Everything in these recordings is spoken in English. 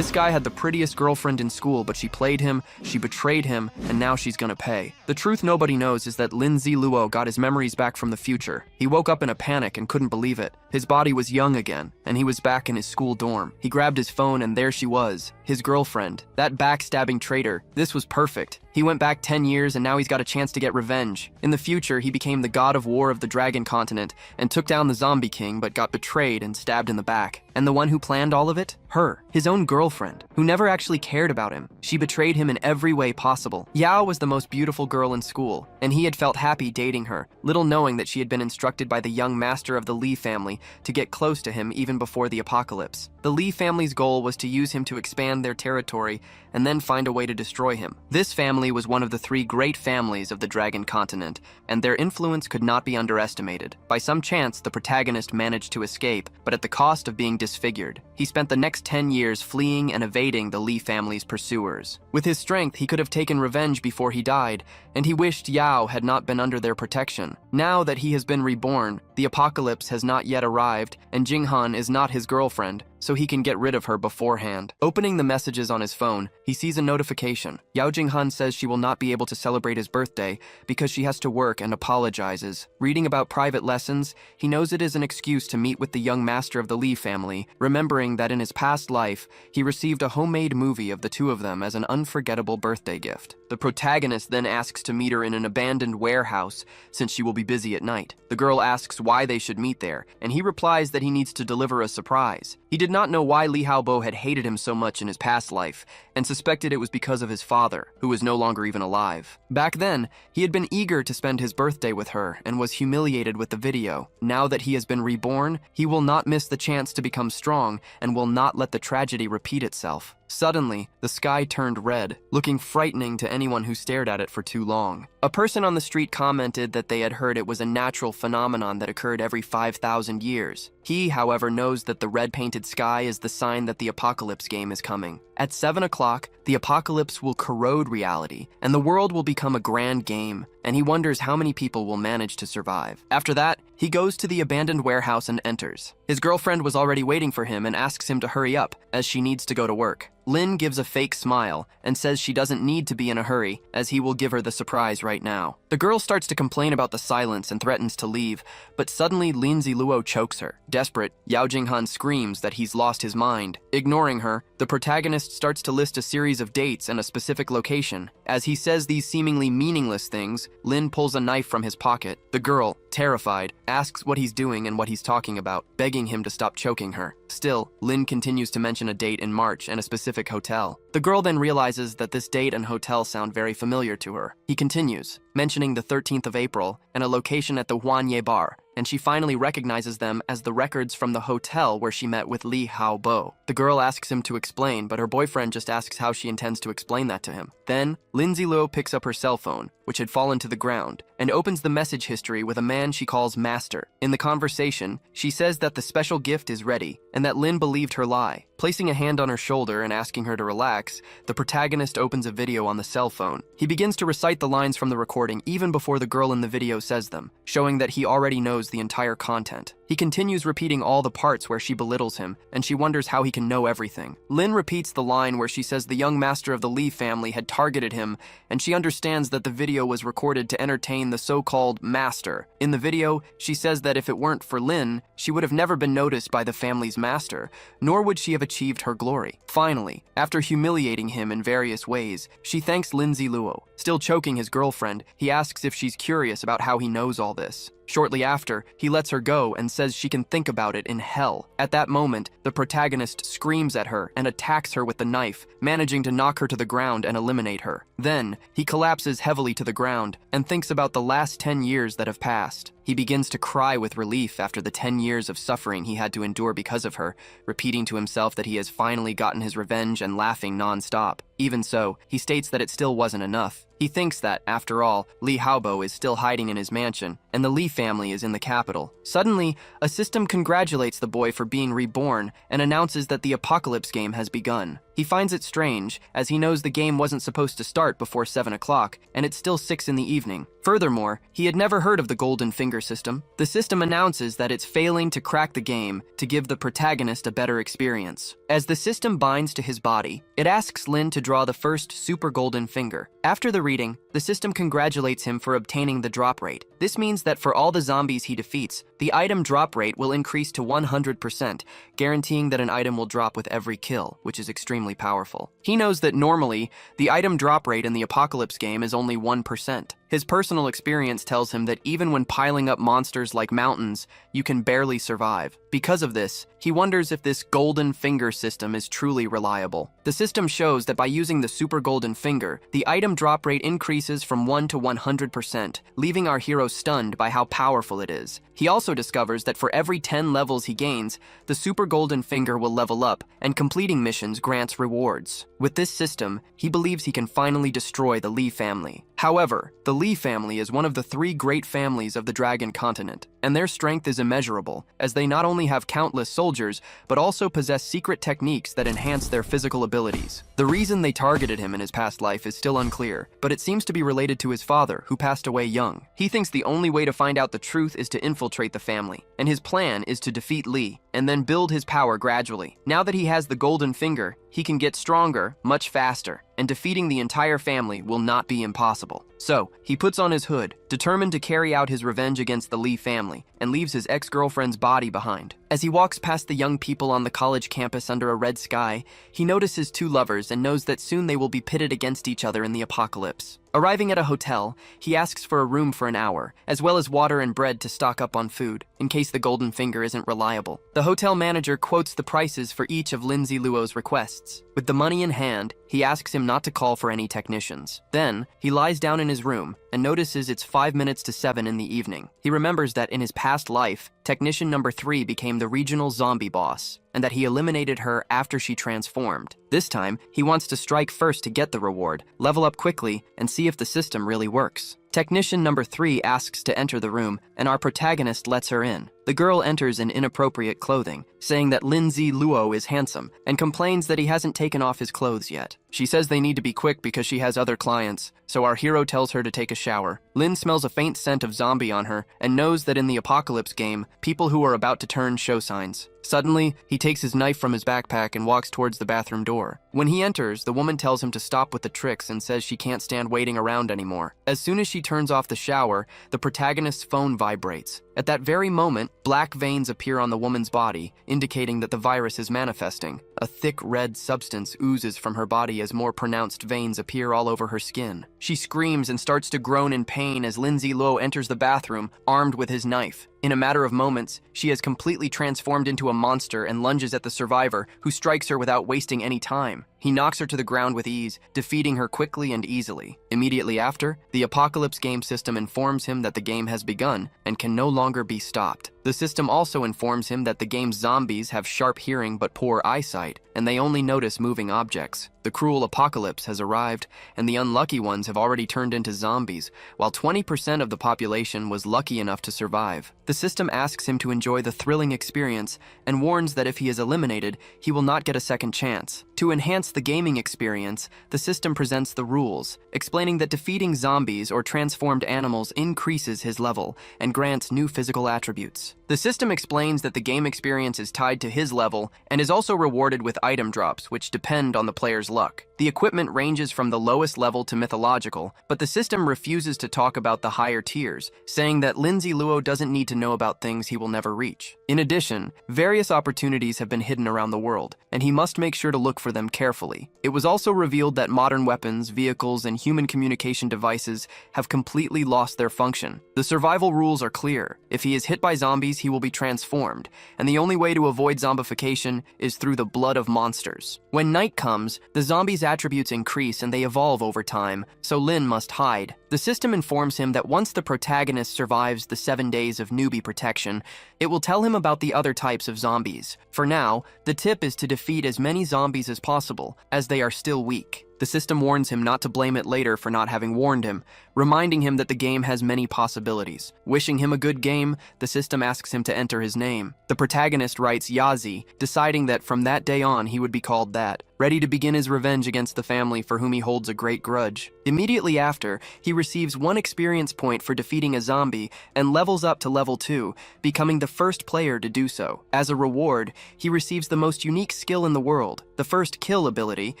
This guy had the prettiest girlfriend in school, but she played him, she betrayed him, and now she's gonna pay. The truth nobody knows is that Lin Ziluo got his memories back from the future. He woke up in a panic and couldn't believe it. His body was young again, and he was back in his school dorm. He grabbed his phone and there she was, his girlfriend. That backstabbing traitor. This was perfect. He went back 10 years and now he's got a chance to get revenge. In the future, he became the god of war of the Dragon Continent and took down the Zombie King, but got betrayed and stabbed in the back. And the one who planned all of it? Her. His own girlfriend, who never actually cared about him. She betrayed him in every way possible. Yao was the most beautiful girl in school, and he had felt happy dating her, little knowing that she had been instructed by the young master of the Li family to get close to him even before the apocalypse. The Li family's goal was to use him to expand their territory and then find a way to destroy him. This family was one of the 3 great families of the Dragon Continent, and their influence could not be underestimated. By some chance, the protagonist managed to escape, but at the cost of being disfigured. He spent the next 10 years fleeing and evading the Li family's pursuers. With his strength, he could have taken revenge before he died, and he wished Yao had not been under their protection. Now that he has been reborn, the apocalypse has not yet arrived, and Jinghan is not his girlfriend, so he can get rid of her beforehand. Opening the messages on his phone, he sees a notification. Yao Jinghan says she will not be able to celebrate his birthday because she has to work and apologizes. Reading about private lessons, he knows it is an excuse to meet with the young master of the Li family, remembering that in his past life, he received a homemade movie of the 2 of them as an unforgettable birthday gift. The protagonist then asks to meet her in an abandoned warehouse since she will be busy at night. The girl asks why they should meet there, and he replies that he needs to deliver a surprise. He did not know why Li Haobo had hated him so much in his past life, and suspected it was because of his father, who was no longer even alive. Back then, he had been eager to spend his birthday with her and was humiliated with the video. Now that he has been reborn, he will not miss the chance to become strong and will not let the tragedy repeat itself. Suddenly, the sky turned red, looking frightening to anyone who stared at it for too long. A person on the street commented that they had heard it was a natural phenomenon that occurred every 5,000 years. He, however, knows that the red-painted sky is the sign that the apocalypse game is coming. At 7 o'clock, the apocalypse will corrode reality, and the world will become a grand game, and he wonders how many people will manage to survive. After that, he goes to the abandoned warehouse and enters. His girlfriend was already waiting for him and asks him to hurry up, as she needs to go to work. Lin gives a fake smile and says she doesn't need to be in a hurry, as he will give her the surprise right now. The girl starts to complain about the silence and threatens to leave, but suddenly Lin Ziluo chokes her. Desperate, Yao Jinghan screams that he's lost his mind. Ignoring her, the protagonist starts to list a series of dates and a specific location. As he says these seemingly meaningless things, Lin pulls a knife from his pocket. The girl, terrified, asks what he's doing and what he's talking about, begging him to stop choking her. Still, Lin continues to mention a date in March and a specific hotel. The girl then realizes that this date and hotel sound very familiar to her. He continues, mentioning the 13th of April and a location at the Huanye Bar, and she finally recognizes them as the records from the hotel where she met with Li Haobo. The girl asks him to explain, but her boyfriend just asks how she intends to explain that to him. Then, Lin Ziluo picks up her cell phone, which had fallen to the ground, and opens the message history with a man she calls Master. In the conversation, she says that the special gift is ready, and that Lin believed her lie. Placing a hand on her shoulder and asking her to relax, the protagonist opens a video on the cell phone. He begins to recite the lines from the recording even before the girl in the video says them, showing that he already knows the entire content. He continues repeating all the parts where she belittles him, and she wonders how he can know everything. Lin repeats the line where she says the young master of the Li family had targeted him, and she understands that the video was recorded to entertain the so-called master. In the video, she says that if it weren't for Lin, she would have never been noticed by the family's master, nor would she have achieved her glory. Finally, after humiliating him in various ways, she thanks Lin Ziluo. Still choking his girlfriend, he asks if she's curious about how he knows all this. Shortly after, he lets her go and says she can think about it in hell. At that moment, the protagonist screams at her and attacks her with the knife, managing to knock her to the ground and eliminate her. Then, he collapses heavily to the ground and thinks about the last 10 years that have passed. He begins to cry with relief after the 10 years of suffering he had to endure because of her, repeating to himself that he has finally gotten his revenge and laughing non-stop. Even so, he states that it still wasn't enough. He thinks that, after all, Li Haobo is still hiding in his mansion, and the Li family is in the capital. Suddenly, a system congratulates the boy for being reborn and announces that the apocalypse game has begun. He finds it strange, as he knows the game wasn't supposed to start before 7 o'clock, and it's still 6 in the evening. Furthermore, he had never heard of the Golden Finger system. The system announces that it's failing to crack the game to give the protagonist a better experience. As the system binds to his body, it asks Lin to draw the first super golden finger. After the reading, the system congratulates him for obtaining the drop rate. This means that for all the zombies he defeats, the item drop rate will increase to 100%, guaranteeing that an item will drop with every kill, which is extremely powerful. He knows that normally, the item drop rate in the Apocalypse game is only 1%. His personal experience tells him that even when piling up monsters like mountains, you can barely survive. Because of this, he wonders if this golden finger system is truly reliable. The system shows that by using the super golden finger, the item drop rate increases from 1 to 100%, leaving our hero stunned by how powerful it is. He also discovers that for every 10 levels he gains, the super golden finger will level up, and completing missions grants rewards. With this system, he believes he can finally destroy the Lee family. However, the Lee family is one of the 3 great families of the Dragon Continent, and their strength is immeasurable, as they not only have countless soldiers, but also possess secret techniques that enhance their physical abilities. The reason they targeted him in his past life is still unclear, but it seems to be related to his father, who passed away young. He thinks the only way to find out the truth is to infiltrate the family, and his plan is to defeat Lee, and then build his power gradually. Now that he has the golden finger, he can get stronger much faster, and defeating the entire family will not be impossible. So, he puts on his hood, determined to carry out his revenge against the Lee family, and leaves his ex-girlfriend's body behind. As he walks past the young people on the college campus under a red sky, he notices 2 lovers and knows that soon they will be pitted against each other in the apocalypse. Arriving at a hotel, he asks for a room for an hour, as well as water and bread to stock up on food, in case the golden finger isn't reliable. The hotel manager quotes the prices for each of Lindsay Luo's requests. With the money in hand, he asks him not to call for any technicians. Then, he lies down in his room and notices it's 5 minutes to 7 in the evening. He remembers that in his past life, technician number 3 became the regional zombie boss, and that he eliminated her after she transformed. This time, he wants to strike first to get the reward, level up quickly, and see if the system really works. Technician number 3 asks to enter the room, and our protagonist lets her in. The girl enters in inappropriate clothing, saying that Lindsay Luo is handsome, and complains that he hasn't taken off his clothes yet. She says they need to be quick because she has other clients, so our hero tells her to take a shower. Lin smells a faint scent of zombie on her, and knows that in the Apocalypse game, people who are about to turn show signs. Suddenly, he takes his knife from his backpack and walks towards the bathroom door. When he enters, the woman tells him to stop with the tricks and says she can't stand waiting around anymore. As soon as she turns off the shower, the protagonist's phone vibrates. At that very moment, black veins appear on the woman's body, indicating that the virus is manifesting. A thick red substance oozes from her body as more pronounced veins appear all over her skin. She screams and starts to groan in pain as Lindsay Luo enters the bathroom, armed with his knife. In a matter of moments, she has completely transformed into a monster and lunges at the survivor, who strikes her without wasting any time. He knocks her to the ground with ease, defeating her quickly and easily. Immediately after, the Apocalypse game system informs him that the game has begun and can no longer be stopped. The system also informs him that the game's zombies have sharp hearing but poor eyesight, and they only notice moving objects. The cruel apocalypse has arrived, and the unlucky ones have already turned into zombies, while 20% of the population was lucky enough to survive. The system asks him to enjoy the thrilling experience, and warns that if he is eliminated, he will not get a second chance. To enhance the gaming experience, the system presents the rules, explaining that defeating zombies or transformed animals increases his level and grants new physical attributes. The system explains that the game experience is tied to his level and is also rewarded with item drops, which depend on the player's luck. The equipment ranges from the lowest level to mythological, but the system refuses to talk about the higher tiers, saying that Lindsay Luo doesn't need to know about things he will never reach. In addition, various opportunities have been hidden around the world, and he must make sure to look for them carefully. It was also revealed that modern weapons, vehicles, and human communication devices have completely lost their function. The survival rules are clear. If he is hit by zombies, he will be transformed, and the only way to avoid zombification is through the blood of monsters. When night comes, the zombies' attributes increase and they evolve over time, so Lin must hide. The system informs him that once the protagonist survives the 7 days of newbie protection, it will tell him about the other types of zombies. For now, the tip is to defeat as many zombies as possible, as they are still weak. The system warns him not to blame it later for not having warned him, reminding him that the game has many possibilities. Wishing him a good game, the system asks him to enter his name. The protagonist writes Yazi, deciding that from that day on he would be called that. ready to begin his revenge against the family for whom he holds a great grudge. Immediately after, he receives 1 experience point for defeating a zombie and levels up to level 2, becoming the first player to do so. As a reward, he receives the most unique skill in the world, the first kill ability,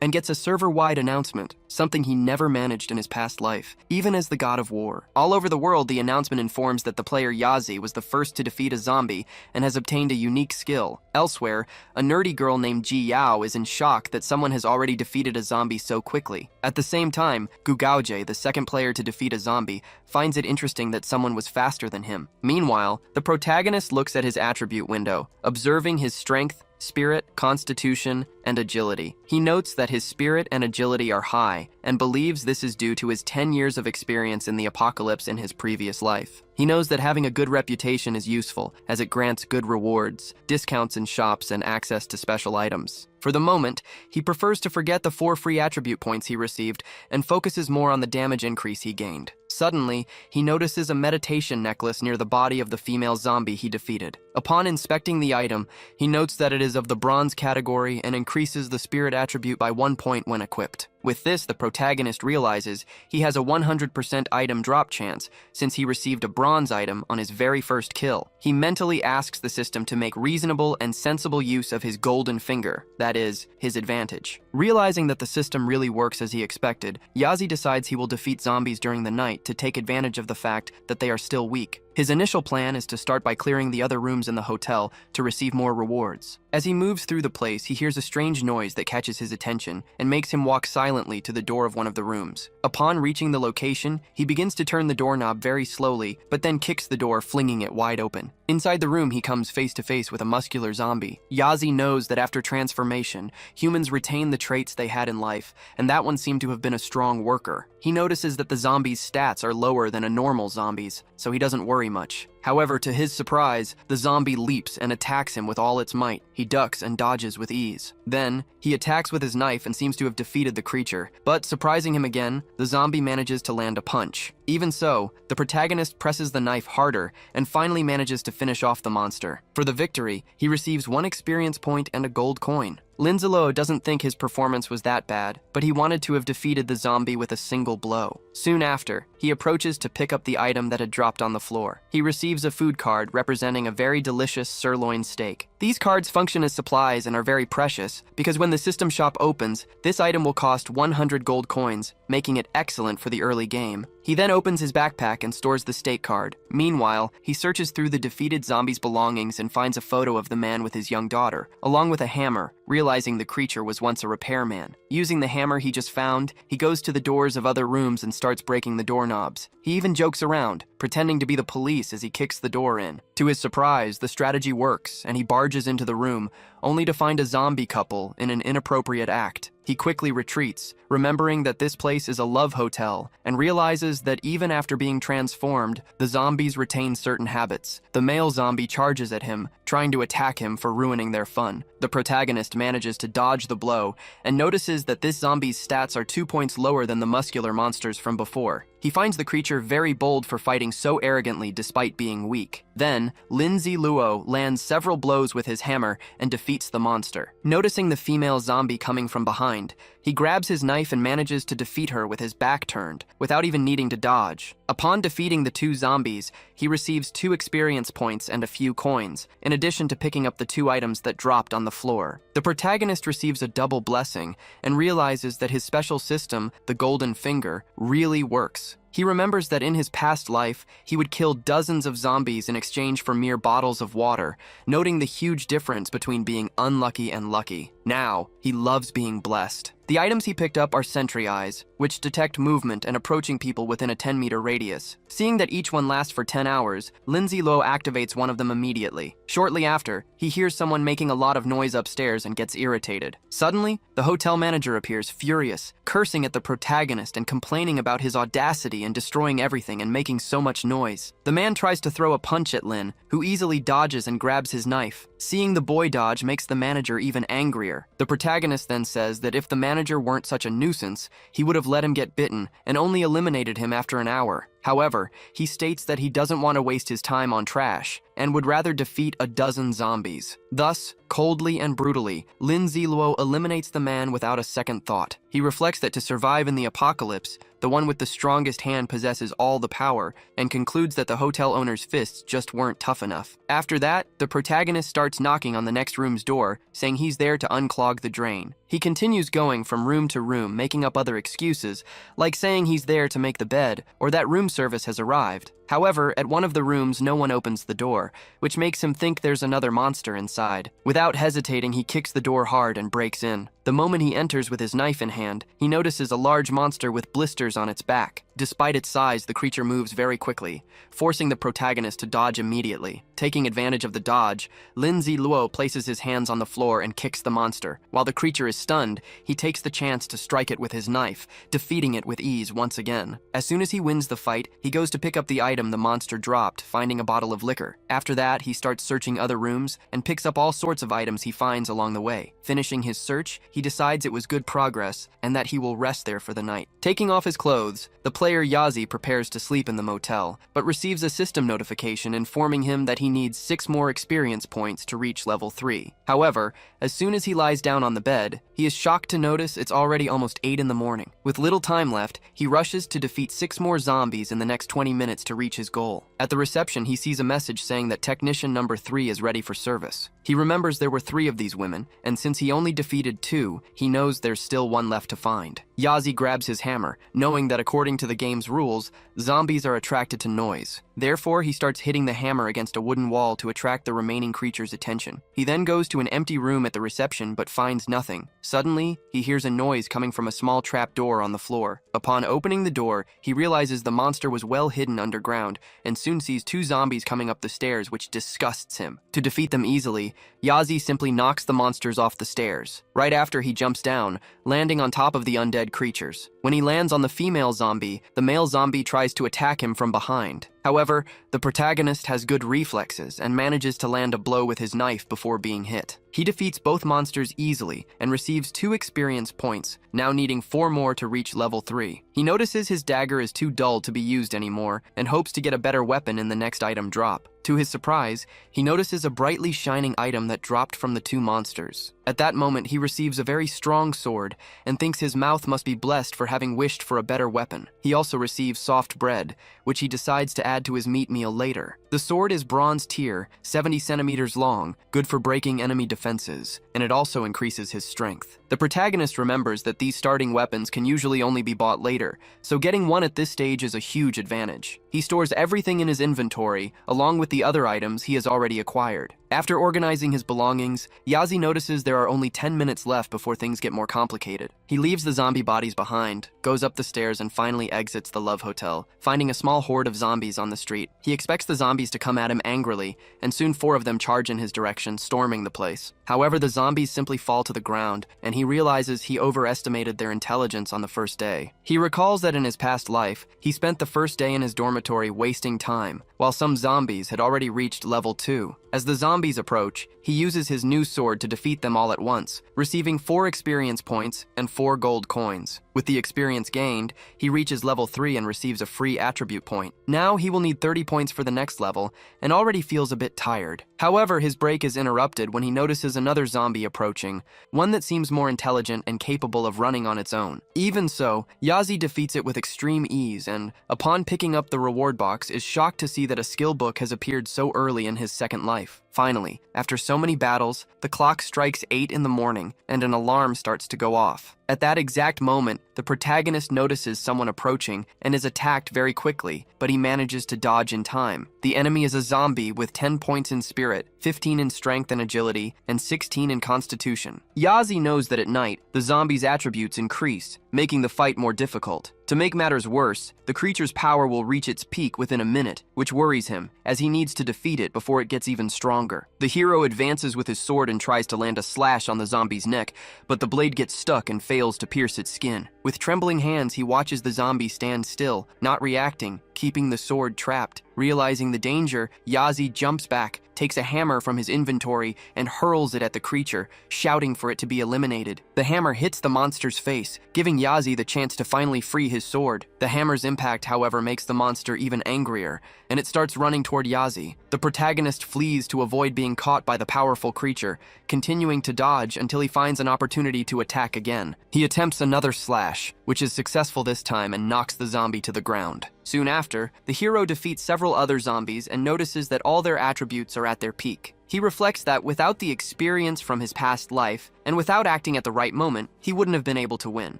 and gets a server-wide announcement, something he never managed in his past life, even as the god of war. All over the world, the announcement informs that the player Yazi was the first to defeat a zombie and has obtained a unique skill. Elsewhere, a nerdy girl named Ji Yao is in shock that someone has already defeated a zombie so quickly. At the same time, Gugaoje, the second player to defeat a zombie, finds it interesting that someone was faster than him. Meanwhile, the protagonist looks at his attribute window, observing his strength, spirit, constitution, and agility. He notes that his spirit and agility are high and believes this is due to his 10 years of experience in the apocalypse in his previous life. He knows that having a good reputation is useful, as it grants good rewards, discounts in shops, and access to special items. For the moment, he prefers to forget the 4 free attribute points he received and focuses more on the damage increase he gained. Suddenly, he notices a meditation necklace near the body of the female zombie he defeated. Upon inspecting the item, he notes that it is of the bronze category and increases the spirit attribute by 1 point when equipped. With this, the protagonist realizes he has a 100% item drop chance since he received a bronze item on his very first kill. He mentally asks the system to make reasonable and sensible use of his golden finger, that is, his advantage. Realizing that the system really works as he expected, Yazi decides he will defeat zombies during the night to take advantage of the fact that they are still weak. His initial plan is to start by clearing the other rooms in the hotel to receive more rewards. As he moves through the place, he hears a strange noise that catches his attention and makes him walk silently to the door of one of the rooms. Upon reaching the location, he begins to turn the doorknob very slowly, but then kicks the door, flinging it wide open. Inside the room, he comes face to face with a muscular zombie. Yazi knows that after transformation, humans retain the traits they had in life, and that one seemed to have been a strong worker. He notices that the zombie's stats are lower than a normal zombie's, so he doesn't worry much. However, to his surprise, the zombie leaps and attacks him with all its might. He ducks and dodges with ease. Then, he attacks with his knife and seems to have defeated the creature. But, surprising him again, the zombie manages to land a punch. Even so, the protagonist presses the knife harder and finally manages to finish off the monster. For the victory, he receives 1 experience point and a gold coin. Linzalo doesn't think his performance was that bad, but he wanted to have defeated the zombie with a single blow. Soon after, he approaches to pick up the item that had dropped on the floor. He receives a food card representing a very delicious sirloin steak. These cards function as supplies and are very precious because when the system shop opens, this item will cost 100 gold coins, making it excellent for the early game. He then opens his backpack and stores the steak card. Meanwhile, he searches through the defeated zombie's belongings and finds a photo of the man with his young daughter, along with a hammer, realizing the creature was once a repairman. Using the hammer he just found, he goes to the doors of other rooms and starts breaking the doorknobs. He even jokes around, pretending to be the police as he kicks the door in. To his surprise, the strategy works, and he barges into the room, only to find a zombie couple in an inappropriate act. He quickly retreats, remembering that this place is a love hotel, and realizes that even after being transformed, the zombies retain certain habits. The male zombie charges at him, trying to attack him for ruining their fun. The protagonist manages to dodge the blow, and notices that this zombie's stats are 2 points lower than the muscular monsters from before. He finds the creature very bold for fighting so arrogantly despite being weak. Then, Linzi Luo lands several blows with his hammer and defeats the monster. Noticing the female zombie coming from behind, he grabs his knife and manages to defeat her with his back turned, without even needing to dodge. Upon defeating the 2 zombies, he receives 2 experience points and a few coins, in addition to picking up the 2 items that dropped on the floor. The protagonist receives a double blessing and realizes that his special system, the Golden Finger, really works. He remembers that in his past life, he would kill dozens of zombies in exchange for mere bottles of water, noting the huge difference between being unlucky and lucky. Now, he loves being blessed. The items he picked up are sentry eyes, which detect movement and approaching people within a 10-meter radius. Seeing that each one lasts for 10 hours, Linzi Lo activates one of them immediately. Shortly after, he hears someone making a lot of noise upstairs and gets irritated. Suddenly, the hotel manager appears, furious, cursing at the protagonist and complaining about his audacity in destroying everything and making so much noise. The man tries to throw a punch at Lin, who easily dodges and grabs his knife. Seeing the boy dodge makes the manager even angrier. The protagonist then says that if the manager weren't such a nuisance, he would have let him get bitten and only eliminated him after an hour. However, he states that he doesn't want to waste his time on trash and would rather defeat a dozen zombies. Thus, coldly and brutally, Lin Ziluo eliminates the man without a second thought. He reflects that to survive in the apocalypse, the one with the strongest hand possesses all the power, and concludes that the hotel owner's fists just weren't tough enough. After that, the protagonist starts knocking on the next room's door, saying he's there to unclog the drain. He continues going from room to room, making up other excuses, like saying he's there to make the bed, or that room service has arrived. However, at one of the rooms, no one opens the door, which makes him think there's another monster inside. Without hesitating, he kicks the door hard and breaks in. The moment he enters with his knife in hand, he notices a large monster with blisters on its back. Despite its size, the creature moves very quickly, forcing the protagonist to dodge immediately. Taking advantage of the dodge, Lin Ziluo places his hands on the floor and kicks the monster. While the creature is stunned, he takes the chance to strike it with his knife, defeating it with ease once again. As soon as he wins the fight, he goes to pick up the item the monster dropped, finding a bottle of liquor. After that, he starts searching other rooms and picks up all sorts of items he finds along the way. Finishing his search, he decides it was good progress and that he will rest there for the night. Taking off his clothes, the player Yazi prepares to sleep in the motel, but receives a system notification informing him that he needs 6 more experience points to reach level 3. However, as soon as he lies down on the bed, he is shocked to notice it's already almost 8 in the morning. With little time left, he rushes to defeat 6 more zombies in the next 20 minutes to reach his goal. At the reception, he sees a message saying that technician number 3 is ready for service. He remembers there were 3 of these women, and since he only defeated 2, he knows there's still one left to find. Yazi grabs his hammer, knowing that according to the game's rules, zombies are attracted to noise. Therefore, he starts hitting the hammer against a wooden wall to attract the remaining creature's attention. He then goes to an empty room at the reception but finds nothing. Suddenly, he hears a noise coming from a small trap door on the floor. Upon opening the door, he realizes the monster was well hidden underground and soon sees 2 zombies coming up the stairs, which disgusts him. To defeat them easily, Yazi simply knocks the monsters off the stairs. Right after, he jumps down, landing on top of the undead creatures. When he lands on the female zombie, the male zombie tries to attack him from behind. However, the protagonist has good reflexes and manages to land a blow with his knife before being hit. He defeats both monsters easily and receives 2 experience points, now needing 4 more to reach level 3. He notices his dagger is too dull to be used anymore and hopes to get a better weapon in the next item drop. To his surprise, he notices a brightly shining item that dropped from the 2 monsters. At that moment, he receives a very strong sword and thinks his mouth must be blessed for having wished for a better weapon. He also receives soft bread, which he decides to add to his meat meal later. The sword is bronze tier, 70 centimeters long, good for breaking enemy defenses, and it also increases his strength. The protagonist remembers that these starting weapons can usually only be bought later, so getting one at this stage is a huge advantage. He stores everything in his inventory, along with the other items he has already acquired. After organizing his belongings, Yazi notices there are only 10 minutes left before things get more complicated. He leaves the zombie bodies behind, goes up the stairs, and finally exits the Love Hotel, finding a small horde of zombies on the street. He expects the zombies to come at him angrily, and soon 4 of them charge in his direction, storming the place. However, the zombies simply fall to the ground, and he realizes he overestimated their intelligence on the first day. He recalls that in his past life, he spent the first day in his dormitory wasting time, while some zombies had already reached level 2. As the zombies approach, he uses his new sword to defeat them all at once, receiving 4 experience points and 4 gold coins. With the experience gained, he reaches level 3 and receives a free attribute point. Now he will need 30 points for the next level, and already feels a bit tired. However, his break is interrupted when he notices another zombie approaching, one that seems more intelligent and capable of running on its own. Even so, Yazi defeats it with extreme ease and, upon picking up the reward box, is shocked to see that a skill book has appeared so early in his second life. Finally, after so many battles, the clock strikes 8 in the morning and an alarm starts to go off. At that exact moment, the protagonist notices someone approaching and is attacked very quickly, but he manages to dodge in time. The enemy is a zombie with 10 points in spirit, 15 in strength and agility, and 16 in constitution. Yazi knows that at night, the zombie's attributes increase, making the fight more difficult. To make matters worse, the creature's power will reach its peak within a minute, which worries him, as he needs to defeat it before it gets even stronger. The hero advances with his sword and tries to land a slash on the zombie's neck, but the blade gets stuck and fails to pierce its skin. With trembling hands, he watches the zombie stand still, not reacting, keeping the sword trapped. Realizing the danger, Yazi jumps back, takes a hammer from his inventory, and hurls it at the creature, shouting for it to be eliminated. The hammer hits the monster's face, giving Yazi the chance to finally free his sword. The hammer's impact, however, makes the monster even angrier, and it starts running toward Yazi. The protagonist flees to avoid being caught by the powerful creature, continuing to dodge until he finds an opportunity to attack again. He attempts another slash, which is successful this time and knocks the zombie to the ground. Soon after, the hero defeats several other zombies and notices that all their attributes are at their peak. He reflects that without the experience from his past life, and without acting at the right moment, he wouldn't have been able to win.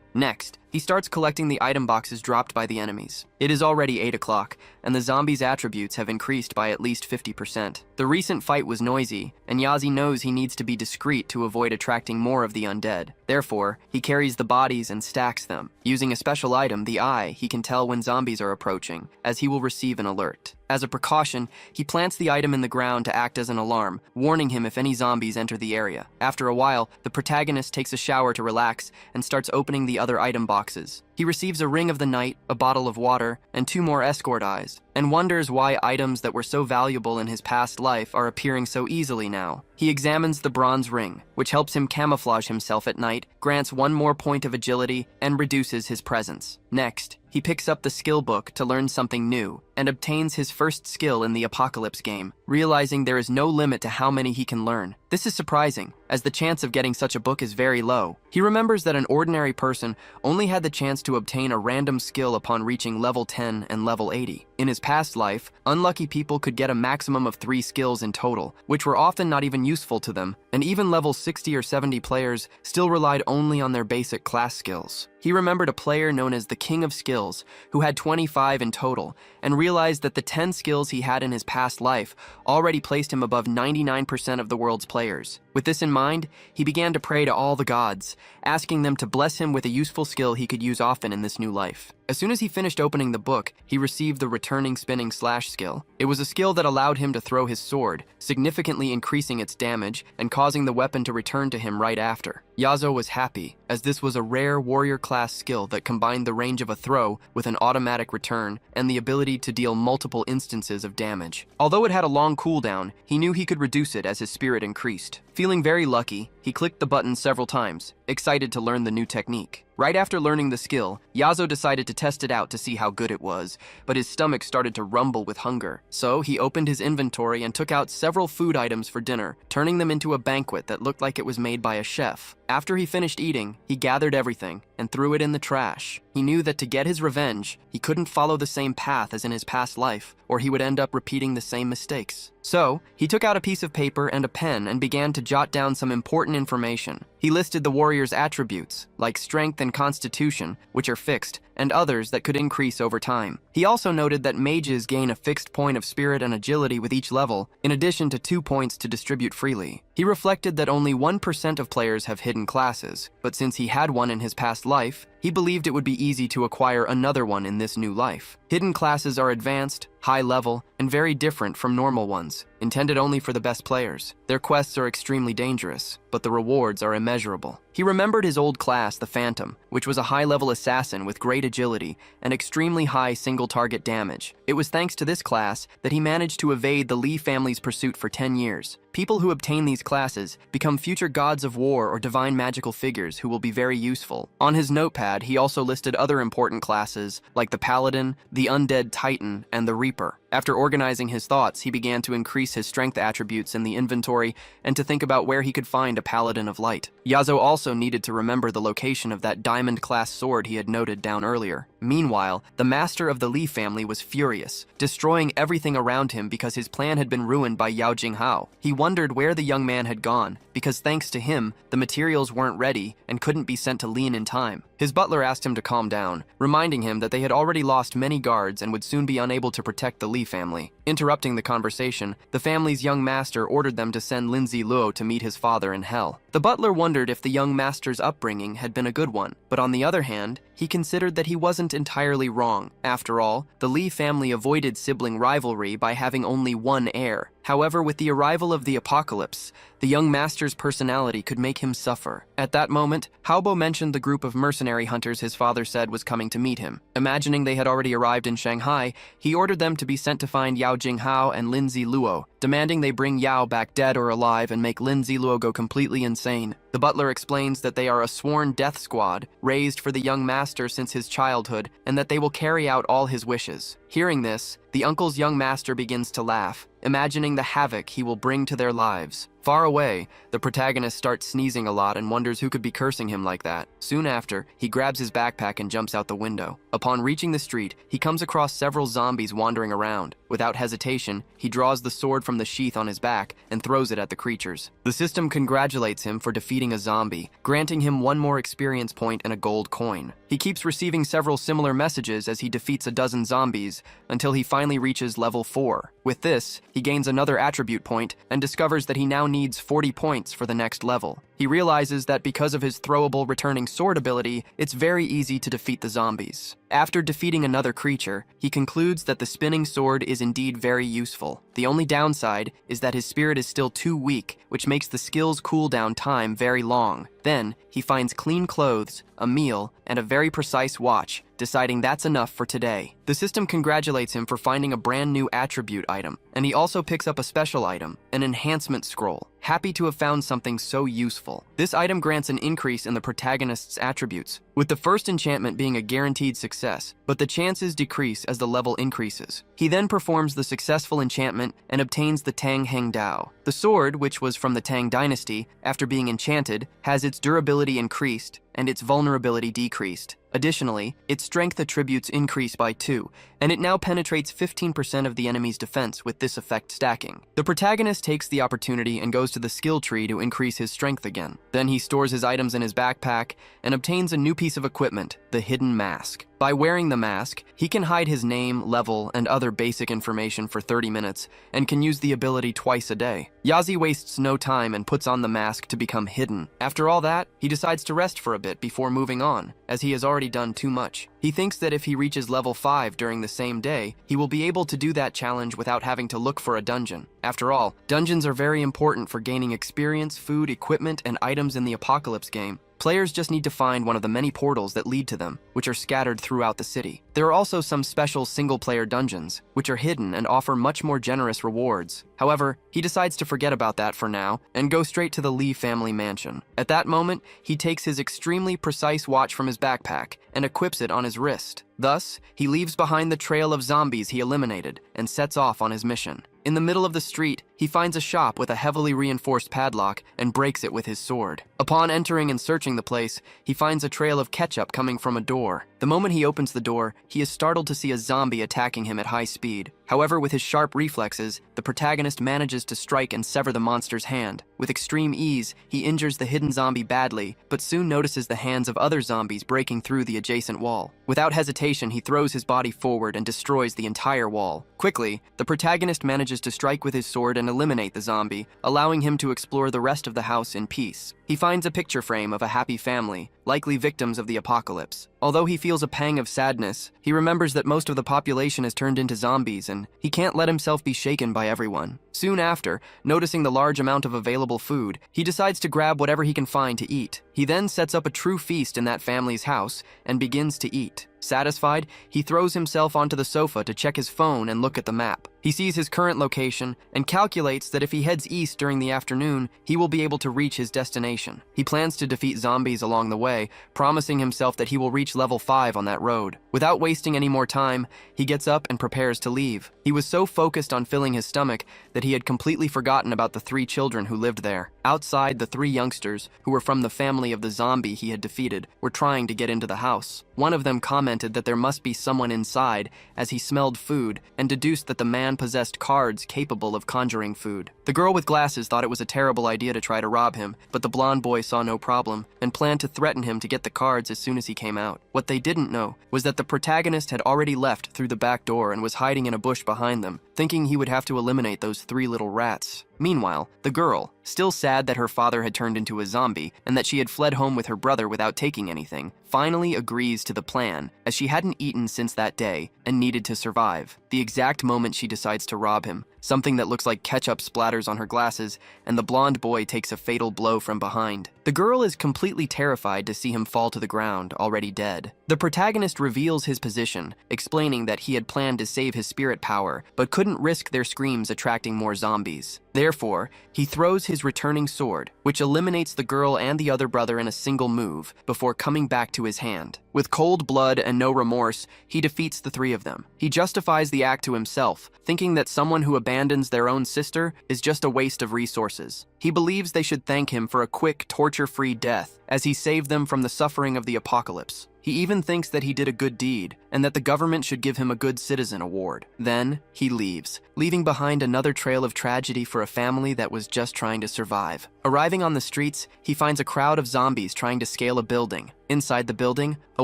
Next, he starts collecting the item boxes dropped by the enemies. It is already 8 o'clock, and the zombies' attributes have increased by at least 50%. The recent fight was noisy, and Yazi knows he needs to be discreet to avoid attracting more of the undead. Therefore, he carries the bodies and stacks them. Using a special item, the eye, he can tell when zombies are approaching, as he will receive an alert. As a precaution, he plants the item in the ground to act as an alarm, warning him if any zombies enter the area. After a while, the protagonist takes a shower to relax and starts opening the other item boxes. He receives a ring of the night, a bottle of water, and 2 more escort eyes, and wonders why items that were so valuable in his past life are appearing so easily now. He examines the bronze ring, which helps him camouflage himself at night, grants 1 more point of agility, and reduces his presence. Next, he picks up the skill book to learn something new, and obtains his first skill in the Apocalypse game, realizing there is no limit to how many he can learn. This is surprising, as the chance of getting such a book is very low. He remembers that an ordinary person only had the chance to obtain a random skill upon reaching level 10 and level 80. In his past life, unlucky people could get a maximum of 3 skills in total, which were often not even useful to them, and even level 60 or 70 players still relied only on their basic class skills. He remembered a player known as the King of Skills, who had 25 in total, and realized that the 10 skills he had in his past life already placed him above 99% of the world's players. With this in mind, he began to pray to all the gods, asking them to bless him with a useful skill he could use often in this new life. As soon as he finished opening the book, he received the returning spinning slash skill. It was a skill that allowed him to throw his sword, significantly increasing its damage and causing the weapon to return to him right after. Yazo was happy, as this was a rare warrior class skill that combined the range of a throw with an automatic return and the ability to deal multiple instances of damage. Although it had a long cooldown, he knew he could reduce it as his spirit increased. Feeling very lucky, he clicked the button several times, excited to learn the new technique. Right after learning the skill, Yazo decided to test it out to see how good it was, but his stomach started to rumble with hunger. So he opened his inventory and took out several food items for dinner, turning them into a banquet that looked like it was made by a chef. After he finished eating, he gathered everything and threw it in the trash. He knew that to get his revenge, he couldn't follow the same path as in his past life, or he would end up repeating the same mistakes. So, he took out a piece of paper and a pen and began to jot down some important information. He listed the warrior's attributes, like strength and constitution, which are fixed, and others that could increase over time. He also noted that mages gain a fixed point of spirit and agility with each level, in addition to 2 points to distribute freely. He reflected that only 1% of players have hidden classes, but since he had one in his past life, he believed it would be easy to acquire another one in this new life. Hidden classes are advanced, high level, and very different from normal ones, intended only for the best players. Their quests are extremely dangerous, but the rewards are immeasurable. He remembered his old class, the Phantom, which was a high-level assassin with great agility and extremely high single-target damage. It was thanks to this class that he managed to evade the Lee family's pursuit for 10 years. People who obtain these classes become future gods of war or divine magical figures who will be very useful. On his notepad, he also listed other important classes like the Paladin, the Undead Titan, and the Reaper. After organizing his thoughts, he began to increase his strength attributes in the inventory and to think about where he could find a Paladin of Light. Yazo also needed to remember the location of that diamond-class sword he had noted down earlier. Meanwhile, the master of the Li family was furious, destroying everything around him because his plan had been ruined by Yao Jinghao. He wondered where the young man had gone, because thanks to him, the materials weren't ready and couldn't be sent to Lin in time. His butler asked him to calm down, reminding him that they had already lost many guards and would soon be unable to protect the Li family. Interrupting the conversation, the family's young master ordered them to send Lindsay Luo to meet his father in hell. The butler wondered if the young master's upbringing had been a good one, but on the other hand, he considered that he wasn't entirely wrong. After all, the Li family avoided sibling rivalry by having only one heir. However, with the arrival of the apocalypse, the young master's personality could make him suffer. At that moment, Haobo mentioned the group of mercenary hunters his father said was coming to meet him. Imagining they had already arrived in Shanghai, he ordered them to be sent to find Yao Jinghao and Lin Ziluo, demanding they bring Yao back dead or alive and make Lin Ziluo go completely insane. The butler explains that they are a sworn death squad, raised for the young master since his childhood, and that they will carry out all his wishes. Hearing this, the uncle's young master begins to laugh, imagining the havoc he will bring to their lives. Far away, the protagonist starts sneezing a lot and wonders who could be cursing him like that. Soon after, he grabs his backpack and jumps out the window. Upon reaching the street, he comes across several zombies wandering around. Without hesitation, he draws the sword from the sheath on his back and throws it at the creatures. The system congratulates him for defeating a zombie, granting him one more experience point and a gold coin. He keeps receiving several similar messages as he defeats a dozen zombies until he finally reaches level 4. With this, he gains another attribute point and discovers that he now needs 40 points for the next level. He realizes that because of his throwable returning sword ability, it's very easy to defeat the zombies. After defeating another creature, he concludes that the spinning sword is indeed very useful. The only downside is that his spirit is still too weak, which makes the skill's cooldown time very long. Then, he finds clean clothes, a meal, and a very precise watch, deciding that's enough for today. The system congratulates him for finding a brand new attribute item, and he also picks up a special item, an enhancement scroll. Happy to have found something so useful. This item grants an increase in the protagonist's attributes, with the first enchantment being a guaranteed success, but the chances decrease as the level increases. He then performs the successful enchantment and obtains the Tang Heng Dao. The sword, which was from the Tang dynasty, after being enchanted, has its durability increased and its vulnerability decreased. Additionally, its strength attributes increase by 2, and it now penetrates 15% of the enemy's defense with this effect stacking. The protagonist takes the opportunity and goes to the skill tree to increase his strength again. Then he stores his items in his backpack and obtains a new piece of equipment, the hidden mask. By wearing the mask, he can hide his name, level, and other basic information for 30 minutes, and can use the ability twice a day. Yazi wastes no time and puts on the mask to become hidden. After all that, he decides to rest for a bit before moving on, as he has already done too much. He thinks that if he reaches level 5 during the same day, he will be able to do that challenge without having to look for a dungeon. After all, dungeons are very important for gaining experience, food, equipment, and items in the Apocalypse game. Players just need to find one of the many portals that lead to them, which are scattered throughout the city. There are also some special single-player dungeons, which are hidden and offer much more generous rewards. However, he decides to forget about that for now and go straight to the Lee family mansion. At that moment, he takes his extremely precise watch from his backpack and equips it on his wrist. Thus, he leaves behind the trail of zombies he eliminated and sets off on his mission. In the middle of the street, he finds a shop with a heavily reinforced padlock and breaks it with his sword. Upon entering and searching the place, he finds a trail of ketchup coming from a door. The moment he opens the door, he is startled to see a zombie attacking him at high speed. However, with his sharp reflexes, the protagonist manages to strike and sever the monster's hand. With extreme ease, he injures the hidden zombie badly, but soon notices the hands of other zombies breaking through the adjacent wall. Without hesitation, he throws his body forward and destroys the entire wall. Quickly, the protagonist manages to strike with his sword and eliminate the zombie, allowing him to explore the rest of the house in peace. He finds a picture frame of a happy family, likely victims of the apocalypse. Although he feels a pang of sadness, he remembers that most of the population has turned into zombies and he can't let himself be shaken by everyone. Soon after, noticing the large amount of available food, he decides to grab whatever he can find to eat. He then sets up a true feast in that family's house and begins to eat. Satisfied, he throws himself onto the sofa to check his phone and look at the map. He sees his current location and calculates that if he heads east during the afternoon, he will be able to reach his destination. He plans to defeat zombies along the way, promising himself that he will reach level 5 on that road. Without wasting any more time, he gets up and prepares to leave. He was so focused on filling his stomach that he had completely forgotten about the 3 children who lived there. Outside, the 3 youngsters, who were from the family of the zombie he had defeated, were trying to get into the house. One of them commented that there must be someone inside as he smelled food and deduced that the man possessed cards capable of conjuring food. The girl with glasses thought it was a terrible idea to try to rob him, but the blonde boy saw no problem and planned to threaten him to get the cards as soon as he came out. What they didn't know was that the protagonist had already left through the back door and was hiding in a bush behind them, thinking he would have to eliminate those 3 little rats. Meanwhile, the girl, still sad that her father had turned into a zombie and that she had fled home with her brother without taking anything, finally agrees to the plan, as she hadn't eaten since that day and needed to survive. The exact moment she decides to rob him, Something that looks like ketchup splatters on her glasses, and the blonde boy takes a fatal blow from behind. The girl is completely terrified to see him fall to the ground, already dead. The protagonist reveals his position, explaining that he had planned to save his spirit power, but couldn't risk their screams attracting more zombies. Therefore, he throws his returning sword, which eliminates the girl and the other brother in a single move, before coming back to his hand. With cold blood and no remorse, he defeats the three of them. He justifies the act to himself, thinking that someone who abandons their own sister is just a waste of resources. He believes they should thank him for a quick, torture-free death, as he saved them from the suffering of the apocalypse. He even thinks that he did a good deed, and that the government should give him a Good Citizen award. Then, he leaves, leaving behind another trail of tragedy for a family that was just trying to survive. Arriving on the streets, he finds a crowd of zombies trying to scale a building. Inside the building, a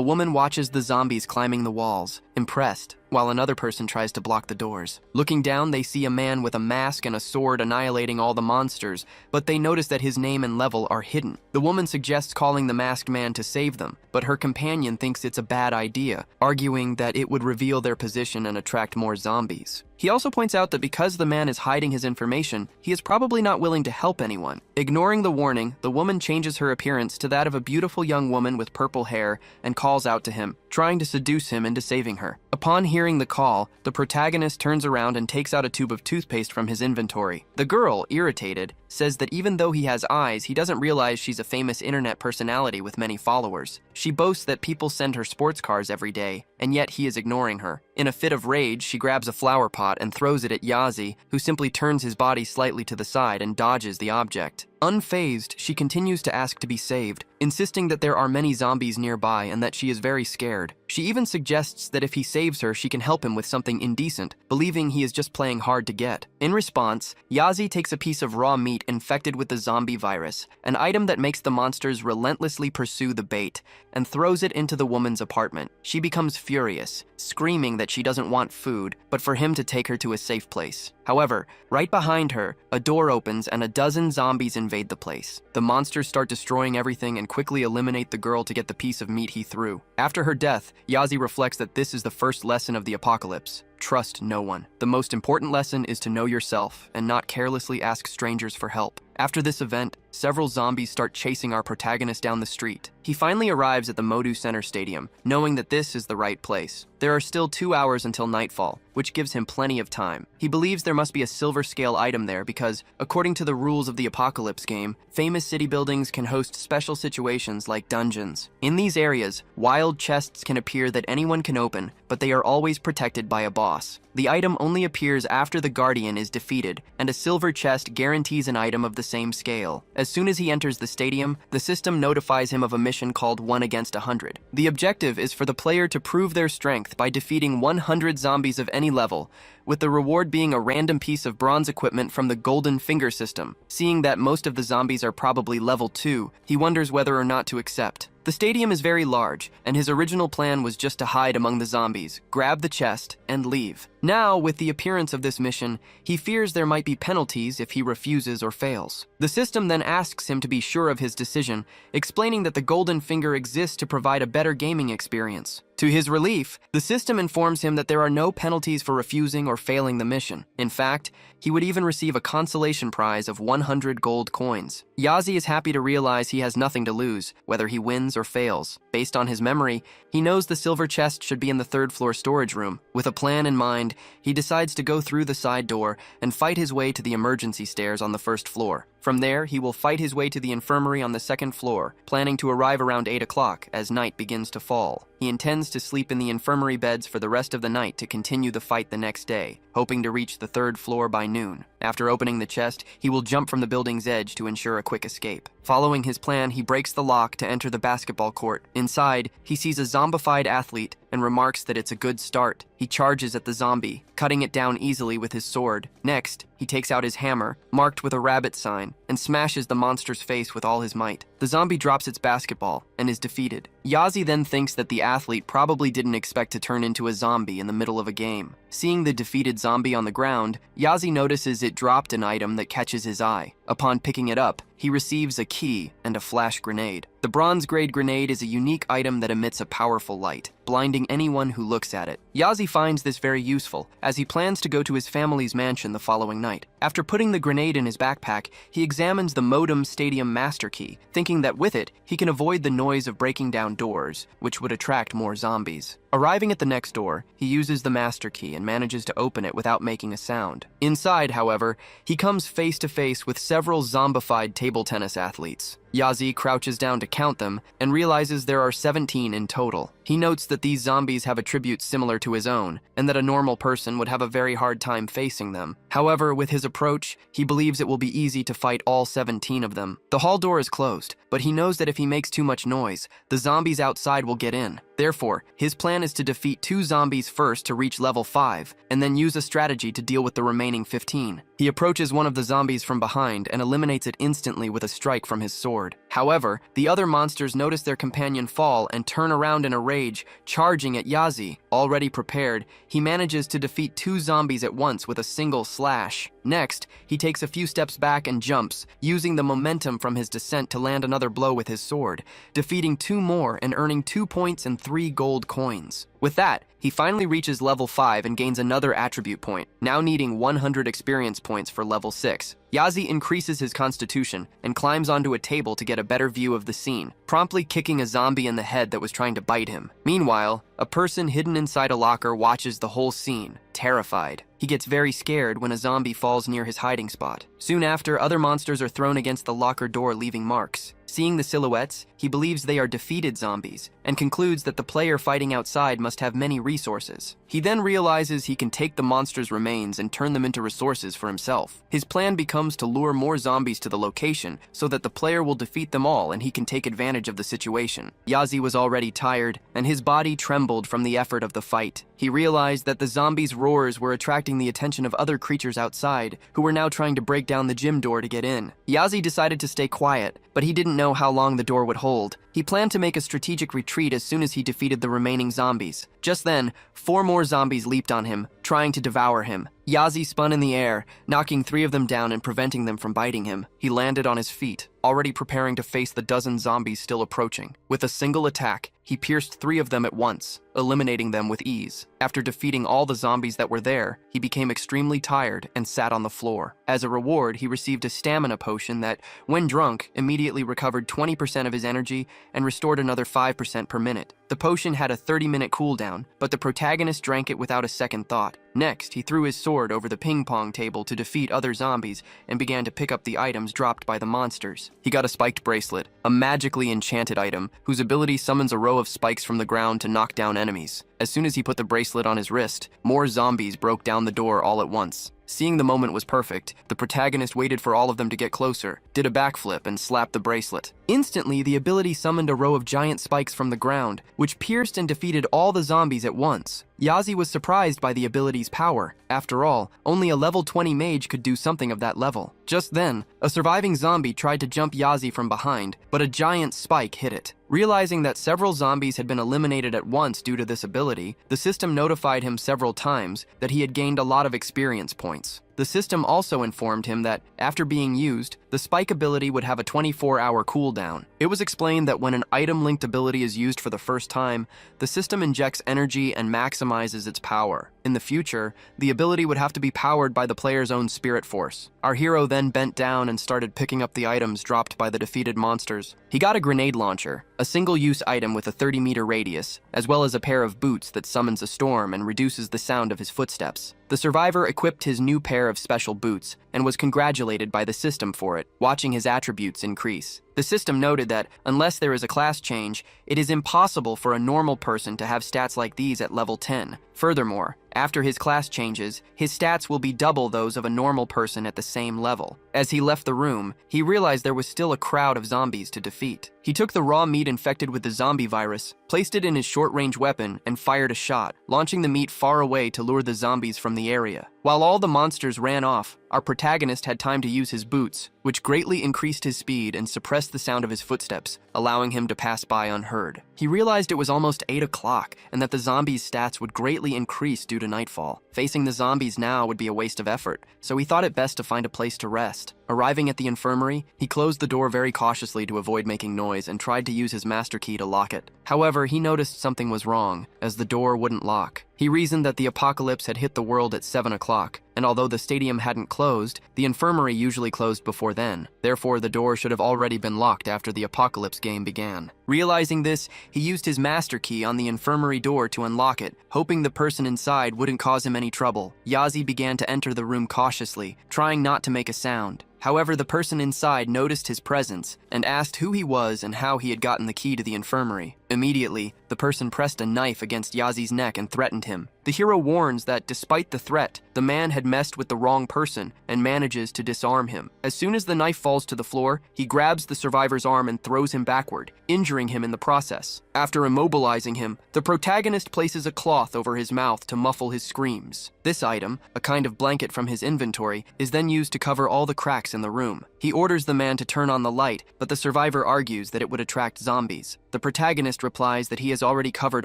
woman watches the zombies climbing the walls, impressed, while another person tries to block the doors. Looking down, they see a man with a mask and a sword annihilating all the monsters, but they notice that his name and level are hidden. The woman suggests calling the masked man to save them, but her companion thinks it's a bad idea, arguing that it would reveal their position and attract more zombies. He also points out that because the man is hiding his information, he is probably not willing to help anyone. Ignoring the warning, the woman changes her appearance to that of a beautiful young woman with purple hair and calls out to him, trying to seduce him into saving her. Upon hearing the call, the protagonist turns around and takes out a tube of toothpaste from his inventory. The girl, irritated, says that even though he has eyes, he doesn't realize she's a famous internet personality with many followers. She boasts that people send her sports cars every day, and yet he is ignoring her. In a fit of rage, she grabs a flower pot and throws it at Yazi, who simply turns his body slightly to the side and dodges the object. Unfazed, she continues to ask to be saved, insisting that there are many zombies nearby and that she is very scared. She even suggests that if he saves her, she can help him with something indecent, believing he is just playing hard to get. In response, Yazi takes a piece of raw meat infected with the zombie virus, an item that makes the monsters relentlessly pursue the bait, and throws it into the woman's apartment. She becomes furious, screaming that she doesn't want food, but for him to take her to a safe place. However, right behind her, a door opens and a dozen zombies invade the place. The monsters start destroying everything and quickly eliminate the girl to get the piece of meat he threw. After her death, Yazi reflects that this is the first lesson of the apocalypse. Trust no one. The most important lesson is to know yourself and not carelessly ask strangers for help. After this event, several zombies start chasing our protagonist down the street. He finally arrives at the Modu Center Stadium, knowing that this is the right place. There are still 2 hours until nightfall, which gives him plenty of time. He believes there must be a silver scale item there because, according to the rules of the apocalypse game, famous city buildings can host special situations like dungeons. In these areas, wild chests can appear that anyone can open, but they are always protected by a boss. The item only appears after the Guardian is defeated, and a silver chest guarantees an item of the same scale. As soon as he enters the stadium, the system notifies him of a mission called 1 against 100. The objective is for the player to prove their strength by defeating 100 zombies of any level, with the reward being a random piece of bronze equipment from the Golden Finger system. Seeing that most of the zombies are probably level 2, he wonders whether or not to accept. The stadium is very large, and his original plan was just to hide among the zombies, grab the chest, and leave. Now, with the appearance of this mission, he fears there might be penalties if he refuses or fails. The system then asks him to be sure of his decision, explaining that the Golden Finger exists to provide a better gaming experience. To his relief, the system informs him that there are no penalties for refusing or failing the mission. In fact, he would even receive a consolation prize of 100 gold coins. Yazi is happy to realize he has nothing to lose, whether he wins or fails. Based on his memory, he knows the silver chest should be in the 3rd floor storage room. With a plan in mind, he decides to go through the side door and fight his way to the emergency stairs on the 1st floor. From there, he will fight his way to the infirmary on the 2nd floor, planning to arrive around 8 o'clock as night begins to fall. He intends to sleep in the infirmary beds for the rest of the night to continue the fight the next day, hoping to reach the 3rd floor by noon. After opening the chest, he will jump from the building's edge to ensure a quick escape. Following his plan, he breaks the lock to enter the basketball court. Inside, he sees a zombified athlete and remarks that it's a good start. He charges at the zombie, cutting it down easily with his sword. Next, he takes out his hammer, marked with a rabbit sign, and smashes the monster's face with all his might. The zombie drops its basketball and is defeated. Yazi then thinks that the athlete probably didn't expect to turn into a zombie in the middle of a game. Seeing the defeated zombie on the ground, Yazi notices it dropped an item that catches his eye. Upon picking it up, he receives a key and a flash grenade. The bronze-grade grenade is a unique item that emits a powerful light, blinding anyone who looks at it. Yazi finds this very useful, as he plans to go to his family's mansion the following night. After putting the grenade in his backpack, he examines the Modem Stadium Master Key, thinking that with it, he can avoid the noise of breaking down doors, which would attract more zombies. Arriving at the next door, he uses the Master Key and manages to open it without making a sound. Inside, however, he comes face to face with several zombified table tennis athletes. Yazi crouches down to count them and realizes there are 17 in total. He notes that these zombies have attributes similar to his own, and that a normal person would have a very hard time facing them. However, with his approach, he believes it will be easy to fight all 17 of them. The hall door is closed, but he knows that if he makes too much noise, the zombies outside will get in. Therefore, his plan is to defeat 2 zombies first to reach level 5, and then use a strategy to deal with the remaining 15. He approaches one of the zombies from behind and eliminates it instantly with a strike from his sword. However, the other monsters notice their companion fall and turn around in a rage, charging at Yazi. Already prepared, he manages to defeat 2 zombies at once with a single slash. Next, he takes a few steps back and jumps, using the momentum from his descent to land another blow with his sword, defeating 2 more and earning 2 points and 3 gold coins. With that, he finally reaches level 5 and gains another attribute point, now needing 100 experience points for level 6. Yazi increases his constitution and climbs onto a table to get a better view of the scene, promptly kicking a zombie in the head that was trying to bite him. Meanwhile, a person hidden inside a locker watches the whole scene, terrified. He gets very scared when a zombie falls near his hiding spot. Soon after, other monsters are thrown against the locker door, leaving marks. Seeing the silhouettes, he believes they are defeated zombies, and concludes that the player fighting outside must have many resources. He then realizes he can take the monster's remains and turn them into resources for himself. His plan becomes to lure more zombies to the location so that the player will defeat them all and he can take advantage of the situation. Yazi was already tired, and his body trembled from the effort of the fight. He realized that the zombies' roars were attracting the attention of other creatures outside, who were now trying to break down the gym door to get in. Yazi decided to stay quiet, but he didn't know how long the door would hold. He planned to make a strategic retreat as soon as he defeated the remaining zombies. Just then, 4 more zombies leaped on him, trying to devour him. Yazi spun in the air, knocking 3 of them down and preventing them from biting him. He landed on his feet, already preparing to face the dozen zombies still approaching. With a single attack, he pierced 3 of them at once, eliminating them with ease. After defeating all the zombies that were there, he became extremely tired and sat on the floor. As a reward, he received a stamina potion that, when drunk, immediately recovered 20% of his energy and restored another 5% per minute. The potion had a 30-minute cooldown, but the protagonist drank it without a second thought. Next, he threw his sword over the ping-pong table to defeat other zombies and began to pick up the items dropped by the monsters. He got a spiked bracelet, a magically enchanted item whose ability summons a row of spikes from the ground to knock down enemies. As soon as he put the bracelet on his wrist, more zombies broke down the door all at once. Seeing the moment was perfect, the protagonist waited for all of them to get closer, did a backflip, and slapped the bracelet. Instantly, the ability summoned a row of giant spikes from the ground, which pierced and defeated all the zombies at once. Yazi was surprised by the ability's power. After all, only a level 20 mage could do something of that level. Just then, a surviving zombie tried to jump Yazi from behind, but a giant spike hit it. Realizing that several zombies had been eliminated at once due to this ability, the system notified him several times that he had gained a lot of experience points. The system also informed him that, after being used, the spike ability would have a 24-hour cooldown. It was explained that when an item-linked ability is used for the first time, the system injects energy and maximizes its power. In the future, the ability would have to be powered by the player's own spirit force. Our hero then bent down and started picking up the items dropped by the defeated monsters. He got a grenade launcher, a single-use item with a 30-meter radius, as well as a pair of boots that summons a storm and reduces the sound of his footsteps. The survivor equipped his new pair of special boots and was congratulated by the system for it, watching his attributes increase. The system noted that, unless there is a class change, it is impossible for a normal person to have stats like these at level 10. Furthermore, after his class changes, his stats will be double those of a normal person at the same level. As he left the room, he realized there was still a crowd of zombies to defeat. He took the raw meat infected with the zombie virus, placed it in his short-range weapon, and fired a shot, launching the meat far away to lure the zombies from the area. While all the monsters ran off, our protagonist had time to use his boots, which greatly increased his speed and suppressed the sound of his footsteps, allowing him to pass by unheard. He realized it was almost 8 o'clock and that the zombies' stats would greatly increase due to nightfall. Facing the zombies now would be a waste of effort, so he thought it best to find a place to rest. Arriving at the infirmary, he closed the door very cautiously to avoid making noise and tried to use his master key to lock it. However, he noticed something was wrong, as the door wouldn't lock. He reasoned that the apocalypse had hit the world at 7 o'clock, and although the stadium hadn't closed, the infirmary usually closed before then. Therefore, the door should have already been locked after the apocalypse game began. Realizing this, he used his master key on the infirmary door to unlock it, hoping the person inside wouldn't cause him any trouble. Yazi began to enter the room cautiously, trying not to make a sound. However, the person inside noticed his presence and asked who he was and how he had gotten the key to the infirmary. Immediately, the person pressed a knife against Yazi's neck and threatened him. The hero warns that despite the threat, the man had messed with the wrong person and manages to disarm him. As soon as the knife falls to the floor, he grabs the survivor's arm and throws him backward, injuring him in the process. After immobilizing him, the protagonist places a cloth over his mouth to muffle his screams. This item, a kind of blanket from his inventory, is then used to cover all the cracks in the room. He orders the man to turn on the light, but the survivor argues that it would attract zombies. The protagonist replies that he has already covered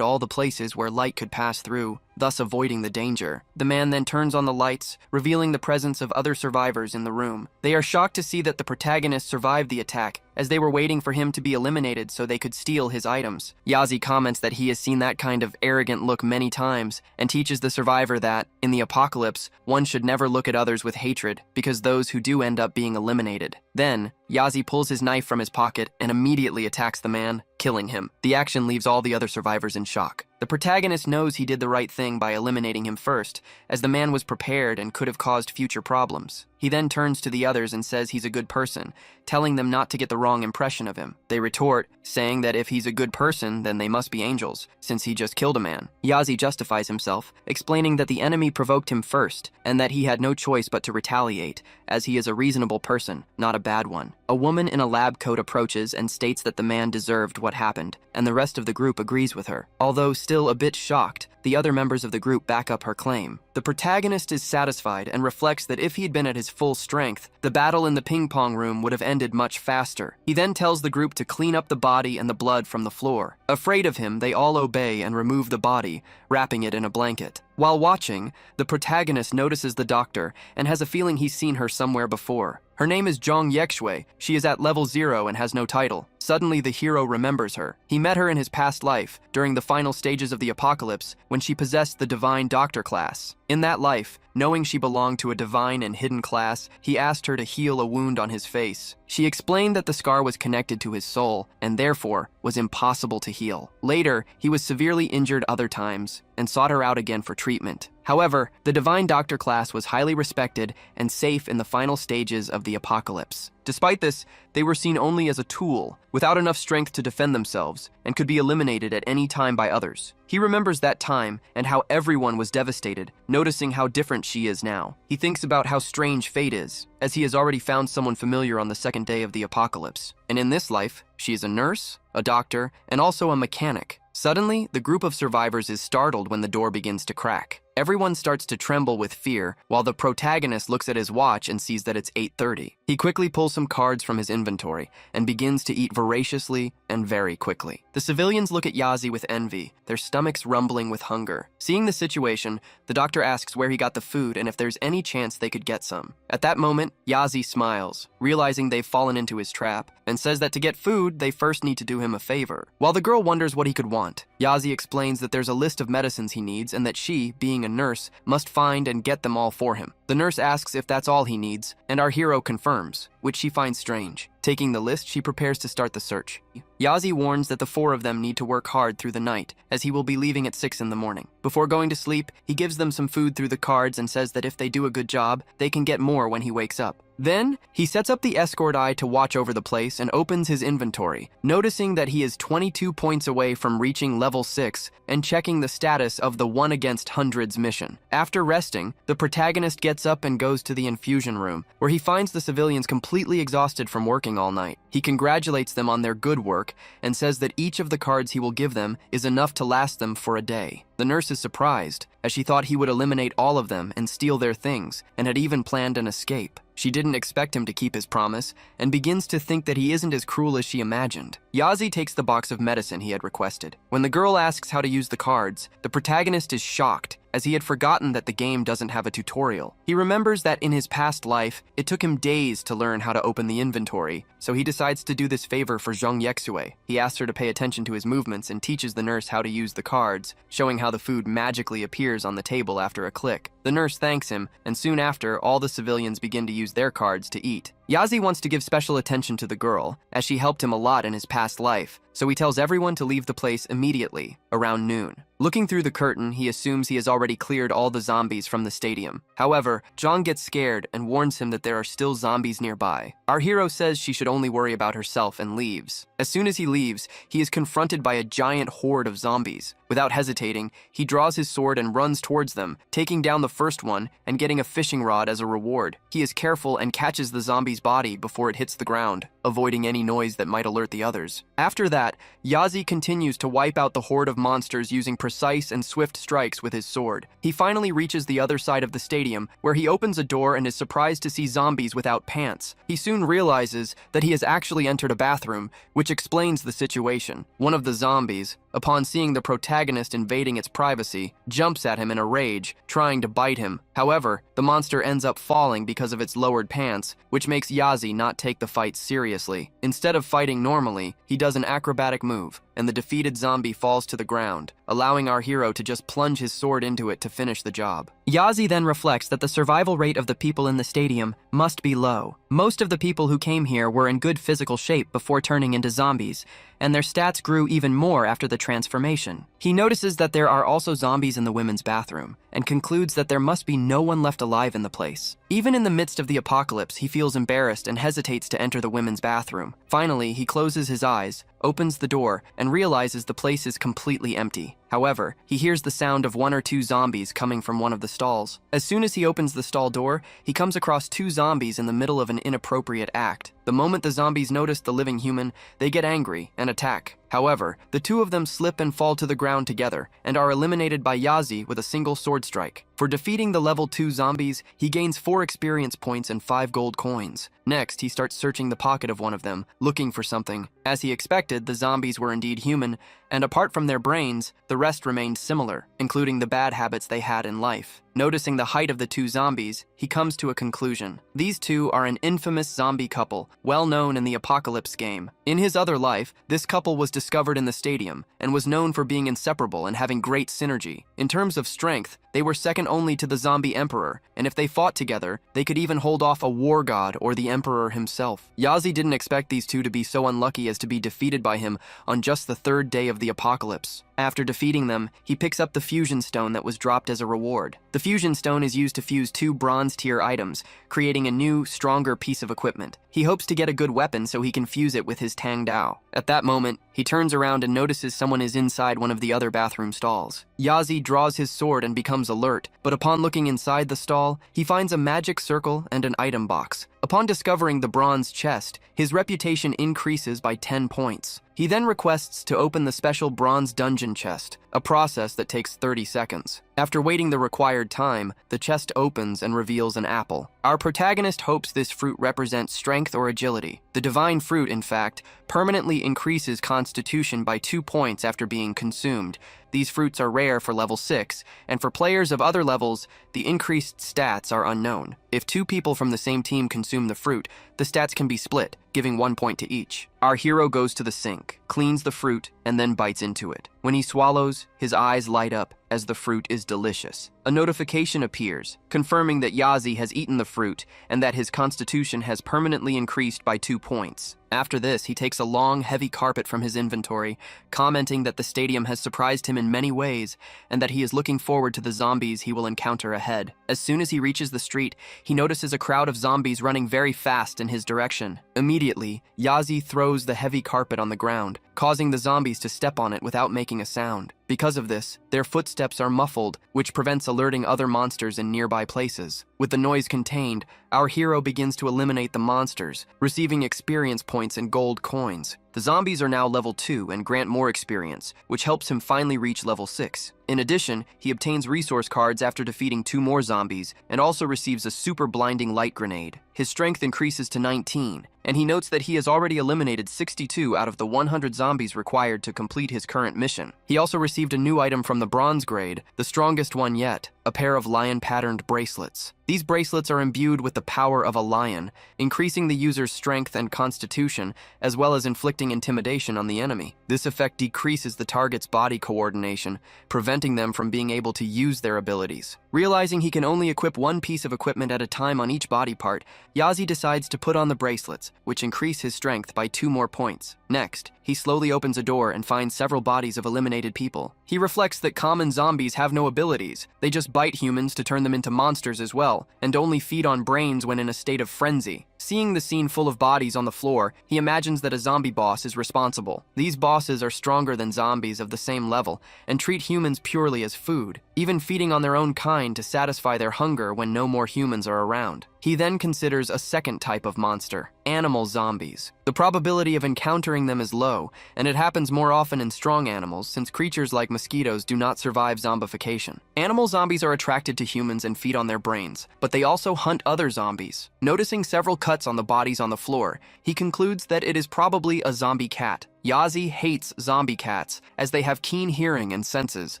all the places where light could pass through, thus avoiding the danger. The man then turns on the lights, revealing the presence of other survivors in the room. They are shocked to see that the protagonist survived the attack, as they were waiting for him to be eliminated so they could steal his items. Yazi comments that he has seen that kind of arrogant look many times, and teaches the survivor that, in the apocalypse, one should never look at others with hatred, because those who do end up being eliminated. Then, Yazi pulls his knife from his pocket and immediately attacks the man, killing him. The action leaves all the other survivors in shock. The protagonist knows he did the right thing by eliminating him first, as the man was prepared and could have caused future problems. He then turns to the others and says he's a good person, telling them not to get the wrong impression of him. They retort, saying that if he's a good person, then they must be angels, since he just killed a man. Yazi justifies himself, explaining that the enemy provoked him first, and that he had no choice but to retaliate, as he is a reasonable person, not a bad one. A woman in a lab coat approaches and states that the man deserved what happened, and the rest of the group agrees with her. Although still a bit shocked, the other members of the group back up her claim. The protagonist is satisfied and reflects that if he'd been at his full strength, the battle in the ping pong room would have ended much faster. He then tells the group to clean up the body and the blood from the floor. Afraid of him, they all obey and remove the body, wrapping it in a blanket. While watching, the protagonist notices the doctor and has a feeling he's seen her somewhere before. Her name is Zhang Yexue. She is at level 0 and has no title. Suddenly, the hero remembers her. He met her in his past life, during the final stages of the apocalypse, when she possessed the divine doctor class. In that life, knowing she belonged to a divine and hidden class, he asked her to heal a wound on his face. She explained that the scar was connected to his soul, and therefore was impossible to heal. Later, he was severely injured other times, and sought her out again for treatment. However, the divine doctor class was highly respected and safe in the final stages of the apocalypse. Despite this, they were seen only as a tool, without enough strength to defend themselves, and could be eliminated at any time by others. He remembers that time and how everyone was devastated, noticing how different she is now. He thinks about how strange fate is, as he has already found someone familiar on the second day of the apocalypse. And in this life, she is a nurse, a doctor, and also a mechanic. Suddenly, the group of survivors is startled when the door begins to crack. Everyone starts to tremble with fear, while the protagonist looks at his watch and sees that it's 8:30. He quickly pulls some cards from his inventory and begins to eat voraciously and very quickly. The civilians look at Yazi with envy, their stomachs rumbling with hunger. Seeing the situation, the doctor asks where he got the food and if there's any chance they could get some. At that moment, Yazi smiles, realizing they've fallen into his trap, and says that to get food, they first need to do him a favor. While the girl wonders what he could want, Yazi explains that there's a list of medicines he needs and that she, being a nurse, must find and get them all for him. The nurse asks if that's all he needs, and our hero confirms, which she finds strange. Taking the list, she prepares to start the search. Yazi warns that the 4 of them need to work hard through the night, as he will be leaving at 6 in the morning. Before going to sleep, he gives them some food through the cards and says that if they do a good job, they can get more when he wakes up. Then, he sets up the escort eye to watch over the place and opens his inventory, noticing that he is 22 points away from reaching level 6 and checking the status of the 1 against hundreds mission. After resting, the protagonist gets up and goes to the infusion room, where he finds the civilians completely exhausted from working all night. He congratulates them on their good work and says that each of the cards he will give them is enough to last them for a day. The nurse is surprised, as she thought he would eliminate all of them and steal their things, and had even planned an escape. She didn't expect him to keep his promise, and begins to think that he isn't as cruel as she imagined. Yazi takes the box of medicine he had requested. When the girl asks how to use the cards, the protagonist is shocked, as he had forgotten that the game doesn't have a tutorial. He remembers that in his past life, it took him days to learn how to open the inventory, so he decides to do this favor for Zhang Yexue. He asks her to pay attention to his movements and teaches the nurse how to use the cards, showing how the food magically appears on the table after a click. The nurse thanks him, and soon after, all the civilians begin to use their cards to eat. Yazi wants to give special attention to the girl, as she helped him a lot in his past life, so he tells everyone to leave the place immediately, around noon. Looking through the curtain, he assumes he has already cleared all the zombies from the stadium. However, Zhang gets scared and warns him that there are still zombies nearby. Our hero says she should only worry about herself and leaves. As soon as he leaves, he is confronted by a giant horde of zombies. Without hesitating, he draws his sword and runs towards them, taking down the first one and getting a fishing rod as a reward. He is careful and catches the zombie's body before it hits the ground, avoiding any noise that might alert the others. After that, Yazi continues to wipe out the horde of monsters using precise and swift strikes with his sword. He finally reaches the other side of the stadium, where he opens a door and is surprised to see zombies without pants. He soon realizes that he has actually entered a bathroom, which explains the situation. One of the zombies, upon seeing the protagonist invading its privacy, jumps at him in a rage, trying to bite him. However, the monster ends up falling because of its lowered pants, which makes Yazi not take the fight seriously. Instead of fighting normally, he does an acrobatic move, and the defeated zombie falls to the ground, allowing our hero to just plunge his sword into it to finish the job. Yazi then reflects that the survival rate of the people in the stadium must be low. Most of the people who came here were in good physical shape before turning into zombies, and their stats grew even more after the transformation. He notices that there are also zombies in the women's bathroom, and concludes that there must be no one left alive in the place. Even in the midst of the apocalypse, he feels embarrassed and hesitates to enter the women's bathroom. Finally, he closes his eyes, opens the door, and realizes the place is completely empty. However, he hears the sound of 1 or 2 zombies coming from one of the stalls. As soon as he opens the stall door, he comes across 2 zombies in the middle of an inappropriate act. The moment the zombies notice the living human, they get angry and attack. However, the 2 of them slip and fall to the ground together, and are eliminated by Yazi with a single sword strike. For defeating the level 2 zombies, he gains 4 experience points and 5 gold coins. Next, he starts searching the pocket of one of them, looking for something. As he expected, the zombies were indeed human, and apart from their brains, the rest remained similar, including the bad habits they had in life. Noticing the height of the 2 zombies, he comes to a conclusion. These 2 are an infamous zombie couple, well known in the Apocalypse game. In his other life, this couple was discovered in the stadium, and was known for being inseparable and having great synergy. In terms of strength, they were second only to the zombie emperor, and if they fought together, they could even hold off a war god or the emperor himself. Yazi didn't expect these 2 to be so unlucky as to be defeated by him on just the 3rd day of the apocalypse. After defeating them, he picks up the fusion stone that was dropped as a reward. The fusion stone is used to fuse 2 bronze tier items, creating a new, stronger piece of equipment. He hopes to get a good weapon so he can fuse it with his Tang Dao. At that moment, he turns around and notices someone is inside one of the other bathroom stalls. Yazi draws his sword and becomes alert, but upon looking inside the stall, he finds a magic circle and an item box. Upon discovering the bronze chest, his reputation increases by 10 points. He then requests to open the special bronze dungeon chest, a process that takes 30 seconds. After waiting the required time, the chest opens and reveals an apple. Our protagonist hopes this fruit represents strength or agility. The divine fruit, in fact, permanently increases constitution by 2 points after being consumed. These fruits are rare for level 6, and for players of other levels, the increased stats are unknown. If 2 people from the same team consume the fruit, the stats can be split, giving 1 point to each. Our hero goes to the sink, cleans the fruit, and then bites into it. When he swallows, his eyes light up as the fruit is delicious. A notification appears, confirming that Yazi has eaten the fruit and that his constitution has permanently increased by 2 points. After this, he takes a long, heavy carpet from his inventory, commenting that the stadium has surprised him in many ways and that he is looking forward to the zombies he will encounter ahead. As soon as he reaches the street, he notices a crowd of zombies running very fast in his direction. Immediately, Yazi throws the heavy carpet on the ground, causing the zombies to step on it without making a sound. Because of this, their footsteps are muffled, which prevents alerting other monsters in nearby places. With the noise contained, our hero begins to eliminate the monsters, receiving experience points and gold coins. The zombies are now level 2 and grant more experience, which helps him finally reach level 6. In addition, he obtains resource cards after defeating 2 more zombies and also receives a super blinding light grenade. His strength increases to 19, and he notes that he has already eliminated 62 out of the 100 zombies required to complete his current mission. He also received a new item from the bronze grade, the strongest one yet, a pair of lion-patterned bracelets. These bracelets are imbued with the power of a lion, increasing the user's strength and constitution, as well as inflicting intimidation on the enemy. This effect decreases the target's body coordination, preventing them from being able to use their abilities. Realizing he can only equip one piece of equipment at a time on each body part, Yazi decides to put on the bracelets, which increase his strength by 2 more points. Next, he slowly opens a door and finds several bodies of eliminated people. He reflects that common zombies have no abilities. They just bite humans to turn them into monsters as well, and only feed on brains when in a state of frenzy. Seeing the scene full of bodies on the floor, he imagines that a zombie boss is responsible. These bosses are stronger than zombies of the same level and treat humans purely as food, even feeding on their own kind to satisfy their hunger when no more humans are around. He then considers a second type of monster, animal zombies. The probability of encountering them is low, and it happens more often in strong animals since creatures like mosquitoes do not survive zombification. Animal zombies are attracted to humans and feed on their brains, but they also hunt other zombies. Noticing several cuts on the bodies on the floor, he concludes that it is probably a zombie cat. Yazi hates zombie cats, as they have keen hearing and senses,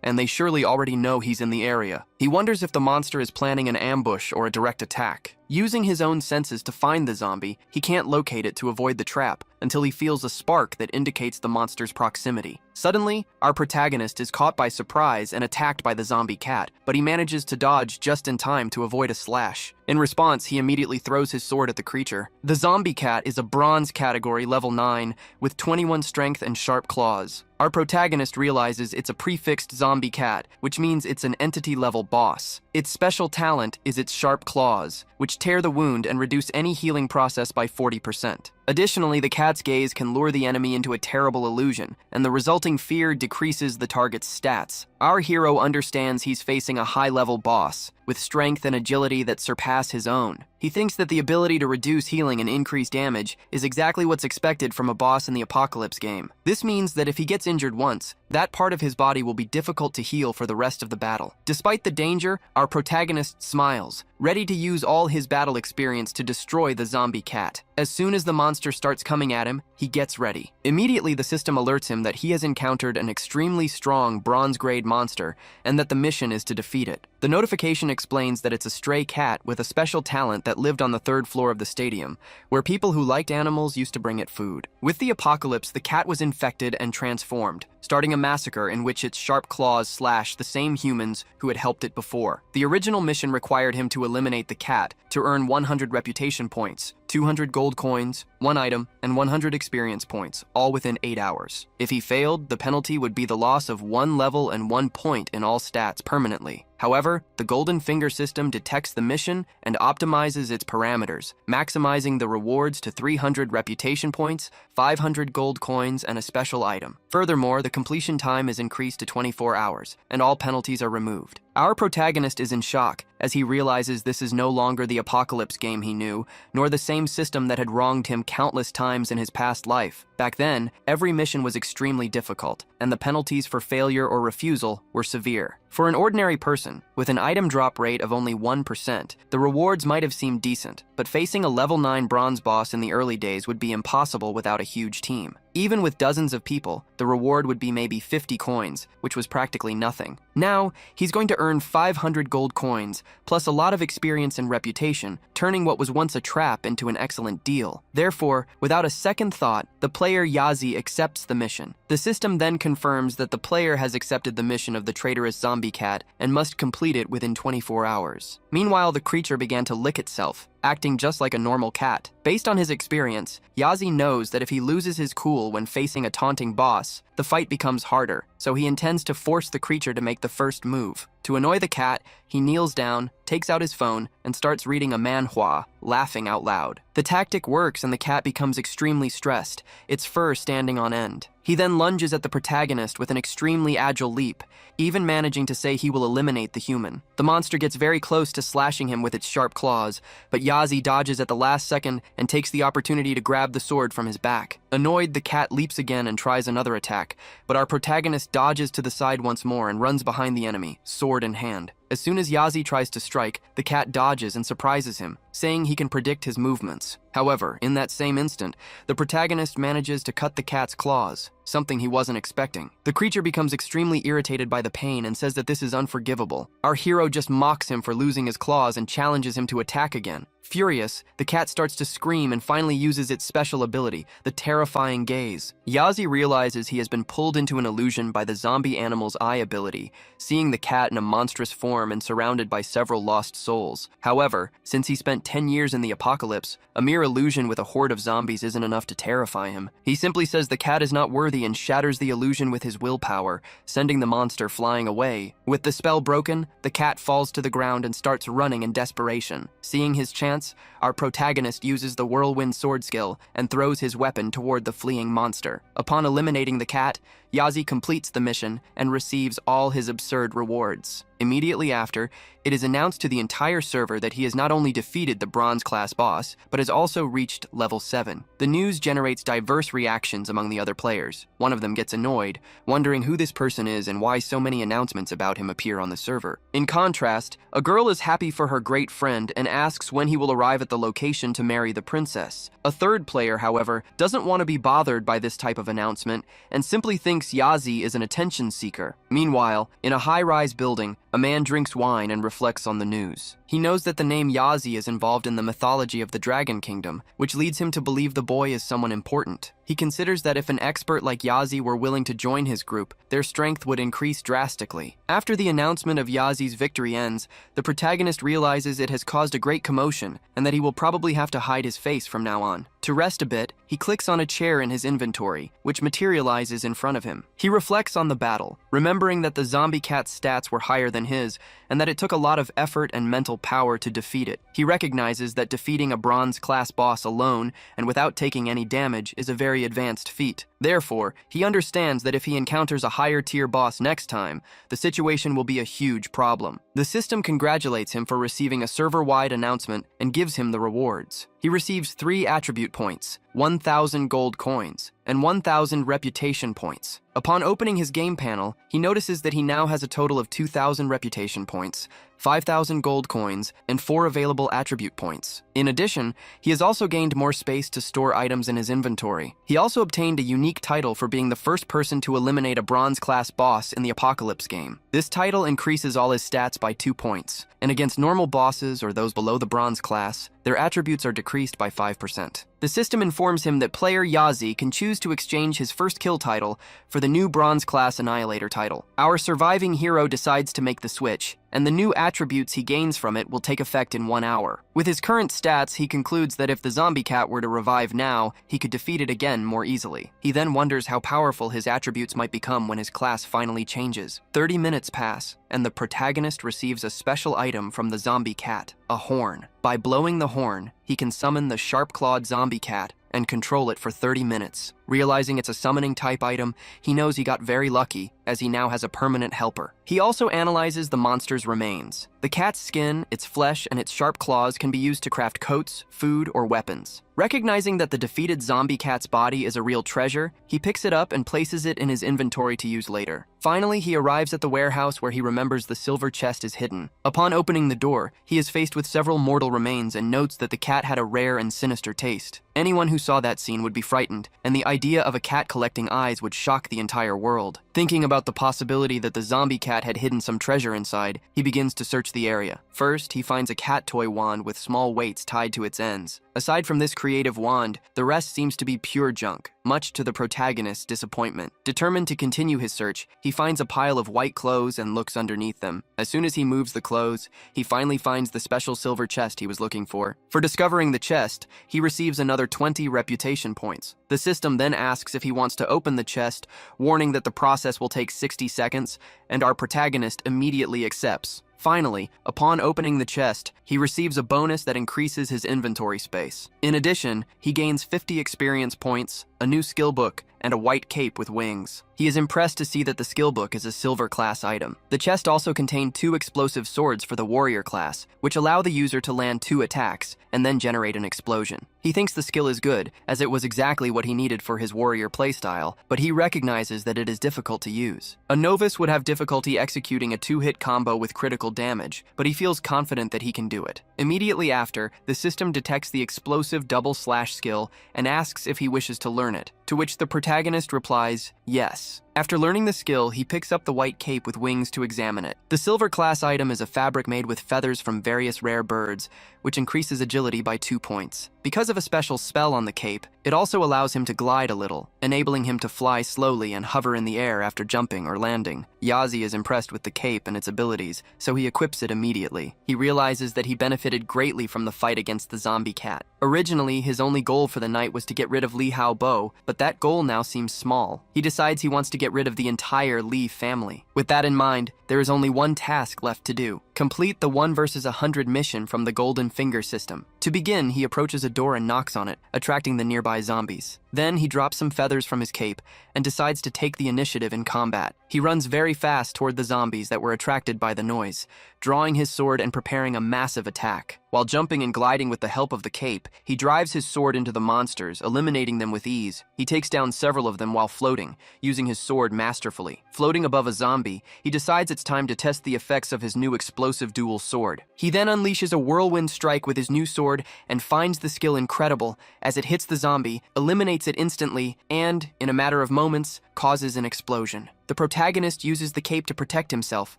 and they surely already know he's in the area. He wonders if the monster is planning an ambush or a direct attack. Using his own senses to find the zombie, he can't locate it to avoid the trap until he feels a spark that indicates the monster's proximity. Suddenly, our protagonist is caught by surprise and attacked by the zombie cat, but he manages to dodge just in time to avoid a slash. In response, he immediately throws his sword at the creature. The zombie cat is a bronze category level 9 with 21 strength and sharp claws. Our protagonist realizes it's a prefixed zombie cat, which means it's an entity-level boss. Its special talent is its sharp claws, which tear the wound and reduce any healing process by 40%. Additionally, the cat's gaze can lure the enemy into a terrible illusion, and the resulting fear decreases the target's stats. Our hero understands he's facing a high-level boss, with strength and agility that surpass his own. He thinks that the ability to reduce healing and increase damage is exactly what's expected from a boss in the Apocalypse game. This means that if he gets injured once, that part of his body will be difficult to heal for the rest of the battle. Despite the danger, our protagonist smiles, ready to use all his battle experience to destroy the zombie cat. As soon as the monster starts coming at him, he gets ready. Immediately, the system alerts him that he has encountered an extremely strong bronze-grade monster and that the mission is to defeat it. The notification explains that it's a stray cat with a special talent that lived on the 3rd floor of the stadium, where people who liked animals used to bring it food. With the apocalypse, the cat was infected and transformed, starting a massacre in which its sharp claws slashed the same humans who had helped it before. The original mission required him to eliminate the cat to earn 100 reputation points, 200 gold coins, 1 item, and 100 experience points, all within 8 hours. If he failed, the penalty would be the loss of 1 level and 1 point in all stats permanently. However, the Golden Finger system detects the mission and optimizes its parameters, maximizing the rewards to 300 reputation points, 500 gold coins, and a special item. Furthermore, the completion time is increased to 24 hours, and all penalties are removed. Our protagonist is in shock as he realizes this is no longer the Apocalypse game he knew, nor the same system that had wronged him countless times in his past life. Back then, every mission was extremely difficult, and the penalties for failure or refusal were severe. For an ordinary person, with an item drop rate of only 1%, the rewards might have seemed decent, but facing a level 9 bronze boss in the early days would be impossible without a huge team. Even with dozens of people, the reward would be maybe 50 coins, which was practically nothing. Now, he's going to earn 500 gold coins, plus a lot of experience and reputation, turning what was once a trap into an excellent deal. Therefore, without a second thought, the player Yazi accepts the mission. The system then confirms that the player has accepted the mission of the traitorous zombie cat and must complete it within 24 hours. Meanwhile, the creature began to lick itself, acting just like a normal cat. Based on his experience, Yazi knows that if he loses his cool when facing a taunting boss, the fight becomes harder, so he intends to force the creature to make the first move. To annoy the cat, he kneels down, takes out his phone, and starts reading a manhwa, laughing out loud. The tactic works and the cat becomes extremely stressed, its fur standing on end. He then lunges at the protagonist with an extremely agile leap, even managing to say he will eliminate the human. The monster gets very close to slashing him with its sharp claws, but Yazi Yazi dodges at the last second and takes the opportunity to grab the sword from his back. Annoyed, the cat leaps again and tries another attack, but our protagonist dodges to the side once more and runs behind the enemy, sword in hand. As soon as Yazi tries to strike, the cat dodges and surprises him, saying he can predict his movements. However, in that same instant, the protagonist manages to cut the cat's claws, something he wasn't expecting. The creature becomes extremely irritated by the pain and says that this is unforgivable. Our hero just mocks him for losing his claws and challenges him to attack again. Furious, the cat starts to scream and finally uses its special ability, the terrifying gaze. Yazi realizes he has been pulled into an illusion by the zombie animal's eye ability, seeing the cat in a monstrous form and surrounded by several lost souls. However, since he spent 10 years in the apocalypse, a mere illusion with a horde of zombies isn't enough to terrify him. He simply says the cat is not worthy and shatters the illusion with his willpower, sending the monster flying away. With the spell broken, the cat falls to the ground and starts running in desperation. Seeing his chance, our protagonist uses the whirlwind sword skill and throws his weapon toward the fleeing monster. Upon eliminating the cat, Yazi completes the mission and receives all his absurd rewards. Immediately after, it is announced to the entire server that he has not only defeated the bronze class boss, but has also reached level 7. The news generates diverse reactions among the other players. One of them gets annoyed, wondering who this person is and why so many announcements about him appear on the server. In contrast, a girl is happy for her great friend and asks when he will arrive at the location to marry the princess. A third player, however, doesn't want to be bothered by this type of announcement and simply thinks Yazi is an attention seeker. Meanwhile, in a high-rise building, a man drinks wine and reflects on the news. He knows that the name Yazi is involved in the mythology of the Dragon Kingdom, which leads him to believe the boy is someone important. He considers that if an expert like Yazi were willing to join his group, their strength would increase drastically. After the announcement of Yazi's victory ends, the protagonist realizes it has caused a great commotion and that he will probably have to hide his face from now on. To rest a bit, he clicks on a chair in his inventory, which materializes in front of him. He reflects on the battle, remembering that the zombie cat's stats were higher than his and that it took a lot of effort and mental power to defeat it. He recognizes that defeating a bronze class boss alone and without taking any damage is a very advanced feat. Therefore, he understands that if he encounters a higher tier boss next time, the situation will be a huge problem. The system congratulates him for receiving a server-wide announcement and gives him the rewards. He receives 3 attribute points, 1,000 gold coins, and 1,000 reputation points. Upon opening his game panel, he notices that he now has a total of 2,000 reputation points, 5,000 gold coins, and 4 available attribute points. In addition, he has also gained more space to store items in his inventory. He also obtained a unique title for being the first person to eliminate a bronze class boss in the Apocalypse game. This title increases all his stats by 2 points, and against normal bosses or those below the bronze class, their attributes are decreased by 5%. The system informs him that player Yazi can choose to exchange his first kill title for the new bronze class Annihilator title. Our surviving hero decides to make the switch, and the new attributes he gains from it will take effect in 1 hour. With his current stats, he concludes that if the zombie cat were to revive now, he could defeat it again more easily. He then wonders how powerful his attributes might become when his class finally changes. 30 minutes pass, and the protagonist receives a special item from the zombie cat, a horn. By blowing the horn, he can summon the sharp-clawed zombie cat and control it for 30 minutes. Realizing it's a summoning type item, he knows he got very lucky, as he now has a permanent helper. He also analyzes the monster's remains. The cat's skin, its flesh, and its sharp claws can be used to craft coats, food, or weapons. Recognizing that the defeated zombie cat's body is a real treasure, he picks it up and places it in his inventory to use later. Finally, he arrives at the warehouse where he remembers the silver chest is hidden. Upon opening the door, he is faced with several mortal remains and notes that the cat had a rare and sinister taste. Anyone who saw that scene would be frightened, and the idea of a cat collecting eyes would shock the entire world. Thinking about the possibility that the zombie cat had hidden some treasure inside, he begins to search the area. First, he finds a cat toy wand with small weights tied to its ends. Aside from this creative wand, the rest seems to be pure junk, much to the protagonist's disappointment. Determined to continue his search, he finds a pile of white clothes and looks underneath them. As soon as he moves the clothes, he finally finds the special silver chest he was looking for. For discovering the chest, he receives another 20 reputation points. The system then asks if he wants to open the chest, warning that the process will take 60 seconds, and our protagonist immediately accepts. Finally, upon opening the chest, he receives a bonus that increases his inventory space. In addition, he gains 50 experience points, a new skill book, and a white cape with wings. He is impressed to see that the skill book is a silver class item. The chest also contained 2 explosive swords for the warrior class, which allow the user to land 2 attacks and then generate an explosion. He thinks the skill is good, as it was exactly what he needed for his warrior playstyle, but he recognizes that it is difficult to use. A novice would have difficulty executing a 2-hit combo with critical damage, but he feels confident that he can do it. Immediately after, the system detects the explosive double slash skill and asks if he wishes to learn it, to which the protagonist replies, yes. After learning the skill, he picks up the white cape with wings to examine it. The silver class item is a fabric made with feathers from various rare birds, which increases agility by 2 points. Because of a special spell on the cape, it also allows him to glide a little, enabling him to fly slowly and hover in the air after jumping or landing. Yazi is impressed with the cape and its abilities, so he equips it immediately. He realizes that he benefited greatly from the fight against the zombie cat. Originally, his only goal for the night was to get rid of Li Hao Bo, but that goal now seems small. He decides he wants to get rid of the entire Li family. With that in mind, there is only one task left to do. Complete the 1 versus 100 mission from the Golden Finger system. To begin, he approaches a door and knocks on it, attracting the nearby zombies. Then he drops some feathers from his cape and decides to take the initiative in combat. He runs very fast toward the zombies that were attracted by the noise, drawing his sword and preparing a massive attack. While jumping and gliding with the help of the cape, he drives his sword into the monsters, eliminating them with ease. He takes down several of them while floating, using his sword masterfully. Floating above a zombie, he decides it's time to test the effects of his new explosive dual sword. He then unleashes a whirlwind strike with his new sword and finds the skill incredible as it hits the zombie, eliminates it instantly, and, in a matter of moments, causes an explosion. The protagonist uses the cape to protect himself,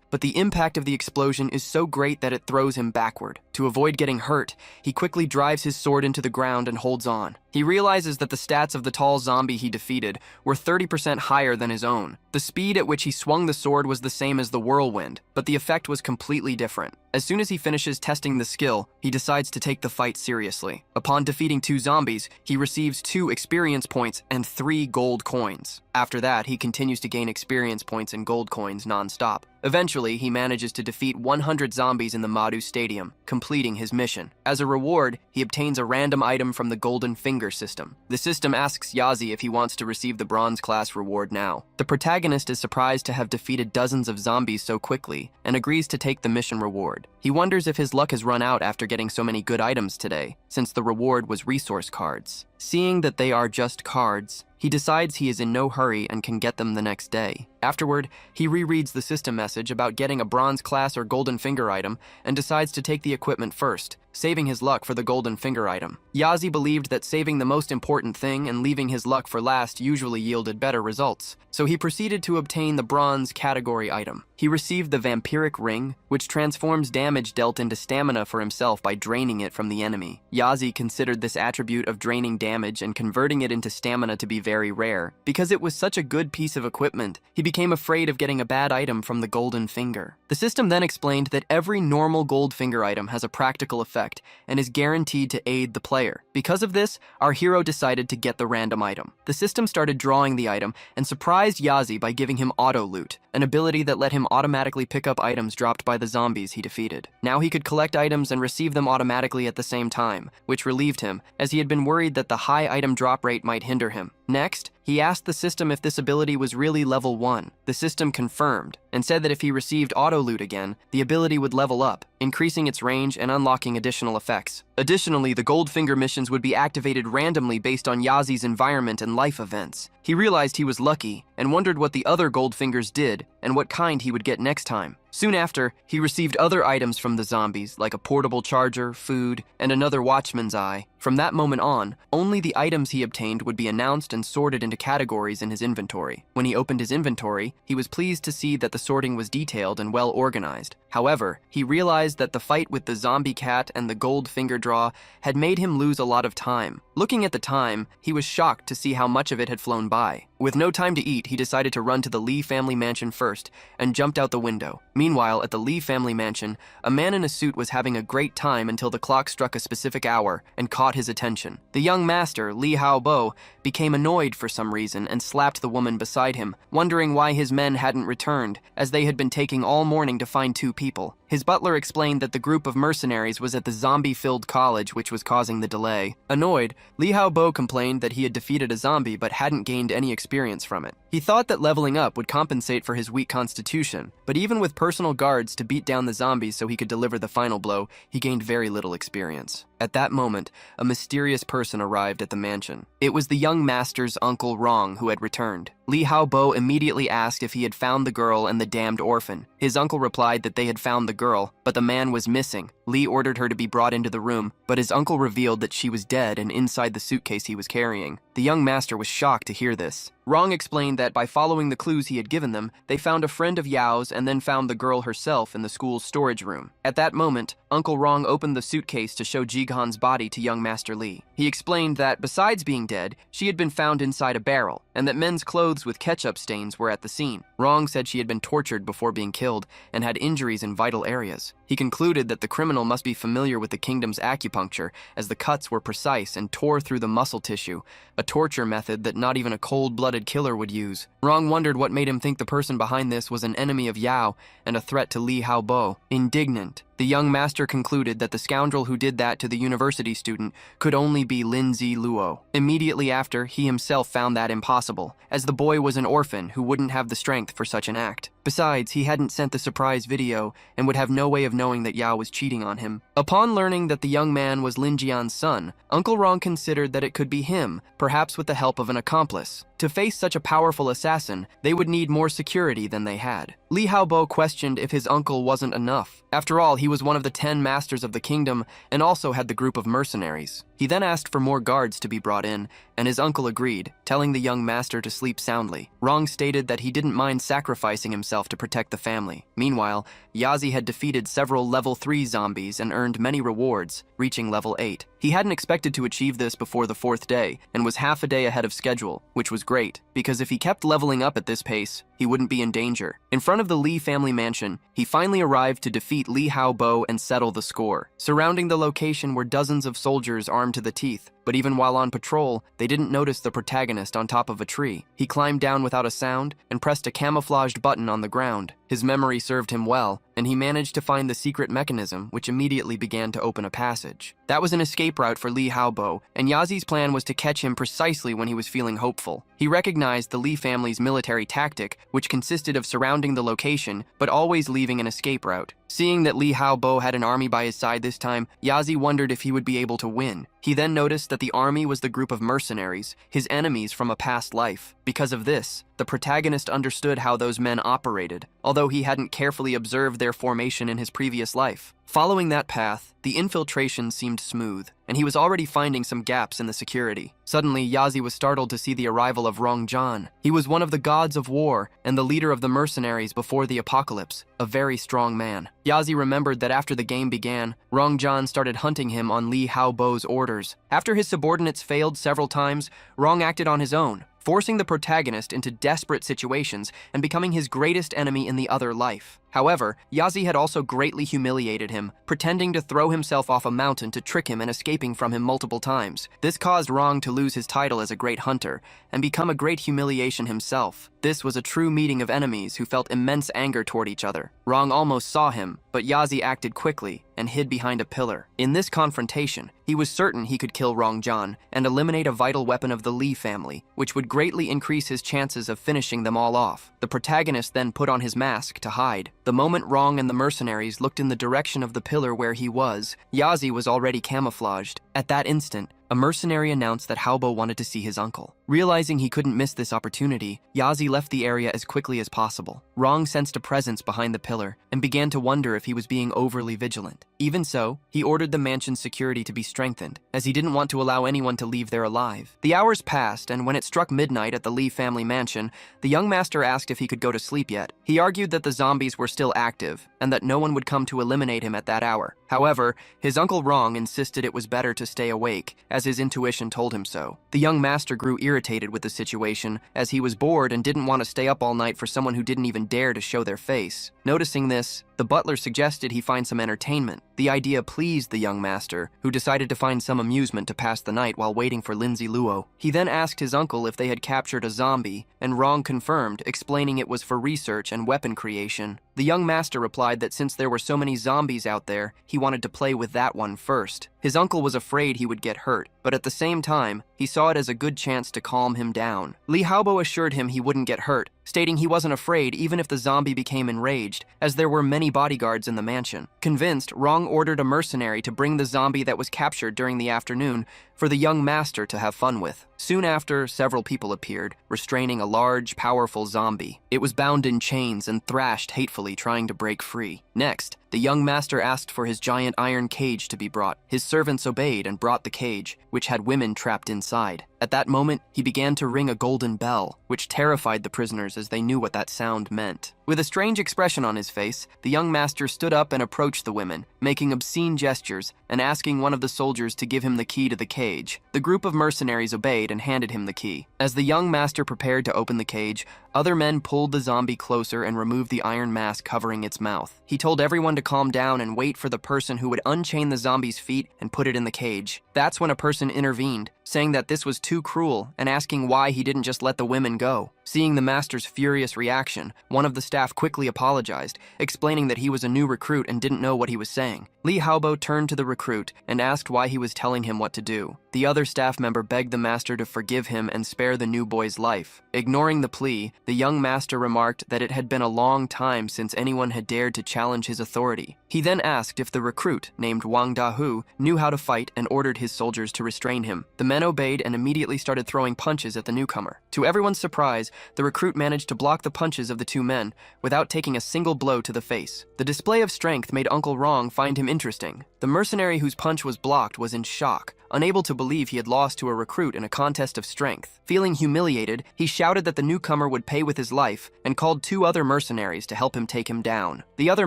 but the impact of the explosion is so great that it throws him backward. To avoid getting hurt, he quickly drives his sword into the ground and holds on. He realizes that the stats of the tall zombie he defeated were 30% higher than his own. The speed at which he swung the sword was the same as the whirlwind, but the effect was completely different. As soon as he finishes testing the skill, he decides to take the fight seriously. Upon defeating 2 zombies, he receives 2 experience points and 3 gold coins. After that, he continues to gain experience points and gold coins non-stop. Eventually, he manages to defeat 100 zombies in the Madu Stadium, completing his mission. As a reward, he obtains a random item from the Golden Finger system. The system asks Yazi if he wants to receive the bronze class reward now. The protagonist is surprised to have defeated dozens of zombies so quickly and agrees to take the mission reward. He wonders if his luck has run out after getting so many good items today, since the reward was resource cards. Seeing that they are just cards, he decides he is in no hurry and can get them the next day. Afterward, he rereads the system message about getting a bronze class or golden finger item and decides to take the equipment first, saving his luck for the golden finger item. Yazi believed that saving the most important thing and leaving his luck for last usually yielded better results, so he proceeded to obtain the bronze category item. He received the vampiric ring, which transforms damage dealt into stamina for himself by draining it from the enemy. Yazi considered this attribute of draining damage and converting it into stamina to be very rare. Because it was such a good piece of equipment, he became afraid of getting a bad item from the golden finger. The system then explained that every normal gold finger item has a practical effect and is guaranteed to aid the player. Because of this, our hero decided to get the random item. The system started drawing the item and surprised Yazi by giving him auto loot, an ability that let him automatically pick up items dropped by the zombies he defeated. Now he could collect items and receive them automatically at the same time, which relieved him, as he had been worried that the high item drop rate might hinder him. Next, he asked the system if this ability was really level 1. The system confirmed, and said that if he received auto loot again, the ability would level up, increasing its range and unlocking additional effects. Additionally, the Goldfinger missions would be activated randomly based on Yazi's environment and life events. He realized he was lucky, and wondered what the other Goldfingers did, and what kind he would get next time. Soon after, he received other items from the zombies, like a portable charger, food, and another watchman's eye. From that moment on, only the items he obtained would be announced and sorted into categories in his inventory. When he opened his inventory, he was pleased to see that the sorting was detailed and well organized. However, he realized that the fight with the zombie cat and the gold finger draw had made him lose a lot of time. Looking at the time, he was shocked to see how much of it had flown by. With no time to eat, he decided to run to the Lee family mansion first and jumped out the window. Meanwhile, at the Lee family mansion, a man in a suit was having a great time until the clock struck a specific hour and caught his attention. The young master, Lee Hao-bo, became annoyed for some reason and slapped the woman beside him, wondering why his men hadn't returned, as they had been taking all morning to find 2 people. His butler explained that the group of mercenaries was at the zombie-filled college, which was causing the delay. Annoyed, Lee Hao-bo complained that he had defeated a zombie but hadn't gained any experience from it. He thought that leveling up would compensate for his weak constitution, but even with personal guards to beat down the zombies so he could deliver the final blow, he gained very little experience. At that moment, a mysterious person arrived at the mansion. It was the young master's Uncle Rong who had returned. Lee Hao-bo immediately asked if he had found the girl and the damned orphan. His uncle replied that they had found the girl, but the man was missing. Lee ordered her to be brought into the room, but his uncle revealed that she was dead and inside the suitcase he was carrying. The young master was shocked to hear this. Rong explained that by following the clues he had given them, they found a friend of Yao's and then found the girl herself in the school's storage room. At that moment, Uncle Rong opened the suitcase to show Jigan's body to young Master Lee. He explained that, besides being dead, she had been found inside a barrel, and that men's clothes with ketchup stains were at the scene. Rong said she had been tortured before being killed and had injuries in vital areas. He concluded that the criminal must be familiar with the kingdom's acupuncture, as the cuts were precise and tore through the muscle tissue, a torture method that not even a cold-blooded killer would use. Rong wondered what made him think the person behind this was an enemy of Yao and a threat to Lee Hao-bo. Indignant, the young master concluded that the scoundrel who did that to the university student could only be Linzi Luo. Immediately after, he himself found that impossible, as the boy was an orphan who wouldn't have the strength for such an act. Besides, he hadn't sent the surprise video and would have no way of knowing that Yao was cheating on him. Upon learning that the young man was Lin Jian's son, Uncle Rong considered that it could be him, perhaps with the help of an accomplice. To face such a powerful assassin, they would need more security than they had. Lee Hao-bo questioned if his uncle wasn't enough. After all, he was one of the 10 masters of the kingdom and also had the group of mercenaries. He then asked for more guards to be brought in, and his uncle agreed, telling the young master to sleep soundly. Rong stated that he didn't mind sacrificing himself to protect the family. Meanwhile, Yazi had defeated several level 3 zombies and earned many rewards, reaching level 8. He hadn't expected to achieve this before the 4th day, and was half a day ahead of schedule, which was great, because if he kept leveling up at this pace, he wouldn't be in danger. In front of the Lee family mansion, he finally arrived to defeat Lee Hao-bo and settle the score. Surrounding the location were dozens of soldiers armed to the teeth, but even while on patrol, they didn't notice the protagonist on top of a tree. He climbed down without a sound and pressed a camouflaged button on the ground. His memory served him well, and he managed to find the secret mechanism, which immediately began to open a passage. That was an escape route for Lee Hao-bo, and Yazi's plan was to catch him precisely when he was feeling hopeful. He recognized the Lee family's military tactic, which consisted of surrounding the location, but always leaving an escape route. Seeing that Lee Hao-bo had an army by his side this time, Yazi wondered if he would be able to win. He then noticed that the army was the group of mercenaries, his enemies from a past life. Because of this, the protagonist understood how those men operated, although he hadn't carefully observed their formation in his previous life. Following that path, the infiltration seemed smooth, and he was already finding some gaps in the security. Suddenly, Yazi was startled to see the arrival of Rong Zhan. He was one of the gods of war and the leader of the mercenaries before the apocalypse, a very strong man. Yazi remembered that after the game began, Rong Zhan started hunting him on Lee Hao-bo's orders. After his subordinates failed several times, Rong acted on his own, forcing the protagonist into desperate situations and becoming his greatest enemy in the other life. However, Yazi had also greatly humiliated him, pretending to throw himself off a mountain to trick him and escaping from him multiple times. This caused Rong to lose his title as a great hunter and become a great humiliation himself. This was a true meeting of enemies who felt immense anger toward each other. Rong almost saw him, but Yazi acted quickly and hid behind a pillar. In this confrontation, he was certain he could kill Rong Zhan and eliminate a vital weapon of the Lee family, which would greatly increase his chances of finishing them all off. The protagonist then put on his mask to hide. The moment Rong and the mercenaries looked in the direction of the pillar where he was, Yazi was already camouflaged. At that instant, a mercenary announced that Hao-bo wanted to see his uncle. Realizing he couldn't miss this opportunity, Yazi left the area as quickly as possible. Rong sensed a presence behind the pillar and began to wonder if he was being overly vigilant. Even so, he ordered the mansion's security to be strengthened, as he didn't want to allow anyone to leave there alive. The hours passed, and when it struck midnight at the Lee family mansion, the young master asked if he could go to sleep yet. He argued that the zombies were still active, and that no one would come to eliminate him at that hour. However, his uncle Rong insisted it was better to stay awake, as his intuition told him so. The young master grew irritated irritated with the situation, as he was bored and didn't want to stay up all night for someone who didn't even dare to show their face. Noticing this, the butler suggested he find some entertainment. The idea pleased the young master, who decided to find some amusement to pass the night while waiting for Lindsay Luo. He then asked his uncle if they had captured a zombie, and Rong confirmed, explaining it was for research and weapon creation. The young master replied that since there were so many zombies out there, he wanted to play with that one first. His uncle was afraid he would get hurt, but at the same time, he saw it as a good chance to calm him down. Li Haobo assured him he wouldn't get hurt, stating he wasn't afraid even if the zombie became enraged, as there were many bodyguards in the mansion. Convinced, Rong ordered a mercenary to bring the zombie that was captured during the afternoon for the young master to have fun with. Soon after, several people appeared, restraining a large, powerful zombie. It was bound in chains and thrashed hatefully, trying to break free. Next, the young master asked for his giant iron cage to be brought. His servants obeyed and brought the cage, which had women trapped inside. At that moment, he began to ring a golden bell, which terrified the prisoners as they knew what that sound meant. With a strange expression on his face, the young master stood up and approached the women, making obscene gestures and asking one of the soldiers to give him the key to the cage. The group of mercenaries obeyed and handed him the key. As the young master prepared to open the cage, other men pulled the zombie closer and removed the iron mask covering its mouth. He told everyone to calm down and wait for the person who would unchain the zombie's feet and put it in the cage. That's when a person intervened, saying that this was too cruel and asking why he didn't just let the women go. Seeing the master's furious reaction, one of the staff quickly apologized, explaining that he was a new recruit and didn't know what he was saying. Li Haobo turned to the recruit and asked why he was telling him what to do. The other staff member begged the master to forgive him and spare the new boy's life. Ignoring the plea, the young master remarked that it had been a long time since anyone had dared to challenge his authority. He then asked if the recruit, named Wang Dahu, knew how to fight and ordered his soldiers to restrain him. The men obeyed and immediately started throwing punches at the newcomer. To everyone's surprise, the recruit managed to block the punches of the two men without taking a single blow to the face. The display of strength made Uncle Rong find him interesting. The mercenary whose punch was blocked was in shock, unable to believe he had lost to a recruit in a contest of strength. Feeling humiliated, he shouted that the newcomer would pay with his life and called two other mercenaries to help him take him down. The other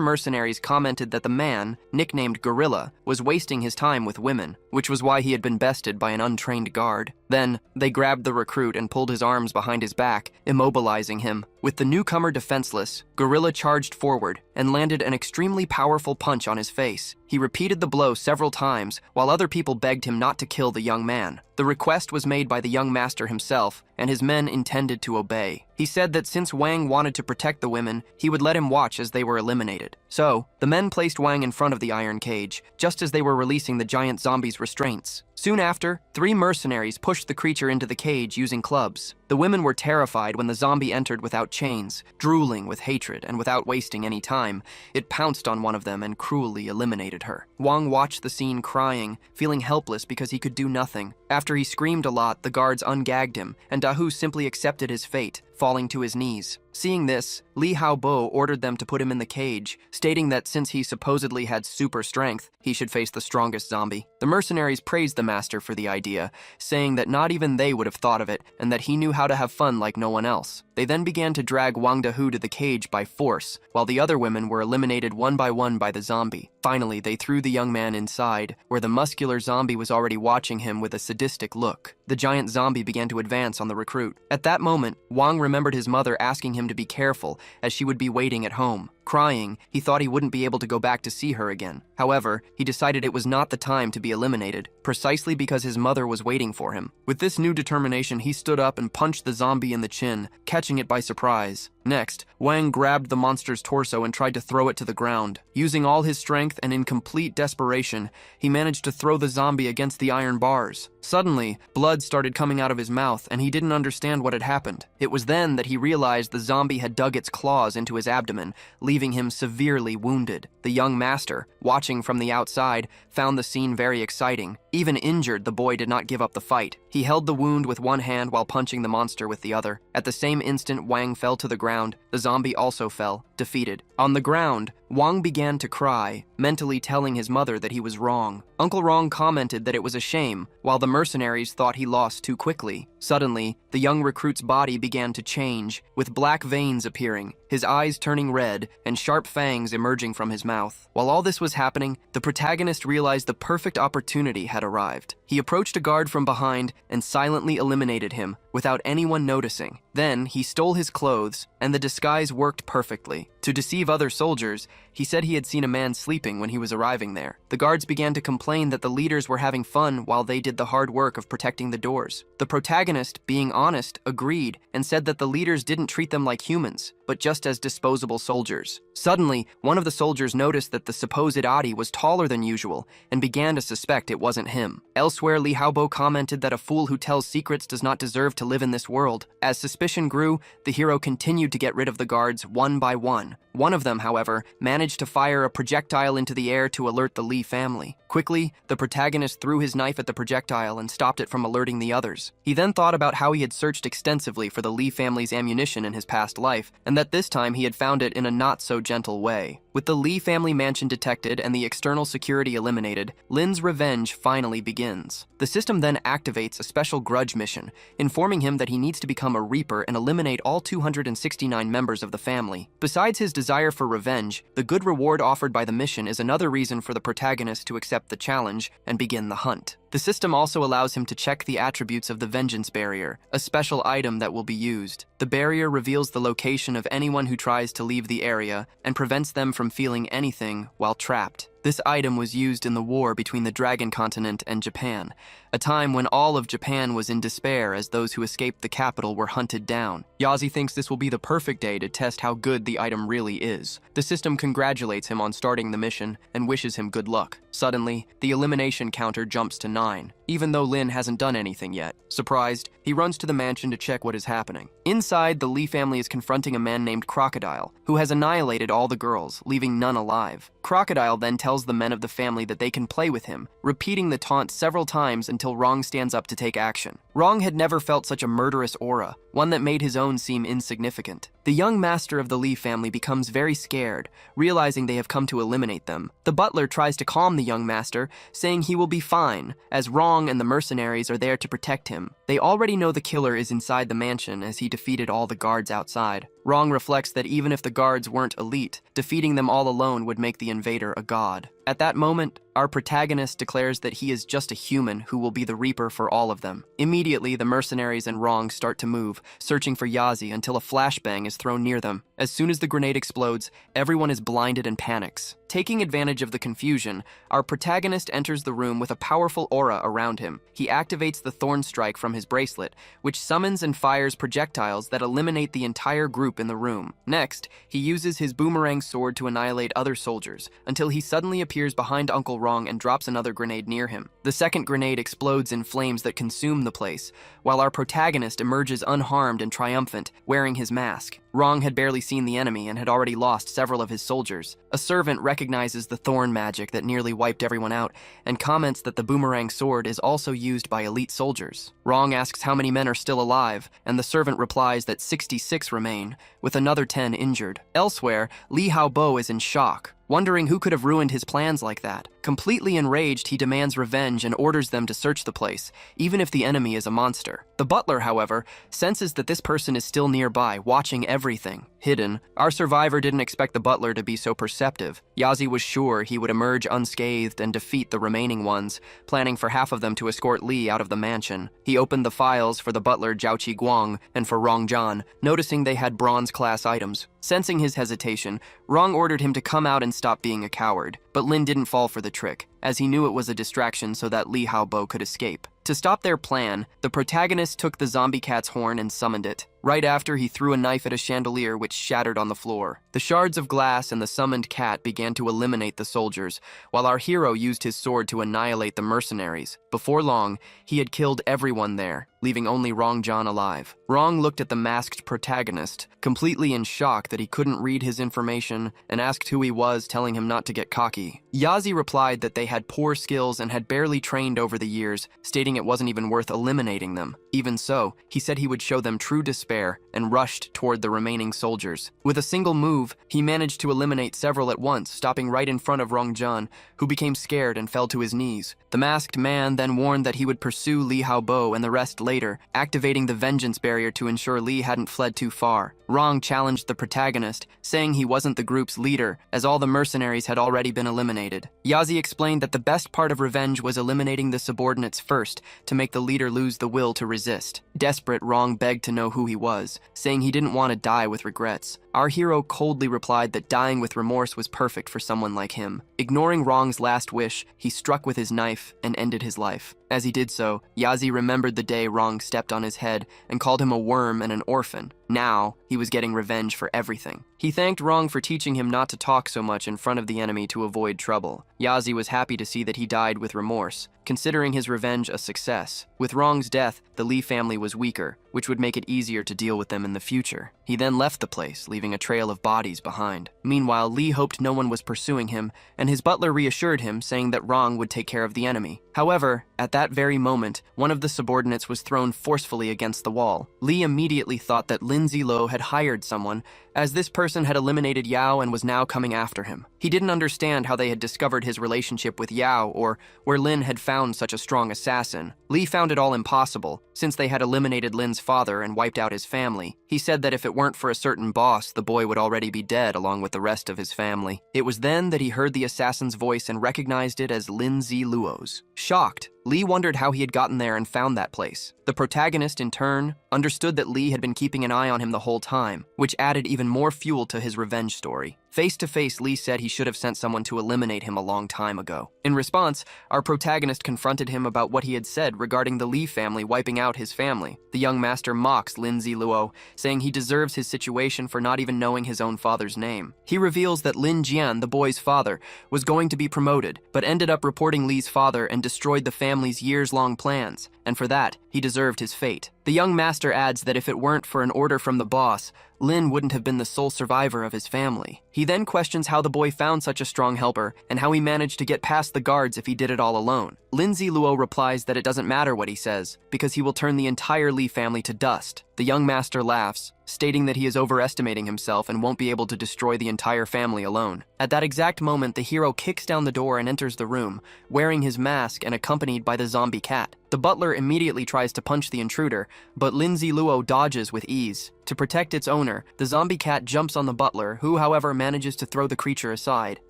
mercenaries commented that the man, nicknamed Gorilla, was wasting his time with women, which was why he had been bested by an untrained guard. Then, they grabbed the recruit and pulled his arms behind his back, immobilizing him. With the newcomer defenseless, Gorilla charged forward and landed an extremely powerful punch on his face. He repeated the blow several times, while other people begged him not to kill the young man. The request was made by the young master himself, and his men intended to obey. He said that since Wang wanted to protect the women, he would let him watch as they were eliminated. So, the men placed Wang in front of the iron cage, just as they were releasing the giant zombie's restraints. Soon after, 3 mercenaries pushed the creature into the cage using clubs. The women were terrified when the zombie entered without chains. Drooling with hatred and without wasting any time, it pounced on one of them and cruelly eliminated her. Wang watched the scene crying, feeling helpless because he could do nothing. After he screamed a lot, the guards ungagged him, and Dahu simply accepted his fate, falling to his knees. Seeing this, Li Haobo ordered them to put him in the cage, stating that since he supposedly had super strength, he should face the strongest zombie. The mercenaries praised the master for the idea, saying that not even they would have thought of it, and that he knew how to have fun like no one else. They then began to drag Wang Dahu to the cage by force, while the other women were eliminated one by the zombie. Finally, they threw the young man inside, where the muscular zombie was already watching him with a sadistic look. The giant zombie began to advance on the recruit. At that moment, Wang remembered his mother asking him to be careful, as she would be waiting at home. Crying, he thought he wouldn't be able to go back to see her again. However, he decided it was not the time to be eliminated, precisely because his mother was waiting for him. With this new determination, he stood up and punched the zombie in the chin, catching it by surprise. Next, Wang grabbed the monster's torso and tried to throw it to the ground. Using all his strength and in complete desperation, he managed to throw the zombie against the iron bars. Suddenly, blood started coming out of his mouth, and he didn't understand what had happened. It was then that he realized the zombie had dug its claws into his abdomen, leaving him severely wounded. The young master, watching from the outside, found the scene very exciting. Even injured, the boy did not give up the fight. He held the wound with one hand while punching the monster with the other. At the same instant, Wang fell to the ground. The zombie also fell, defeated. On the ground, Wang began to cry, mentally telling his mother that he was wrong. Uncle Rong commented that it was a shame, while the mercenaries thought he lost too quickly. Suddenly, the young recruit's body began to change, with black veins appearing, his eyes turning red, and sharp fangs emerging from his mouth. While all this was happening, the protagonist realized the perfect opportunity had had arrived. He approached a guard from behind and silently eliminated him without anyone noticing. Then he stole his clothes, and the disguise worked perfectly. To deceive other soldiers, he said he had seen a man sleeping when he was arriving there. The guards began to complain that the leaders were having fun while they did the hard work of protecting the doors. The protagonist, being honest, agreed and said that the leaders didn't treat them like humans, but just as disposable soldiers. Suddenly, one of the soldiers noticed that the supposed Adi was taller than usual and began to suspect it wasn't him. Elsewhere, Li Haobo commented that a fool who tells secrets does not deserve to live in this world. As suspicion grew, the hero continued to get rid of the guards one by one. One of them, however, managed to fire a projectile into the air to alert the Li family. Quickly, the protagonist threw his knife at the projectile and stopped it from alerting the others. He then thought about how he had searched extensively for the Li family's ammunition in his past life, and that this time he had found it in a not-so-gentle way. With the Li family mansion detected and the external security eliminated, Lin's revenge finally begins. The system then activates a special grudge mission, informing him that he needs to become a Reaper and eliminate all 269 members of the family. Besides his desire for revenge, the good reward offered by the mission is another reason for the protagonist to accept the challenge and begin the hunt. The system also allows him to check the attributes of the Vengeance Barrier, a special item that will be used. The barrier reveals the location of anyone who tries to leave the area and prevents them from feeling anything while trapped. This item was used in the war between the Dragon Continent and Japan, a time when all of Japan was in despair as those who escaped the capital were hunted down. Yazi thinks this will be the perfect day to test how good the item really is. The system congratulates him on starting the mission and wishes him good luck. Suddenly, the elimination counter jumps to 9, even though Lin hasn't done anything yet. Surprised, he runs to the mansion to check what is happening. Inside, the Li family is confronting a man named Crocodile, who has annihilated all the girls, leaving none alive. Crocodile then tells the men of the family that they can play with him, repeating the taunt several times until Rong stands up to take action. Rong had never felt such a murderous aura, one that made his own seem insignificant. The young master of the Li family becomes very scared, realizing they have come to eliminate them. The butler tries to calm the young master, saying he will be fine, as Rong and the mercenaries are there to protect him. They already know the killer is inside the mansion as he defeated all the guards outside. Rong reflects that even if the guards weren't elite, defeating them all alone would make the invader a god. At that moment, our protagonist declares that he is just a human who will be the Reaper for all of them. Immediately, the mercenaries and Rong start to move, searching for Yazi until a flashbang is thrown near them. As soon as the grenade explodes, everyone is blinded and panics. Taking advantage of the confusion, our protagonist enters the room with a powerful aura around him. He activates the Thorn Strike from his bracelet, which summons and fires projectiles that eliminate the entire group in the room. Next, he uses his boomerang sword to annihilate other soldiers, until he suddenly appears behind Uncle Rong and drops another grenade near him. The second grenade explodes in flames that consume the place, while our protagonist emerges unharmed and triumphant, wearing his mask. Rong had barely seen the enemy and had already lost several of his soldiers. A servant recognizes the thorn magic that nearly wiped everyone out and comments that the boomerang sword is also used by elite soldiers. Rong asks how many men are still alive, and the servant replies that 66 remain, with another 10 injured. Elsewhere, Li Haobo is in shock, wondering who could have ruined his plans like that. Completely enraged, he demands revenge and orders them to search the place, even if the enemy is a monster. The butler, however, senses that this person is still nearby, watching everything. Hidden, our survivor didn't expect the butler to be so perceptive. Yazi was sure he would emerge unscathed and defeat the remaining ones, planning for half of them to escort Li out of the mansion. He opened the files for the butler Zhao Qiguang and for Rong Zhan, noticing they had bronze-class items. Sensing his hesitation, Rong ordered him to come out and stop being a coward, but Lin didn't fall for the trick, as he knew it was a distraction so that Li Haobo could escape. To stop their plan, the protagonist took the zombie cat's horn and summoned it. Right after, he threw a knife at a chandelier which shattered on the floor. The shards of glass and the summoned cat began to eliminate the soldiers, while our hero used his sword to annihilate the mercenaries. Before long, he had killed everyone there, leaving only Rong Zhan alive. Rong looked at the masked protagonist, completely in shock that he couldn't read his information, and asked who he was, telling him not to get cocky. Yazi replied that they had poor skills and had barely trained over the years, stating it wasn't even worth eliminating them. Even so, he said he would show them true despair and rushed toward the remaining soldiers. With a single move, move, he managed to eliminate several at once, stopping right in front of Rongjun, who became scared and fell to his knees. The masked man then warned that he would pursue Li Haobo and the rest later, activating the vengeance barrier to ensure Li hadn't fled too far. Rong challenged the protagonist, saying he wasn't the group's leader, as all the mercenaries had already been eliminated. Yazi explained that the best part of revenge was eliminating the subordinates first, to make the leader lose the will to resist. Desperate, Rong begged to know who he was, saying he didn't want to die with regrets. Our hero coldly replied that dying with remorse was perfect for someone like him. Ignoring Rong's last wish, he struck with his knife and ended his life. As he did so, Yazi remembered the day Rong stepped on his head and called him a worm and an orphan. Now, he was getting revenge for everything. He thanked Rong for teaching him not to talk so much in front of the enemy to avoid trouble. Yazi was happy to see that he died with remorse, considering his revenge a success. With Rong's death, the Li family was weaker, which would make it easier to deal with them in the future. He then left the place, leaving a trail of bodies behind. Meanwhile, Li hoped no one was pursuing him, and his butler reassured him, saying that Rong would take care of the enemy. However, at that very moment, one of the subordinates was thrown forcefully against the wall. Li immediately thought that Lin Ziluo had hired someone, as this person had eliminated Yao and was now coming after him. He didn't understand how they had discovered his relationship with Yao or where Lin had found such a strong assassin. Li found it all impossible, since they had eliminated Lin's father and wiped out his family. He said that if it weren't for a certain boss, the boy would already be dead along with the rest of his family. It was then that he heard the assassin's voice and recognized it as Lin Ziluo's. Shocked, Li wondered how he had gotten there and found that place. The protagonist, in turn, understood that Li had been keeping an eye on him the whole time, which added even more fuel to his revenge story. Face to face, Li said he should have sent someone to eliminate him a long time ago. In response, our protagonist confronted him about what he had said regarding the Li family wiping out his family. The young master mocks Lin Ziluo, saying he deserves his situation for not even knowing his own father's name. He reveals that Lin Jian, the boy's father, was going to be promoted, but ended up reporting Li's father and destroyed the family's years-long plans, and for that, he deserved his fate. The young master adds that if it weren't for an order from the boss, Lin wouldn't have been the sole survivor of his family. He then questions how the boy found such a strong helper and how he managed to get past the guards if he did it all alone. Lin Ziluo replies that it doesn't matter what he says, because he will turn the entire Li family to dust. The young master laughs, stating that he is overestimating himself and won't be able to destroy the entire family alone. At that exact moment, the hero kicks down the door and enters the room, wearing his mask and accompanied by the zombie cat. The butler immediately tries to punch the intruder, but Lin Ziluo dodges with ease. To protect its owner, the zombie cat jumps on the butler, who, however, manages to throw the creature aside.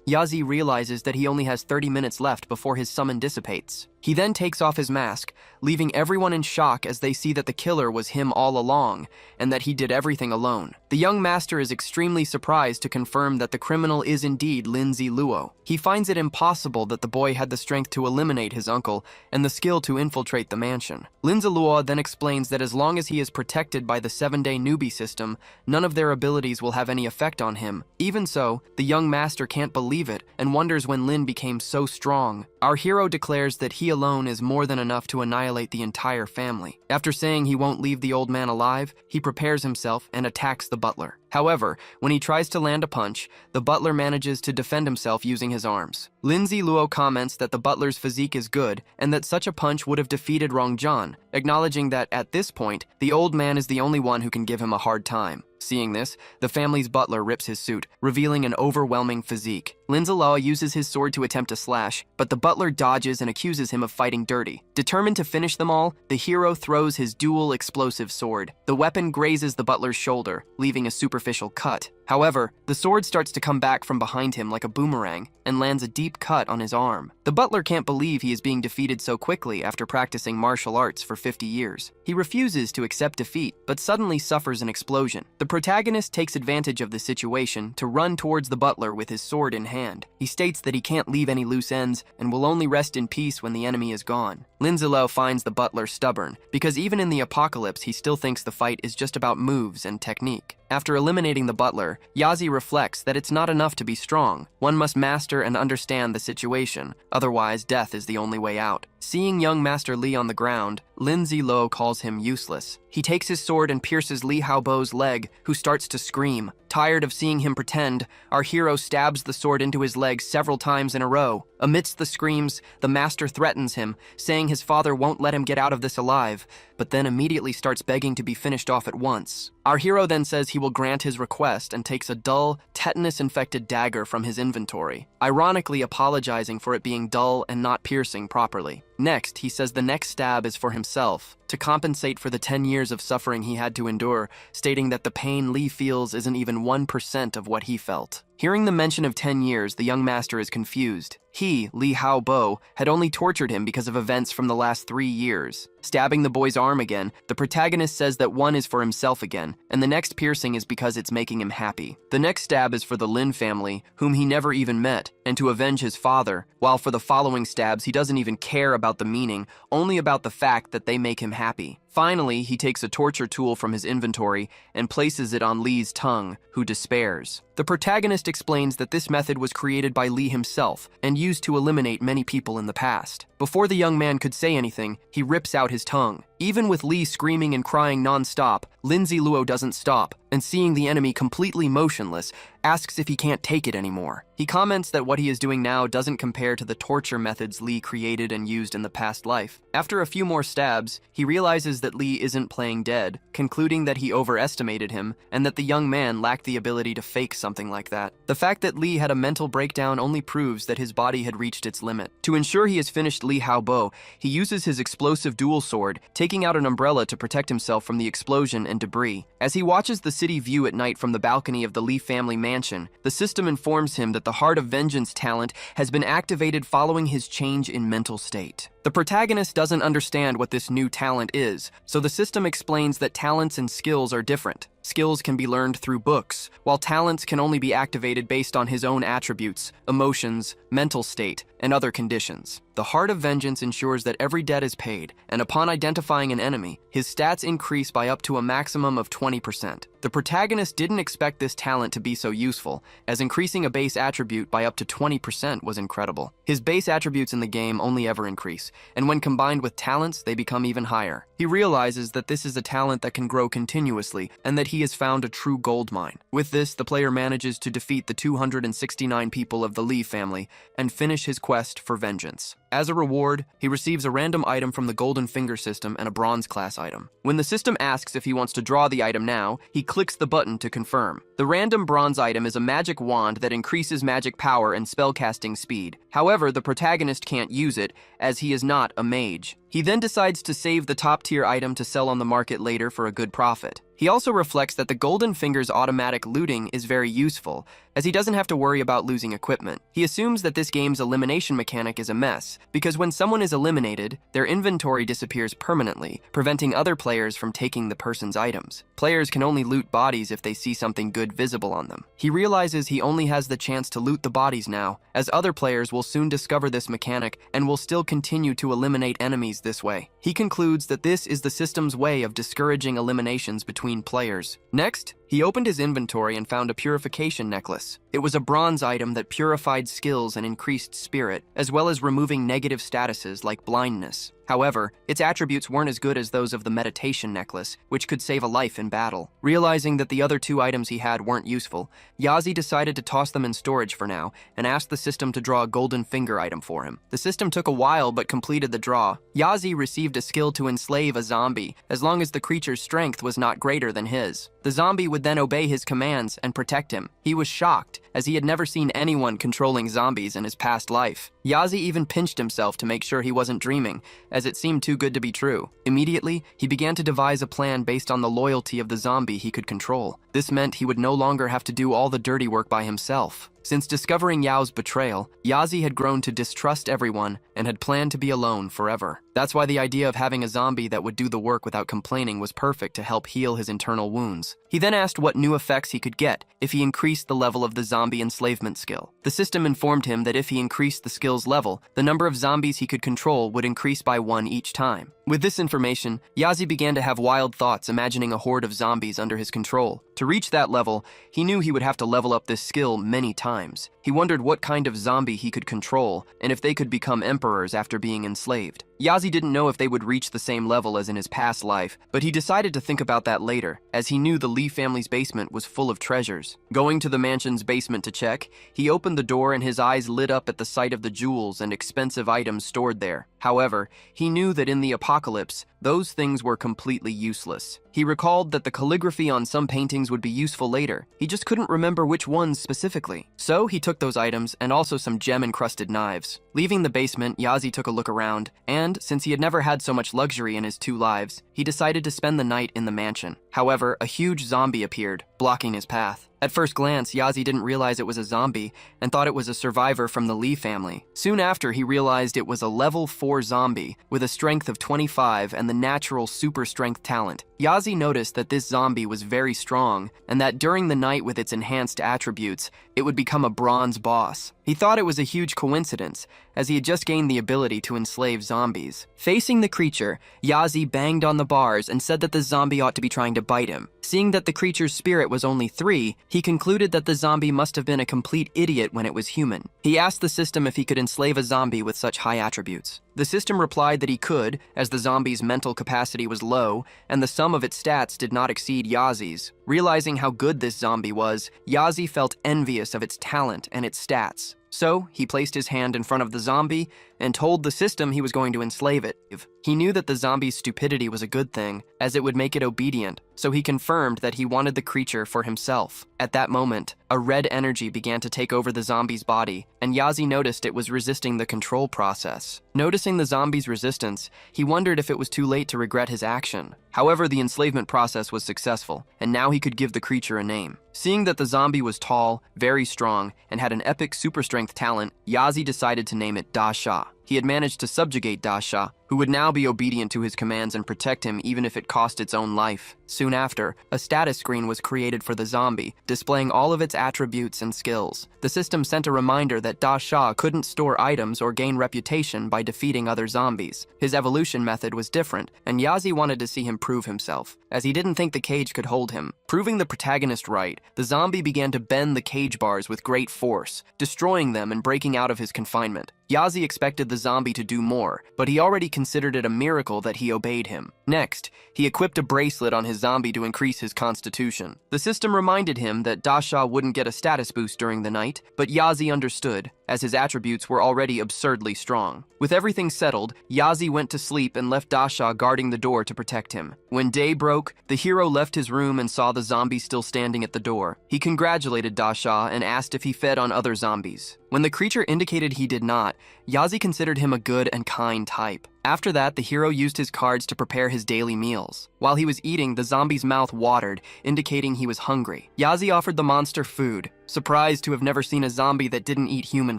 Yazi realizes that he only has 30 minutes left before his summon dissipates. He then takes off his mask, leaving everyone in shock as they see that the killer was him all along, and that he did everything alone. The young master is extremely surprised to confirm that the criminal is indeed Lin Ziluo. He finds it impossible that the boy had the strength to eliminate his uncle and the skill to infiltrate the mansion. Lin Ziluo then explains that as long as he is protected by the 7-day newbie system, none of their abilities will have any effect on him. Even so, the young master can't believe it and wonders when Lin became so strong. Our hero declares that he alone is more than enough to annihilate the entire family. After saying he won't leave the old man alive, he prepares himself and attacks the butler. However, when he tries to land a punch, the butler manages to defend himself using his arms. Lin Ziluo comments that the butler's physique is good and that such a punch would have defeated Rongjun, acknowledging that at this point, the old man is the only one who can give him a hard time. Seeing this, the family's butler rips his suit, revealing an overwhelming physique. Lin Ziluo uses his sword to attempt to slash, but the butler dodges and accuses him of fighting dirty. Determined to finish them all, the hero throws his dual explosive sword. The weapon grazes the butler's shoulder, leaving a superficial cut. However, the sword starts to come back from behind him like a boomerang and lands a deep cut on his arm. The butler can't believe he is being defeated so quickly after practicing martial arts for 50 years. He refuses to accept defeat, but suddenly suffers an explosion. The protagonist takes advantage of the situation to run towards the butler with his sword in hand. He states that he can't leave any loose ends and will only rest in peace when the enemy is gone. Lin Ziluo finds the butler stubborn, because even in the apocalypse he still thinks the fight is just about moves and technique. After eliminating the butler, Yazi reflects that it's not enough to be strong. One must master and understand the situation, otherwise death is the only way out. Seeing young Master Li on the ground, Lin Ziluo calls him useless. He takes his sword and pierces Li Haobo's leg, who starts to scream. Tired of seeing him pretend, our hero stabs the sword into his leg several times in a row. Amidst the screams, the master threatens him, saying his father won't let him get out of this alive, but then immediately starts begging to be finished off at once. Our hero then says he will grant his request and takes a dull, tetanus-infected dagger from his inventory, ironically apologizing for it being dull and not piercing properly. Next, he says the next stab is for himself, to compensate for the 10 years of suffering he had to endure, stating that the pain Lee feels isn't even 1% of what he felt. Hearing the mention of 10 years, the young master is confused. He, Lee Hao-bo, had only tortured him because of events from the last 3 years. Stabbing the boy's arm again, the protagonist says that one is for himself again, and the next piercing is because it's making him happy. The next stab is for the Lin family, whom he never even met, and to avenge his father, while for the following stabs he doesn't even care about the meaning, only about the fact that they make him happy. Finally, he takes a torture tool from his inventory and places it on Lee's tongue, who despairs. The protagonist explains that this method was created by Lee himself and used to eliminate many people in the past. Before the young man could say anything, he rips out his tongue. Even with Lee screaming and crying non-stop, Lindsay Luo doesn't stop, and seeing the enemy completely motionless, asks if he can't take it anymore. He comments that what he is doing now doesn't compare to the torture methods Lee created and used in the past life. After a few more stabs, he realizes that Lee isn't playing dead, concluding that he overestimated him and that the young man lacked the ability to fake something like that. The fact that Lee had a mental breakdown only proves that his body had reached its limit. To ensure he has finished Lee Hao-bo, he uses his explosive dual sword, taking out an umbrella to protect himself from the explosion and debris. As he watches the city view at night from the balcony of the Lee family mansion, the system informs him that the Heart of Vengeance talent has been activated following his change in mental state. The protagonist doesn't understand what this new talent is, so the system explains that talents and skills are different. Skills can be learned through books, while talents can only be activated based on his own attributes, emotions, mental state, and other conditions. The Heart of Vengeance ensures that every debt is paid, and upon identifying an enemy, his stats increase by up to a maximum of 20%. The protagonist didn't expect this talent to be so useful, as increasing a base attribute by up to 20% was incredible. His base attributes in the game only ever increase, and when combined with talents, they become even higher. He realizes that this is a talent that can grow continuously, and that he has found a true gold mine. With this, the player manages to defeat the 269 people of the Lee family and finish his quest for vengeance. As a reward, he receives a random item from the Golden Finger system and a Bronze class item. When the system asks if he wants to draw the item now, he clicks the button to confirm. The random Bronze item is a magic wand that increases magic power and spellcasting speed. However, the protagonist can't use it, as he is not a mage. He then decides to save the top-tier item to sell on the market later for a good profit. He also reflects that the Golden Finger's automatic looting is very useful, as he doesn't have to worry about losing equipment. He assumes that this game's elimination mechanic is a mess, because when someone is eliminated, their inventory disappears permanently, preventing other players from taking the person's items. Players can only loot bodies if they see something good visible on them. He realizes he only has the chance to loot the bodies now, as other players will soon discover this mechanic and will still continue to eliminate enemies this way. He concludes that this is the system's way of discouraging eliminations between players. Next, he opened his inventory and found a purification necklace. It was a bronze item that purified skills and increased spirit, as well as removing negative statuses like blindness. However, its attributes weren't as good as those of the meditation necklace, which could save a life in battle. Realizing that the other two items he had weren't useful, Yazi decided to toss them in storage for now and asked the system to draw a Golden Finger item for him. The system took a while but completed the draw. Yazi received a skill to enslave a zombie, as long as the creature's strength was not greater than his. The zombie would then obey his commands and protect him. He was shocked, as he had never seen anyone controlling zombies in his past life. Yazi even pinched himself to make sure he wasn't dreaming, as it seemed too good to be true. Immediately, he began to devise a plan based on the loyalty of the zombie he could control. This meant he would no longer have to do all the dirty work by himself. Since discovering Yao's betrayal, Yazi had grown to distrust everyone and had planned to be alone forever. That's why the idea of having a zombie that would do the work without complaining was perfect to help heal his internal wounds. He then asked what new effects he could get if he increased the level of the zombie enslavement skill. The system informed him that if he increased the skill's level, the number of zombies he could control would increase by 1 each time. With this information, Yazi began to have wild thoughts, imagining a horde of zombies under his control. To reach that level, he knew he would have to level up this skill many times. He wondered what kind of zombie he could control, and if they could become emperors after being enslaved. Yazi didn't know if they would reach the same level as in his past life, but he decided to think about that later, as he knew the Lee family's basement was full of treasures. Going to the mansion's basement to check, he opened the door and his eyes lit up at the sight of the jewels and expensive items stored there. However, he knew that in the apocalypse, those things were completely useless. He recalled that the calligraphy on some paintings would be useful later. He just couldn't remember which ones specifically. So he took those items and also some gem-encrusted knives. Leaving the basement, Yazi took a look around, and since he had never had so much luxury in his 2 lives, he decided to spend the night in the mansion. However, a huge zombie appeared, blocking his path. At first glance, Yazi didn't realize it was a zombie and thought it was a survivor from the Lee family. Soon after, he realized it was a level 4 zombie with a strength of 25 and the natural super strength talent. Yazi noticed that this zombie was very strong and that during the night with its enhanced attributes, it would become a bronze boss. He thought it was a huge coincidence, as he had just gained the ability to enslave zombies. Facing the creature, Yazi banged on the bars and said that the zombie ought to be trying to bite him. Seeing that the creature's spirit was only 3, he concluded that the zombie must have been a complete idiot when it was human. He asked the system if he could enslave a zombie with such high attributes. The system replied that he could, as the zombie's mental capacity was low and the sum of its stats did not exceed Yazi's. Realizing how good this zombie was, Yazi felt envious of its talent and its stats. So, he placed his hand in front of the zombie and told the system he was going to enslave it. He knew that the zombie's stupidity was a good thing, as it would make it obedient, so he confirmed that he wanted the creature for himself. At that moment, a red energy began to take over the zombie's body, and Yazi noticed it was resisting the control process. Noticing the zombie's resistance, he wondered if it was too late to regret his action. However, the enslavement process was successful, and now he could give the creature a name. Seeing that the zombie was tall, very strong, and had an epic super strength talent, Yazi decided to name it Dasha. He had managed to subjugate Dasha, who would now be obedient to his commands and protect him even if it cost its own life. Soon after, a status screen was created for the zombie, displaying all of its attributes and skills. The system sent a reminder that Dasha couldn't store items or gain reputation by defeating other zombies. His evolution method was different, and Yazi wanted to see him prove himself, as he didn't think the cage could hold him. Proving the protagonist right, the zombie began to bend the cage bars with great force, destroying them and breaking out of his confinement. Yazi expected the zombie to do more, but he already considered it a miracle that he obeyed him. Next, he equipped a bracelet on his zombie to increase his constitution. The system reminded him that Dasha wouldn't get a status boost during the night, but Yazi understood, as his attributes were already absurdly strong. With everything settled, Yazi went to sleep and left Dasha guarding the door to protect him. When day broke, the hero left his room and saw the zombie still standing at the door. He congratulated Dasha and asked if he fed on other zombies. When the creature indicated he did not, Yazi considered him a good and kind type. After that, the hero used his cards to prepare his daily meals. While he was eating, the zombie's mouth watered, indicating he was hungry. Yazi offered the monster food, surprised to have never seen a zombie that didn't eat human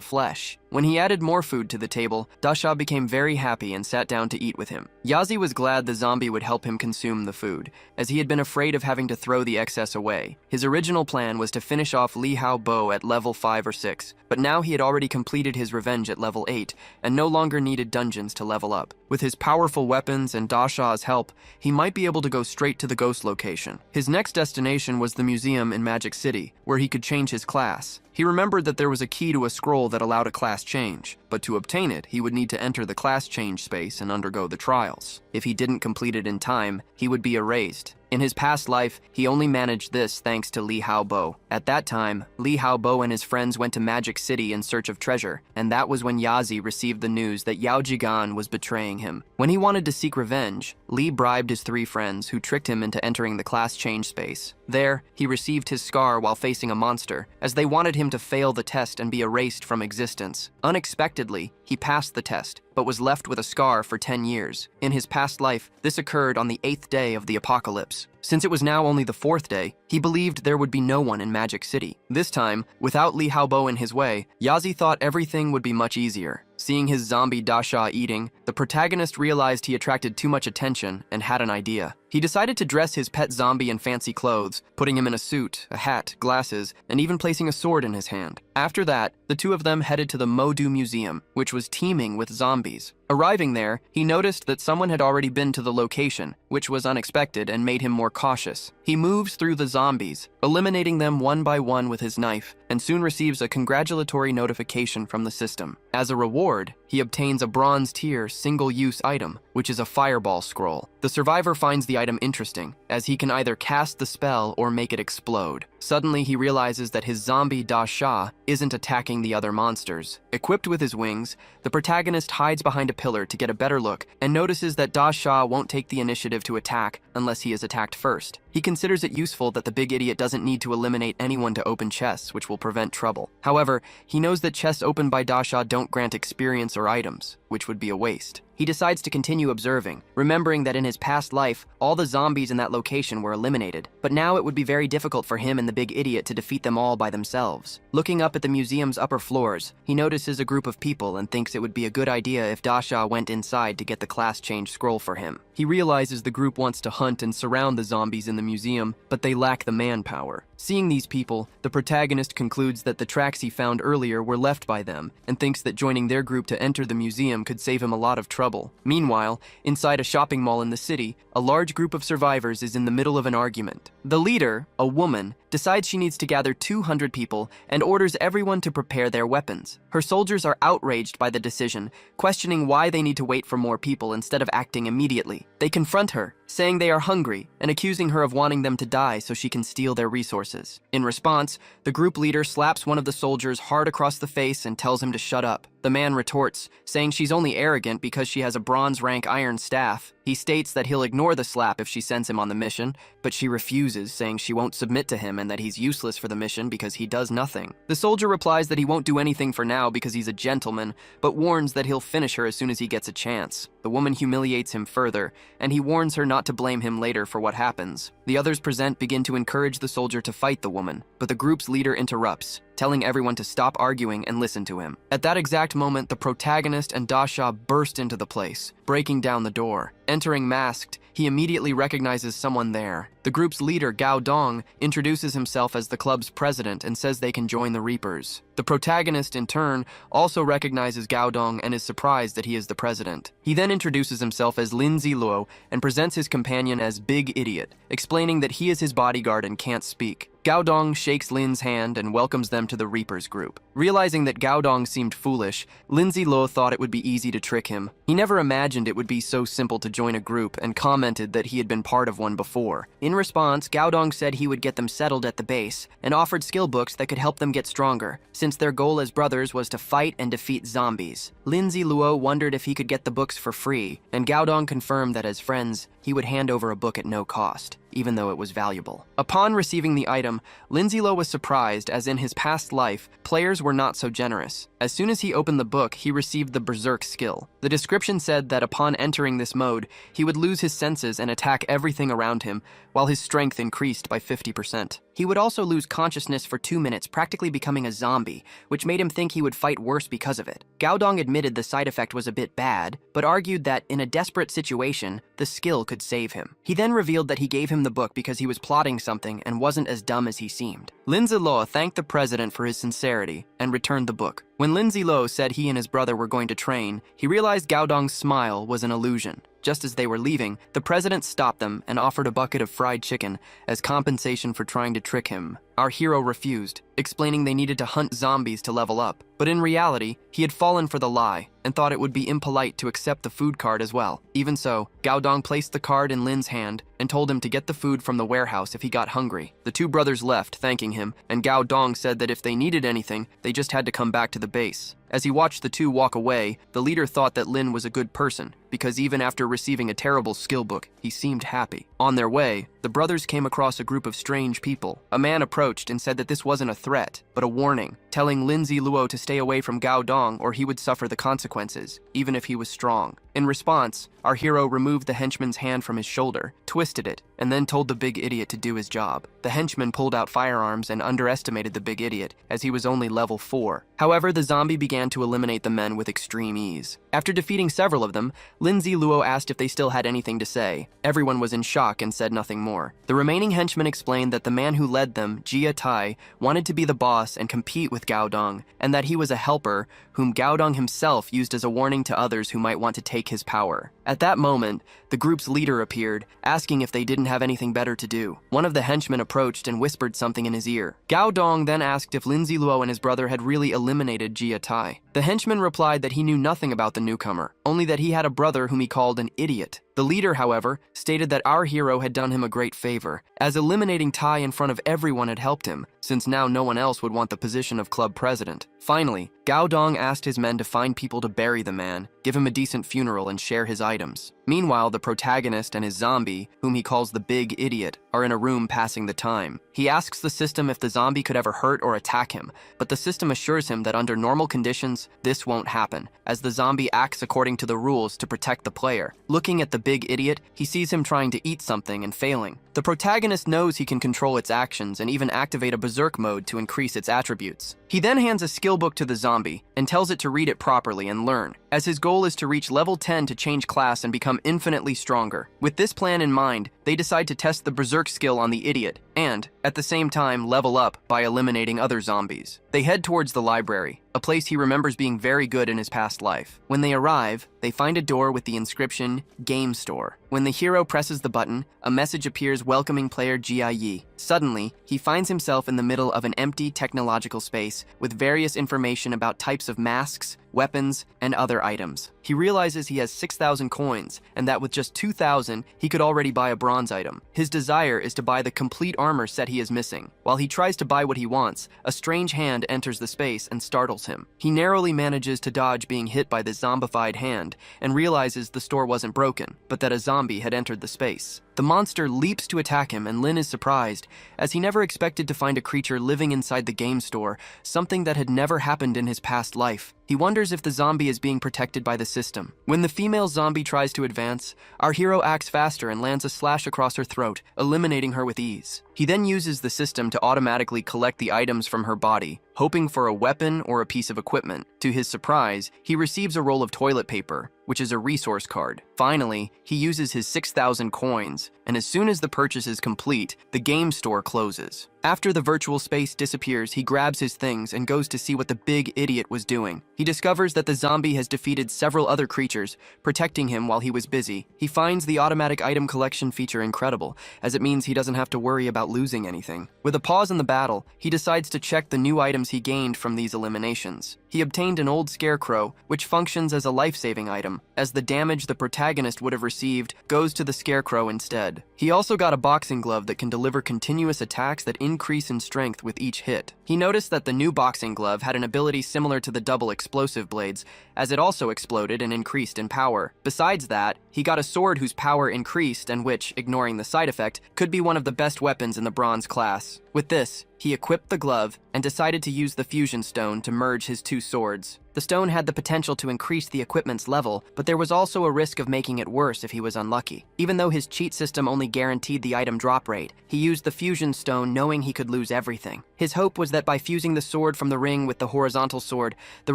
flesh. When he added more food to the table, Dasha became very happy and sat down to eat with him. Yazi was glad the zombie would help him consume the food, as he had been afraid of having to throw the excess away. His original plan was to finish off Li Hao Bo at level 5 or 6, but now he had already completed his revenge at level 8 and no longer needed dungeons to level up. With his powerful weapons and Dasha's help, he might be able to go straight to the ghost location. His next destination was the museum in Magic City, where he could change his class. He remembered that there was a key to a scroll that allowed a class change, but to obtain it, he would need to enter the class change space and undergo the trials. If he didn't complete it in time, he would be erased. In his past life, he only managed this thanks to Li Hao Bo. At that time, Li Hao Bo and his friends went to Magic City in search of treasure, and that was when Yazi received the news that Yao Jigan was betraying him. When he wanted to seek revenge, Li bribed his 3 friends who tricked him into entering the class change space. There, he received his scar while facing a monster, as they wanted him to fail the test and be erased from existence. Unexpectedly, he passed the test, but was left with a scar for 10 years. In his past life, this occurred on the 8th day of the apocalypse. Since it was now only the 4th day, he believed there would be no one in Magic City. This time, without Li Hao Bo in his way, Yazi thought everything would be much easier. Seeing his zombie Dasha eating, the protagonist realized he attracted too much attention and had an idea. He decided to dress his pet zombie in fancy clothes, putting him in a suit, a hat, glasses, and even placing a sword in his hand. After that, the two of them headed to the Modu Museum, which was teeming with zombies. Arriving there, he noticed that someone had already been to the location, which was unexpected and made him more cautious. He moves through the zombies, eliminating them one by one with his knife, and soon receives a congratulatory notification from the system. As a reward, he obtains a bronze tier single-use item, which is a fireball scroll. The survivor finds the item interesting, as he can either cast the spell or make it explode. Suddenly, he realizes that his zombie Da Sha isn't attacking the other monsters. Equipped with his wings, the protagonist hides behind a pillar to get a better look and notices that Da Sha won't take the initiative to attack unless he is attacked first. He considers it useful that the big idiot doesn't need to eliminate anyone to open chests, which will prevent trouble. However, he knows that chests opened by Da Sha don't grant experience or items, which would be a waste. He decides to continue observing, remembering that in his past life, all the zombies in that location were eliminated, but now it would be very difficult for him and the big idiot to defeat them all by themselves. Looking up at the museum's upper floors, he notices a group of people and thinks it would be a good idea if Da Sha went inside to get the class change scroll for him. He realizes the group wants to hunt and surround the zombies in the museum, but they lack the manpower. Seeing these people, the protagonist concludes that the tracks he found earlier were left by them, and thinks that joining their group to enter the museum could save him a lot of trouble. Meanwhile, inside a shopping mall in the city, a large group of survivors is in the middle of an argument. The leader, a woman, decides she needs to gather 200 people and orders everyone to prepare their weapons. Her soldiers are outraged by the decision, questioning why they need to wait for more people instead of acting immediately. They confront her, saying they are hungry and accusing her of wanting them to die so she can steal their resources. In response, the group leader slaps one of the soldiers hard across the face and tells him to shut up. The man retorts, saying she's only arrogant because she has a bronze rank iron staff. He states that he'll ignore the slap if she sends him on the mission, but she refuses, saying she won't submit to him and that he's useless for the mission because he does nothing. The soldier replies that he won't do anything for now because he's a gentleman, but warns that he'll finish her as soon as he gets a chance. The woman humiliates him further, and he warns her not to blame him later for what happens. The others present begin to encourage the soldier to fight the woman, but the group's leader interrupts, telling everyone to stop arguing and listen to him. At that exact moment, the protagonist and Da Sha burst into the place, breaking down the door. Entering masked, he immediately recognizes someone there. The group's leader, Gao Dong, introduces himself as the club's president and says they can join the Reapers. The protagonist, in turn, also recognizes Gao Dong and is surprised that he is the president. He then introduces himself as Lin Ziluo and presents his companion as Big Idiot, explaining that he is his bodyguard and can't speak. Gao Dong shakes Lin's hand and welcomes them to the Reapers group. Realizing that Gao Dong seemed foolish, Lin Ziluo thought it would be easy to trick him. He never imagined it would be so simple to join a group and commented that he had been part of one before. In response, Gao Dong said he would get them settled at the base and offered skill books that could help them get stronger, since their goal as brothers was to fight and defeat zombies. Lin Ziluo wondered if he could get the books for free, and Gao Dong confirmed that as friends, he would hand over a book at no cost, even though it was valuable. Upon receiving the item, Lin Ziluo was surprised, as in his past life, players were not so generous. As soon as he opened the book, he received the Berserk skill. The description said that upon entering this mode, he would lose his senses and attack everything around him, while his strength increased by 50%. He would also lose consciousness for 2 minutes, practically becoming a zombie, which made him think he would fight worse because of it. Gao Dong admitted the side effect was a bit bad, but argued that in a desperate situation, the skill could save him. He then revealed that he gave him the book because he was plotting something and wasn't as dumb as he seemed. Lin Ziluo thanked the president for his sincerity and returned the book. When Lin Ziluo said he and his brother were going to train, he realized Gao Dong's smile was an illusion. Just as they were leaving, the president stopped them and offered a bucket of fried chicken as compensation for trying to trick him. Our hero refused, explaining they needed to hunt zombies to level up. But in reality, he had fallen for the lie and thought it would be impolite to accept the food card as well. Even so, Gao Dong placed the card in Lin's hand and told him to get the food from the warehouse if he got hungry. The two brothers left, thanking him, and Gao Dong said that if they needed anything, they just had to come back to the base. As he watched the two walk away, the leader thought that Lin was a good person, because even after receiving a terrible skill book, he seemed happy. On their way, the brothers came across a group of strange people. A man approached and said that this wasn't a threat, but a warning, telling Lindsay Luo to stay away from Gao Dong or he would suffer the consequences, even if he was strong. In response, our hero removed the henchman's hand from his shoulder, twisted it, and then told the big idiot to do his job. The henchman pulled out firearms and underestimated the big idiot, as he was only level 4. However, the zombie began to eliminate the men with extreme ease. After defeating several of them, Lindsay Luo asked if they still had anything to say. Everyone was in shock and said nothing more. The remaining henchmen explained that the man who led them, Jia Tai, wanted to be the boss and compete with Gao Dong, and that he was a helper whom Gao Dong himself used as a warning to others who might want to take his power. At that moment, the group's leader appeared, asking if they didn't have anything better to do. One of the henchmen approached and whispered something in his ear. Gao Dong then asked if Lindsay Luo and his brother had really eliminated Jia Tai. The henchman replied that he knew nothing about the newcomer, only that he had a brother whom he called an idiot. The leader, however, stated that our hero had done him a great favor, as eliminating Tai in front of everyone had helped him, since now no one else would want the position of club president. Finally, Gao Dong asked his men to find people to bury the man, give him a decent funeral, and share his items. Meanwhile, the protagonist and his zombie, whom he calls the Big Idiot, are in a room passing the time. He asks the system if the zombie could ever hurt or attack him, but the system assures him that under normal conditions, this won't happen, as the zombie acts according to the rules to protect the player. Looking at the Big Idiot, he sees him trying to eat something and failing. The protagonist knows he can control its actions and even activate a berserk mode to increase its attributes. He then hands a skill book to the zombie and tells it to read it properly and learn, as his goal is to reach level 10 to change class and become infinitely stronger. With this plan in mind, they decide to test the berserk skill on the idiot and, at the same time, level up by eliminating other zombies. They head towards the library, a place he remembers being very good in his past life. When they arrive, they find a door with the inscription, Game Store. When the hero presses the button, a message appears welcoming player Jia Yi. Suddenly, he finds himself in the middle of an empty technological space with various information about types of masks, weapons, and other items. He realizes he has 6,000 coins, and that with just 2,000, he could already buy a bronze item. His desire is to buy the complete armor set he is missing. While he tries to buy what he wants, a strange hand enters the space and startles him. He narrowly manages to dodge being hit by the zombified hand, and realizes the store wasn't broken, but that a zombie had entered the space. The monster leaps to attack him, and Lin is surprised, as he never expected to find a creature living inside the game store, something that had never happened in his past life. He wonders if the zombie is being protected by the system. When the female zombie tries to advance, our hero acts faster and lands a slash across her throat, eliminating her with ease. He then uses the system to automatically collect the items from her body, hoping for a weapon or a piece of equipment. To his surprise, he receives a roll of toilet paper, which is a resource card. Finally, he uses his 6,000 coins, and as soon as the purchase is complete, the game store closes. After the virtual space disappears, he grabs his things and goes to see what the Big Idiot was doing. He discovers that the zombie has defeated several other creatures, protecting him while he was busy. He finds the automatic item collection feature incredible, as it means he doesn't have to worry about losing anything. With a pause in the battle, he decides to check the new items he gained from these eliminations. He obtained an old scarecrow, which functions as a life-saving item, as the damage the protagonist would have received goes to the scarecrow instead. He also got a boxing glove that can deliver continuous attacks that increase in strength with each hit. He noticed that the new boxing glove had an ability similar to the double explosive blades, as it also exploded and increased in power. Besides that, he got a sword whose power increased and which, ignoring the side effect, could be one of the best weapons in the bronze class. With this, he equipped the glove and decided to use the fusion stone to merge his two swords. The stone had the potential to increase the equipment's level, but there was also a risk of making it worse if he was unlucky. Even though his cheat system only guaranteed the item drop rate, he used the fusion stone knowing he could lose everything. His hope was that by fusing the sword from the ring with the horizontal sword, the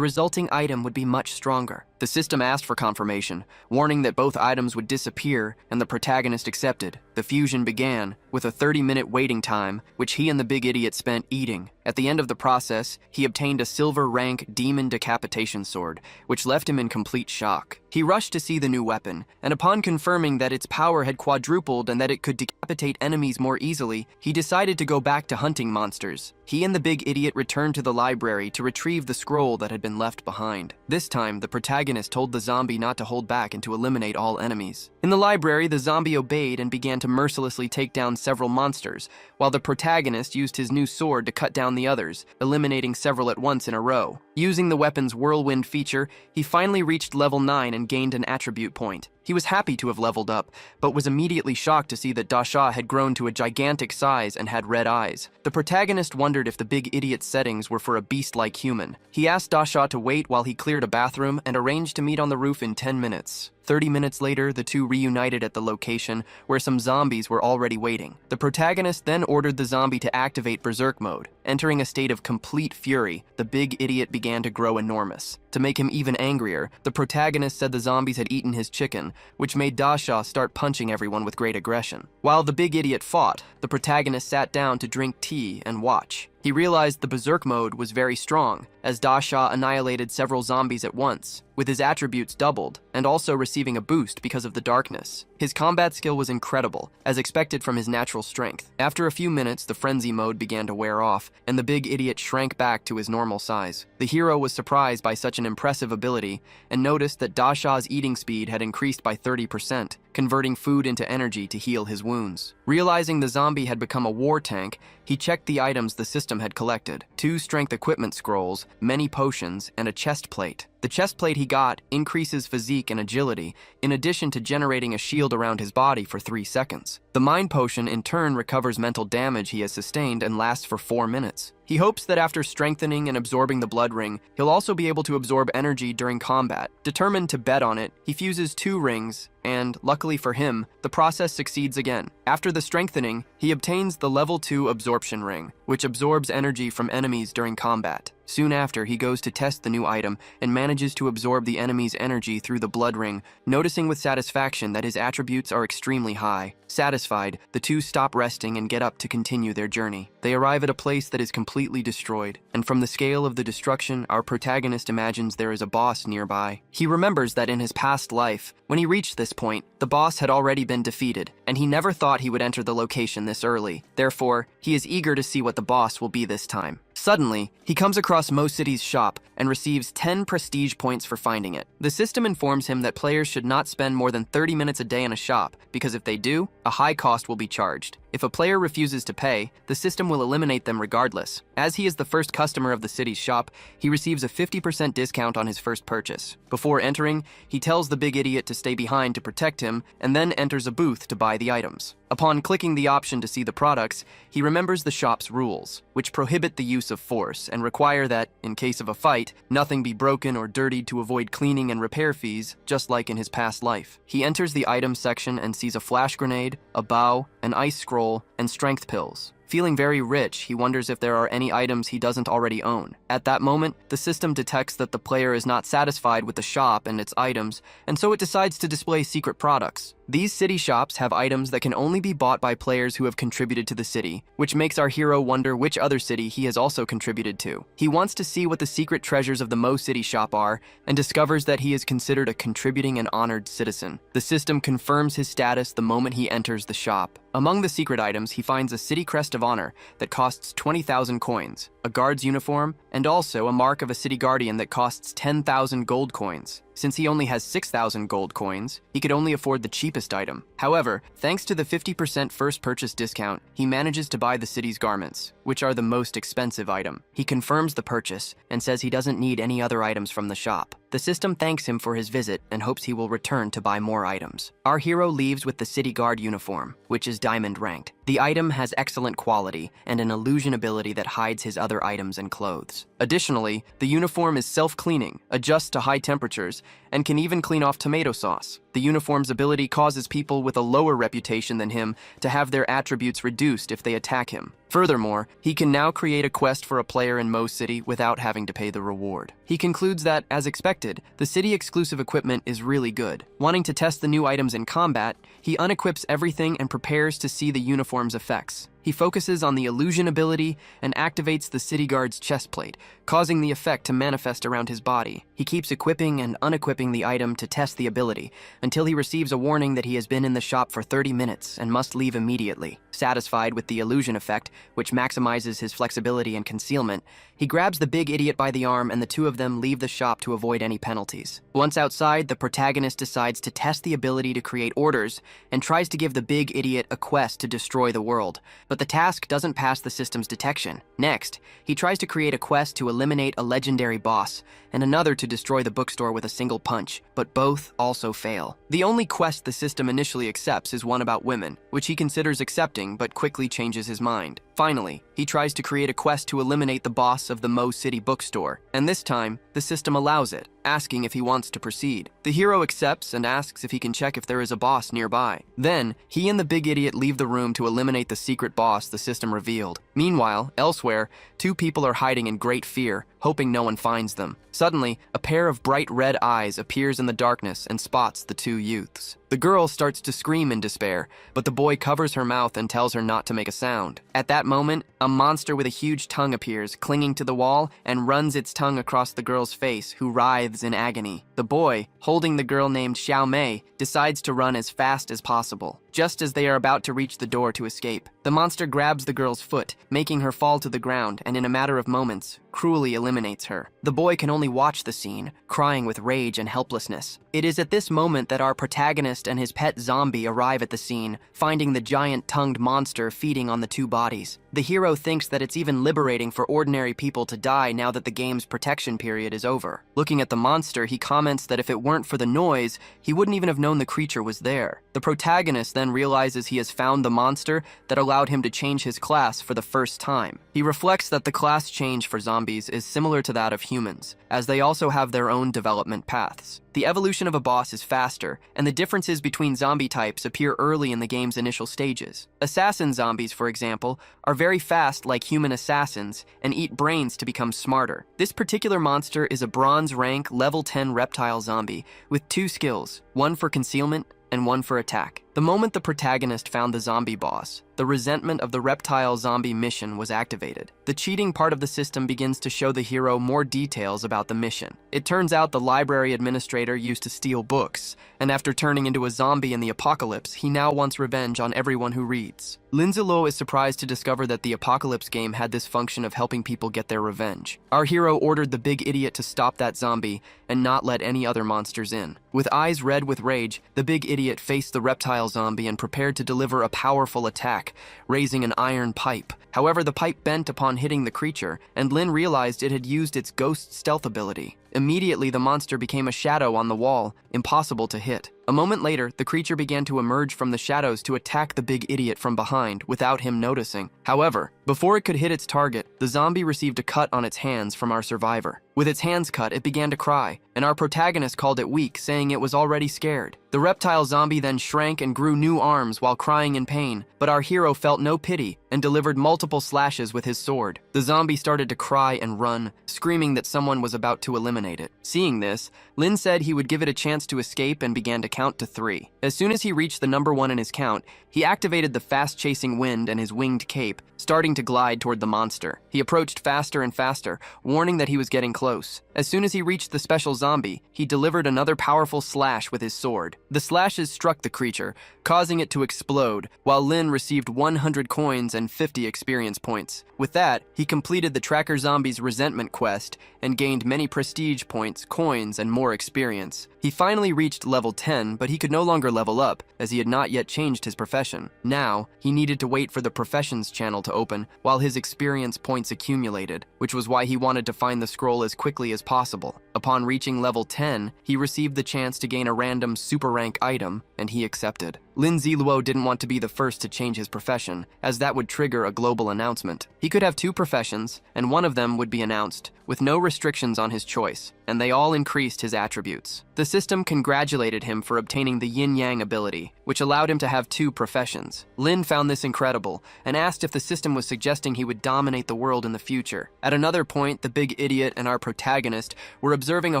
resulting item would be much stronger. The system asked for confirmation, warning that both items would disappear, and the protagonist accepted. The fusion began, with a 30-minute waiting time, which he and the Big Idiot spent eating. At the end of the process, he obtained a silver rank demon decapitation sword, which left him in complete shock. He rushed to see the new weapon, and upon confirming that its power had quadrupled and that it could decapitate enemies more easily, he decided to go back to hunting monsters. He and the Big Idiot returned to the library to retrieve the scroll that had been left behind. This time, the protagonist told the zombie not to hold back and to eliminate all enemies. In the library, the zombie obeyed and began to mercilessly take down several monsters, while the protagonist used his new sword to cut down the others, eliminating several at once in a row. Using the weapon's whirlwind feature, he finally reached level 9 and gained an attribute point. He was happy to have leveled up, but was immediately shocked to see that Dasha had grown to a gigantic size and had red eyes. The protagonist wondered if the big idiot's settings were for a beast-like human. He asked Dasha to wait while he cleared a bathroom and arranged to meet on the roof in 10 minutes. 30 minutes later, the two reunited at the location where some zombies were already waiting. The protagonist then ordered the zombie to activate berserk mode. Entering a state of complete fury, the big idiot began to grow enormous. To make him even angrier, the protagonist said the zombies had eaten his chicken, which made Dasha start punching everyone with great aggression. While the big idiot fought, the protagonist sat down to drink tea and watch. He realized the berserk mode was very strong, as Dasha annihilated several zombies at once, with his attributes doubled, and also receiving a boost because of the darkness. His combat skill was incredible, as expected from his natural strength. After a few minutes, the frenzy mode began to wear off, and the big idiot shrank back to his normal size. The hero was surprised by such an impressive ability, and noticed that Dasha's eating speed had increased by 30%, converting food into energy to heal his wounds. Realizing the zombie had become a war tank, he checked the items the system had collected: 2 strength equipment scrolls, many potions, and a chest plate. The chest plate he got increases physique and agility, in addition to generating a shield around his body for 3 seconds. The mind potion in turn recovers mental damage he has sustained and lasts for 4 minutes. He hopes that after strengthening and absorbing the blood ring, he'll also be able to absorb energy during combat. Determined to bet on it, he fuses 2 rings, and, luckily for him, the process succeeds again. After the strengthening, he obtains the level 2 absorption ring, which absorbs energy from enemies during combat. Soon after, he goes to test the new item and manages to absorb the enemy's energy through the blood ring, noticing with satisfaction that his attributes are extremely high. Satisfied, the two stop resting and get up to continue their journey. They arrive at a place that is completely destroyed, and from the scale of the destruction, our protagonist imagines there is a boss nearby. He remembers that in his past life, when he reached this point, the boss had already been defeated, and he never thought he would enter the location this early. Therefore, he is eager to see what the boss will be this time. Suddenly, he comes across Mo City's shop and receives 10 prestige points for finding it. The system informs him that players should not spend more than 30 minutes a day in a shop, because if they do, a high cost will be charged. If a player refuses to pay, the system will eliminate them regardless. As he is the first customer of the city's shop, he receives a 50% discount on his first purchase. Before entering, he tells the big idiot to stay behind to protect him, and then enters a booth to buy the items. Upon clicking the option to see the products, he remembers the shop's rules, which prohibit the use of force and require that, in case of a fight, nothing be broken or dirtied to avoid cleaning and repair fees, just like in his past life. He enters the items section and sees a flash grenade, a bow, an ice scroll, and strength pills. Feeling very rich, he wonders if there are any items he doesn't already own. At that moment, the system detects that the player is not satisfied with the shop and its items, and so it decides to display secret products. These city shops have items that can only be bought by players who have contributed to the city, which makes our hero wonder which other city he has also contributed to. He wants to see what the secret treasures of the Mo City shop are, and discovers that he is considered a contributing and honored citizen. The system confirms his status the moment he enters the shop. Among the secret items, he finds a city crest of honor that costs 20,000 coins, a guard's uniform, and also a mark of a city guardian that costs 10,000 gold coins. Since he only has 6,000 gold coins, he could only afford the cheapest item. However, thanks to the 50% first purchase discount, he manages to buy the city's garments, which are the most expensive item. He confirms the purchase and says he doesn't need any other items from the shop. The system thanks him for his visit and hopes he will return to buy more items. Our hero leaves with the city guard uniform, which is diamond ranked. The item has excellent quality and an illusion ability that hides his other items and clothes. Additionally, the uniform is self-cleaning, adjusts to high temperatures, and can even clean off tomato sauce. The uniform's ability causes people with a lower reputation than him to have their attributes reduced if they attack him. Furthermore, he can now create a quest for a player in Mo City without having to pay the reward. He concludes that, as expected, the city-exclusive equipment is really good. Wanting to test the new items in combat, he unequips everything and prepares to see the uniform's effects. He focuses on the illusion ability and activates the city guard's chest plate, causing the effect to manifest around his body. He keeps equipping and unequipping the item to test the ability, until he receives a warning that he has been in the shop for 30 minutes and must leave immediately. Satisfied with the illusion effect, which maximizes his flexibility and concealment, he grabs the big idiot by the arm and the two of them leave the shop to avoid any penalties. Once outside, the protagonist decides to test the ability to create orders and tries to give the big idiot a quest to destroy the world. but the task doesn't pass the system's detection. Next, he tries to create a quest to eliminate a legendary boss, and another to destroy the bookstore with a single punch, but both also fail. The only quest the system initially accepts is one about women, which he considers accepting but quickly changes his mind. Finally, he tries to create a quest to eliminate the boss of the Mo City bookstore, and this time, the system allows it, asking if he wants to proceed. The hero accepts and asks if he can check if there is a boss nearby. Then, he and the big idiot leave the room to eliminate the secret boss the system revealed. Meanwhile, elsewhere, two people are hiding in great fear, hoping no one finds them. Suddenly, a pair of bright red eyes appears in the darkness and spots the two youths. The girl starts to scream in despair, but the boy covers her mouth and tells her not to make a sound. At that moment, a monster with a huge tongue appears, clinging to the wall, and runs its tongue across the girl's face, who writhes in agony. The boy, holding the girl named Xiao Mei, decides to run as fast as possible. Just as they are about to reach the door to escape, the monster grabs the girl's foot, making her fall to the ground, and in a matter of moments, cruelly eliminates her. The boy can only watch the scene, crying with rage and helplessness. It is at this moment that our protagonist and his pet zombie arrive at the scene, finding the giant-tongued monster feeding on the two bodies. The hero thinks that it's even liberating for ordinary people to die now that the game's protection period is over. Looking at the monster, he comments that if it weren't for the noise, he wouldn't even have known the creature was there. The protagonist then realizes he has found the monster that allowed him to change his class for the first time. He reflects that the class change for zombies is similar to that of humans, as they also have their own development paths. The evolution of a boss is faster, and the differences between zombie types appear early in the game's initial stages. Assassin zombies, for example, are very fast like human assassins and eat brains to become smarter. This particular monster is a bronze rank level 10 reptile zombie with two skills, one for concealment and one for attack. The moment the protagonist found the zombie boss, the resentment of the reptile zombie mission was activated. The cheating part of the system begins to show the hero more details about the mission. It turns out the library administrator used to steal books, and after turning into a zombie in the apocalypse, he now wants revenge on everyone who reads. Lin Ziluo is surprised to discover that the apocalypse game had this function of helping people get their revenge. Our hero ordered the big idiot to stop that zombie and not let any other monsters in. With eyes red with rage, the big idiot faced the reptile zombie and prepared to deliver a powerful attack, raising an iron pipe. However, the pipe bent upon hitting the creature, and Lin realized it had used its ghost stealth ability. Immediately, the monster became a shadow on the wall, impossible to hit. A moment later, the creature began to emerge from the shadows to attack the big idiot from behind without him noticing. However, before it could hit its target, the zombie received a cut on its hands from our survivor. With its hands cut, it began to cry, and our protagonist called it weak, saying it was already scared. The reptile zombie then shrank and grew new arms while crying in pain, but our hero felt no pity and delivered multiple slashes with his sword. The zombie started to cry and run, screaming that someone was about to eliminate it. Seeing this, Lin said he would give it a chance to escape and began to count to 3. As soon as he reached the number 1 in his count, he activated the fast-chasing wind and his winged cape, starting to glide toward the monster. He approached faster and faster, warning that he was getting close. As soon as he reached the special zombie, he delivered another powerful slash with his sword. The slashes struck the creature, causing it to explode, while Lin received 100 coins and 50 experience points. With that, he completed the Tracker Zombie's resentment quest and gained many prestige points, coins, and more experience. He finally reached level 10, but he could no longer level up, as he had not yet changed his profession. Now, he needed to wait for the professions channel to open while his experience points accumulated, which was why he wanted to find the scroll as quickly as possible. Upon reaching level 10, he received the chance to gain a random super rank item, and he accepted. Lin Ziluo didn't want to be the first to change his profession, as that would trigger a global announcement. He could have 2 professions, and one of them would be announced, with no restrictions on his choice, and they all increased his attributes. The system congratulated him for obtaining the yin-yang ability, which allowed him to have 2 professions. Lin found this incredible, and asked if the system was suggesting he would dominate the world in the future. At another point, the big idiot and our protagonist were observing a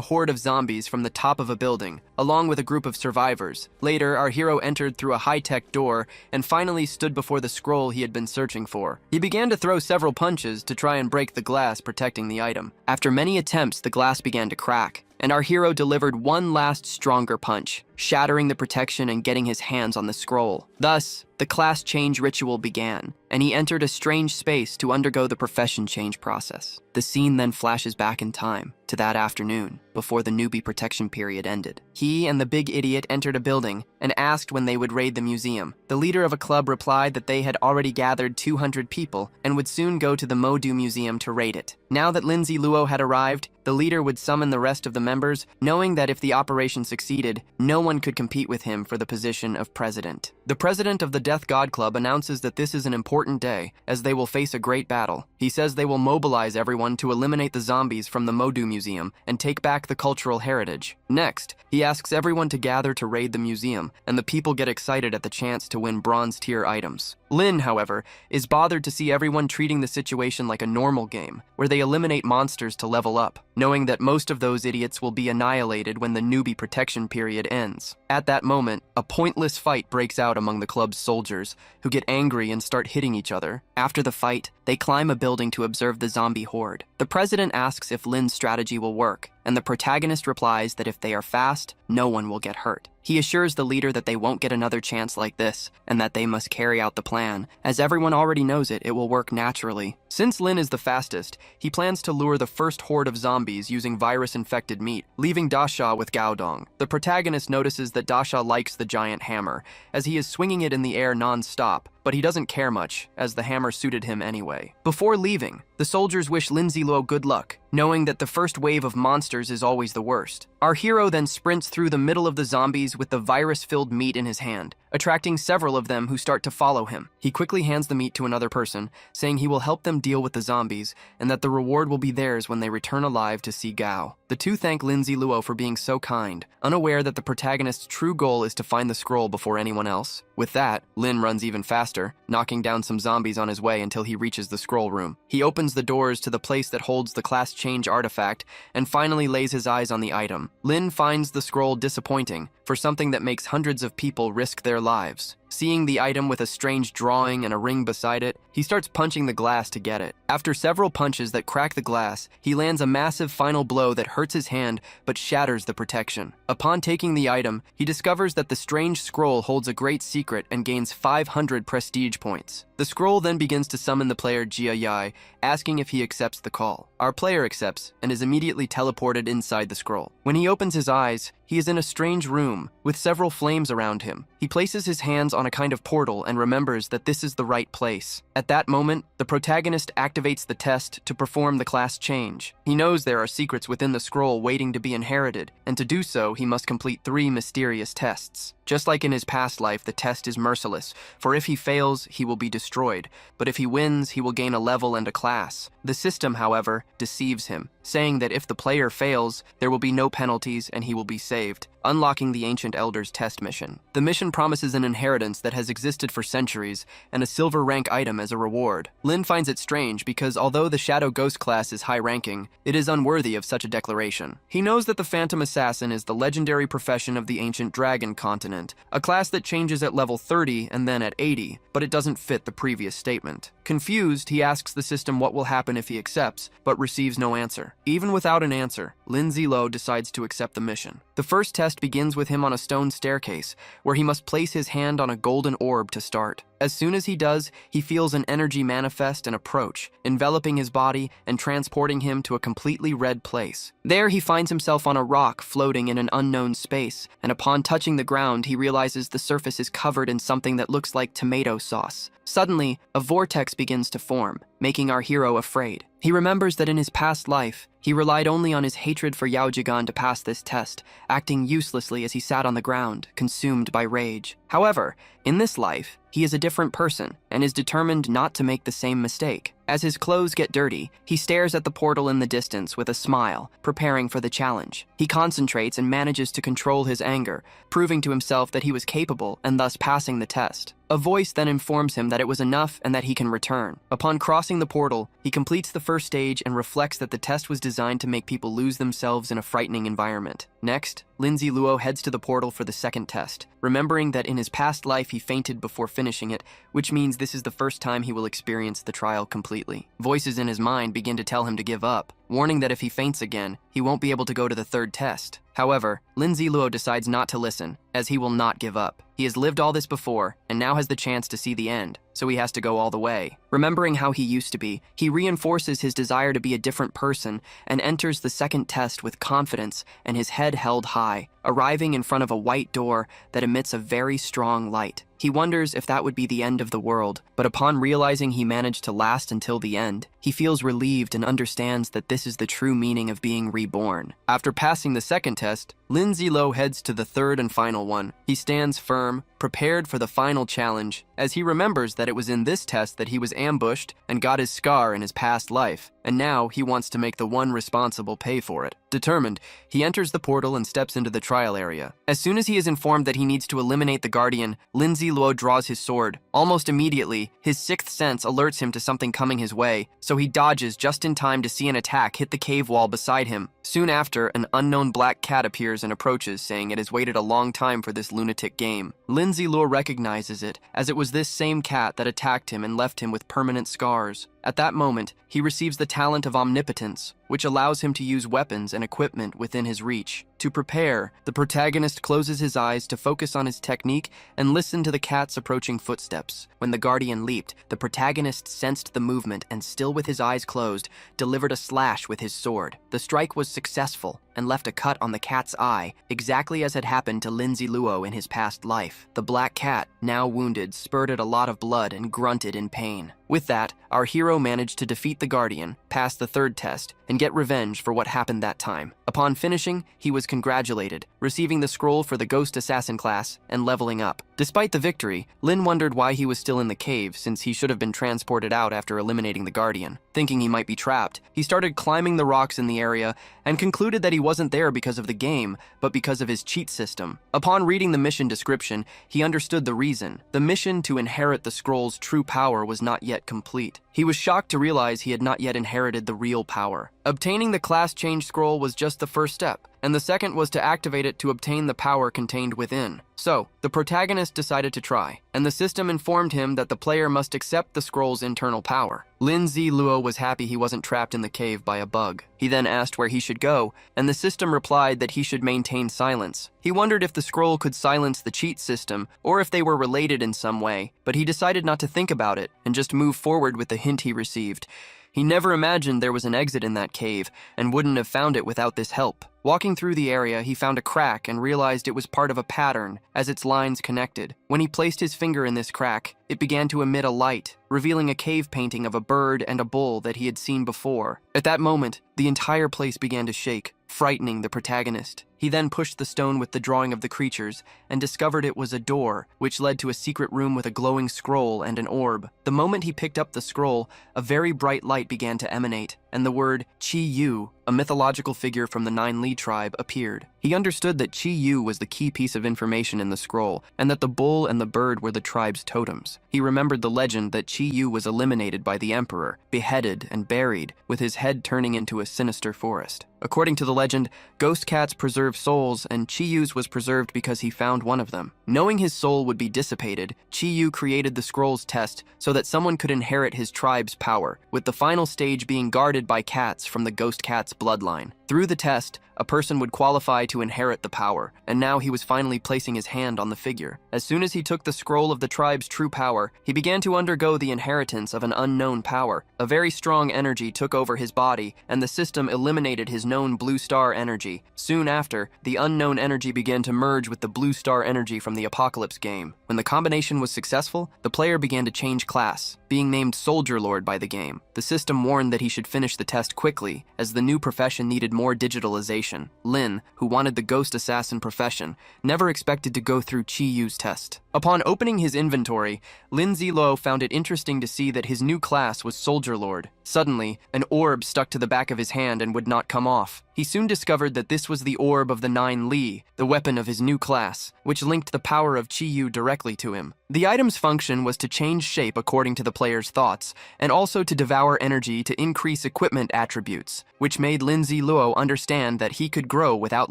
horde of zombies from the top of a building, along with a group of survivors. Later, our hero entered through a high-tech door and finally stood before the scroll he had been searching for. He began to throw several punches to try and break the glass protecting the item. After many attempts, the glass began to crack, and our hero delivered one last stronger punch, shattering the protection and getting his hands on the scroll. Thus, the class change ritual began, and he entered a strange space to undergo the profession change process. The scene then flashes back in time to that afternoon. before the newbie protection period ended. He and the big idiot entered a building and asked when they would raid the museum. The leader of a club replied that they had already gathered 200 people and would soon go to the Modu Museum to raid it. Now that Lindsay Luo had arrived, the leader would summon the rest of the members, knowing that if the operation succeeded, no one could compete with him for the position of president. The president of the Death God Club announces that this is an important day, as they will face a great battle. He says they will mobilize everyone to eliminate the zombies from the Modu Museum and take back the cultural heritage. Next, he asks everyone to gather to raid the museum, and the people get excited at the chance to win bronze tier items. Lin, however, is bothered to see everyone treating the situation like a normal game, where they eliminate monsters to level up, knowing that most of those idiots will be annihilated when the newbie protection period ends. At that moment, a pointless fight breaks out among the club's soldiers, who get angry and start hitting each other. After the fight, they climb a building to observe the zombie horde. The president asks if Lin's strategy will work, and the protagonist replies that if they are fast, no one will get hurt. He assures the leader that they won't get another chance like this, and that they must carry out the plan. As everyone already knows it will work naturally. Since Lin is the fastest, he plans to lure the first horde of zombies using virus-infected meat, leaving Dasha with Gaodong. The protagonist notices that Dasha likes the giant hammer, as he is swinging it in the air non-stop, but he doesn't care much, as the hammer suited him anyway. Before leaving, the soldiers wish Lindsay Luo good luck, knowing that the first wave of monsters is always the worst. Our hero then sprints through the middle of the zombies with the virus-filled meat in his hand, attracting several of them who start to follow him. He quickly hands the meat to another person, saying he will help them deal with the zombies, and that the reward will be theirs when they return alive to see Gao. The two thank Lindsay Luo for being so kind, unaware that the protagonist's true goal is to find the scroll before anyone else. With that, Lin runs even faster, knocking down some zombies on his way until he reaches the scroll room. He opens the doors to the place that holds the class change artifact, and finally lays his eyes on the item. Lin finds the scroll disappointing, for something that makes hundreds of people risk their lives. Seeing the item with a strange drawing and a ring beside it, he starts punching the glass to get it. After several punches that crack the glass, he lands a massive final blow that hurts his hand but shatters the protection. Upon taking the item, he discovers that the strange scroll holds a great secret and gains 500 prestige points. The scroll then begins to summon the player Jia Yai, asking if he accepts the call. Our player accepts and is immediately teleported inside the scroll. When he opens his eyes, he is in a strange room with several flames around him. He places his hands on a kind of portal and remembers that this is the right place. At that moment, the protagonist activates the test to perform the class change. He knows there are secrets within the scroll waiting to be inherited, and to do so, he must complete 3 mysterious tests. Just like in his past life, the test is merciless, for if he fails, he will be destroyed, but if he wins, he will gain a level and a class. The system, however, deceives him, saying that if the player fails, there will be no penalties and he will be saved, unlocking the Ancient Elder's test mission. The mission promises an inheritance that has existed for centuries, and a silver rank item as a reward. Lin finds it strange because although the Shadow Ghost class is high-ranking, it is unworthy of such a declaration. He knows that the Phantom Assassin is the legendary profession of the Ancient Dragon continent, a class that changes at level 30 and then at 80, but it doesn't fit the previous statement. Confused, he asks the system what will happen if he accepts, but receives no answer. Even without an answer, Lindsay Luo decides to accept the mission. The first test begins with him on a stone staircase, where he must place his hand on a golden orb to start. As soon as he does, he feels an energy manifest and approach, enveloping his body and transporting him to a completely red place. There he finds himself on a rock floating in an unknown space, and upon touching the ground, he realizes the surface is covered in something that looks like tomato sauce. Suddenly, a vortex begins to form, making our hero afraid. He remembers that in his past life, he relied only on his hatred for Yao Jigan to pass this test, acting uselessly as he sat on the ground, consumed by rage. However, in this life, he is a different person and is determined not to make the same mistake. As his clothes get dirty, he stares at the portal in the distance with a smile, preparing for the challenge. He concentrates and manages to control his anger, proving to himself that he was capable and thus passing the test. A voice then informs him that it was enough and that he can return. Upon crossing the portal, he completes the first stage and reflects that the test was designed to make people lose themselves in a frightening environment. Next, Lindsay Luo heads to the portal for the second test, remembering that in his past life he fainted before finishing it, which means this is the first time he will experience the trial completely. Voices in his mind begin to tell him to give up, warning that if he faints again, he won't be able to go to the third test. However, Lin Ziluo decides not to listen, as he will not give up. He has lived all this before, and now has the chance to see the end, so he has to go all the way. Remembering how he used to be, he reinforces his desire to be a different person and enters the second test with confidence and his head held high, arriving in front of a white door that emits a very strong light. He wonders if that would be the end of the world, but upon realizing he managed to last until the end, he feels relieved and understands that this is the true meaning of being reborn. After passing the second test, Lin Ziluo heads to the third and final one. He stands firm, prepared for the final challenge, as he remembers that it was in this test that he was ambushed and got his scar in his past life, and now he wants to make the one responsible pay for it. Determined, he enters the portal and steps into the trial area. As soon as he is informed that he needs to eliminate the Guardian, Lin Ziluo draws his sword. Almost immediately, his sixth sense alerts him to something coming his way, so he dodges just in time to see an attack hit the cave wall beside him. Soon after, an unknown black cat appears and approaches, saying it has waited a long time for this lunatic game. Lin Ziluo recognizes it, as it was this same cat that attacked him and left him with permanent scars. At that moment, he receives the talent of omnipotence, which allows him to use weapons and equipment within his reach. To prepare, the protagonist closes his eyes to focus on his technique and listen to the cat's approaching footsteps. When the Guardian leaped, the protagonist sensed the movement and, still with his eyes closed, delivered a slash with his sword. The strike was successful and left a cut on the cat's eye, exactly as had happened to Lin Ziluo in his past life. The black cat, now wounded, spurted a lot of blood and grunted in pain. With that, our hero managed to defeat the Guardian, pass the third test, and get revenge for what happened that time. Upon finishing, he was congratulated, receiving the scroll for the Ghost Assassin class and leveling up. Despite the victory, Lin wondered why he was still in the cave, since he should have been transported out after eliminating the Guardian. Thinking he might be trapped, he started climbing the rocks in the area and concluded that he wasn't there because of the game, but because of his cheat system. Upon reading the mission description, he understood the reason. The mission to inherit the scroll's true power was not yet complete. He was shocked to realize he had not yet inherited the real power. Obtaining the class change scroll was just the first step, and the second was to activate it to obtain the power contained within. So, the protagonist decided to try, and the system informed him that the player must accept the scroll's internal power. Lin Ziluo was happy he wasn't trapped in the cave by a bug. He then asked where he should go, and the system replied that he should maintain silence. He wondered if the scroll could silence the cheat system, or if they were related in some way, but he decided not to think about it, and just move forward with the hint he received. He never imagined there was an exit in that cave, and wouldn't have found it without this help. Walking through the area, he found a crack and realized it was part of a pattern, as its lines connected. When he placed his finger in this crack, it began to emit a light, revealing a cave painting of a bird and a bull that he had seen before. At that moment, the entire place began to shake, frightening the protagonist. He then pushed the stone with the drawing of the creatures and discovered it was a door, which led to a secret room with a glowing scroll and an orb. The moment he picked up the scroll, a very bright light began to emanate, and the word Chi Yu, a mythological figure from the Nine Li tribe, appeared. He understood that Chi Yu was the key piece of information in the scroll, and that the bull and the bird were the tribe's totems. He remembered the legend that Chi Yu was eliminated by the emperor, beheaded and buried, with his head turning into a sinister forest. According to the legend, ghost cats preserve souls, and Chi Yu's was preserved because he found one of them. Knowing his soul would be dissipated, Chi Yu created the scroll's test so that someone could inherit his tribe's power, with the final stage being guarded by cats from the ghost cat's bloodline. Through the test, a person would qualify to inherit the power, and now he was finally placing his hand on the figure. As soon as he took the scroll of the tribe's true power, he began to undergo the inheritance of an unknown power. A very strong energy took over his body, and the system eliminated his known blue star energy. Soon after, the unknown energy began to merge with the blue star energy from the Apocalypse game. When the combination was successful, the player began to change class, being named Soldier Lord by the game. The system warned that he should finish the test quickly, as the new profession needed more digitalization. Lin, who wanted the Ghost Assassin profession, never expected to go through Chi Yu's test. Upon opening his inventory, Lin Ziluo found it interesting to see that his new class was Soldier Lord. Suddenly, an orb stuck to the back of his hand and would not come off. He soon discovered that this was the orb of the Nine Li, the weapon of his new class, which linked the power of Chi Yu directly to him. The item's function was to change shape according to the player's thoughts, and also to devour energy to increase equipment attributes, which made Lin Ziluo understand that he could grow without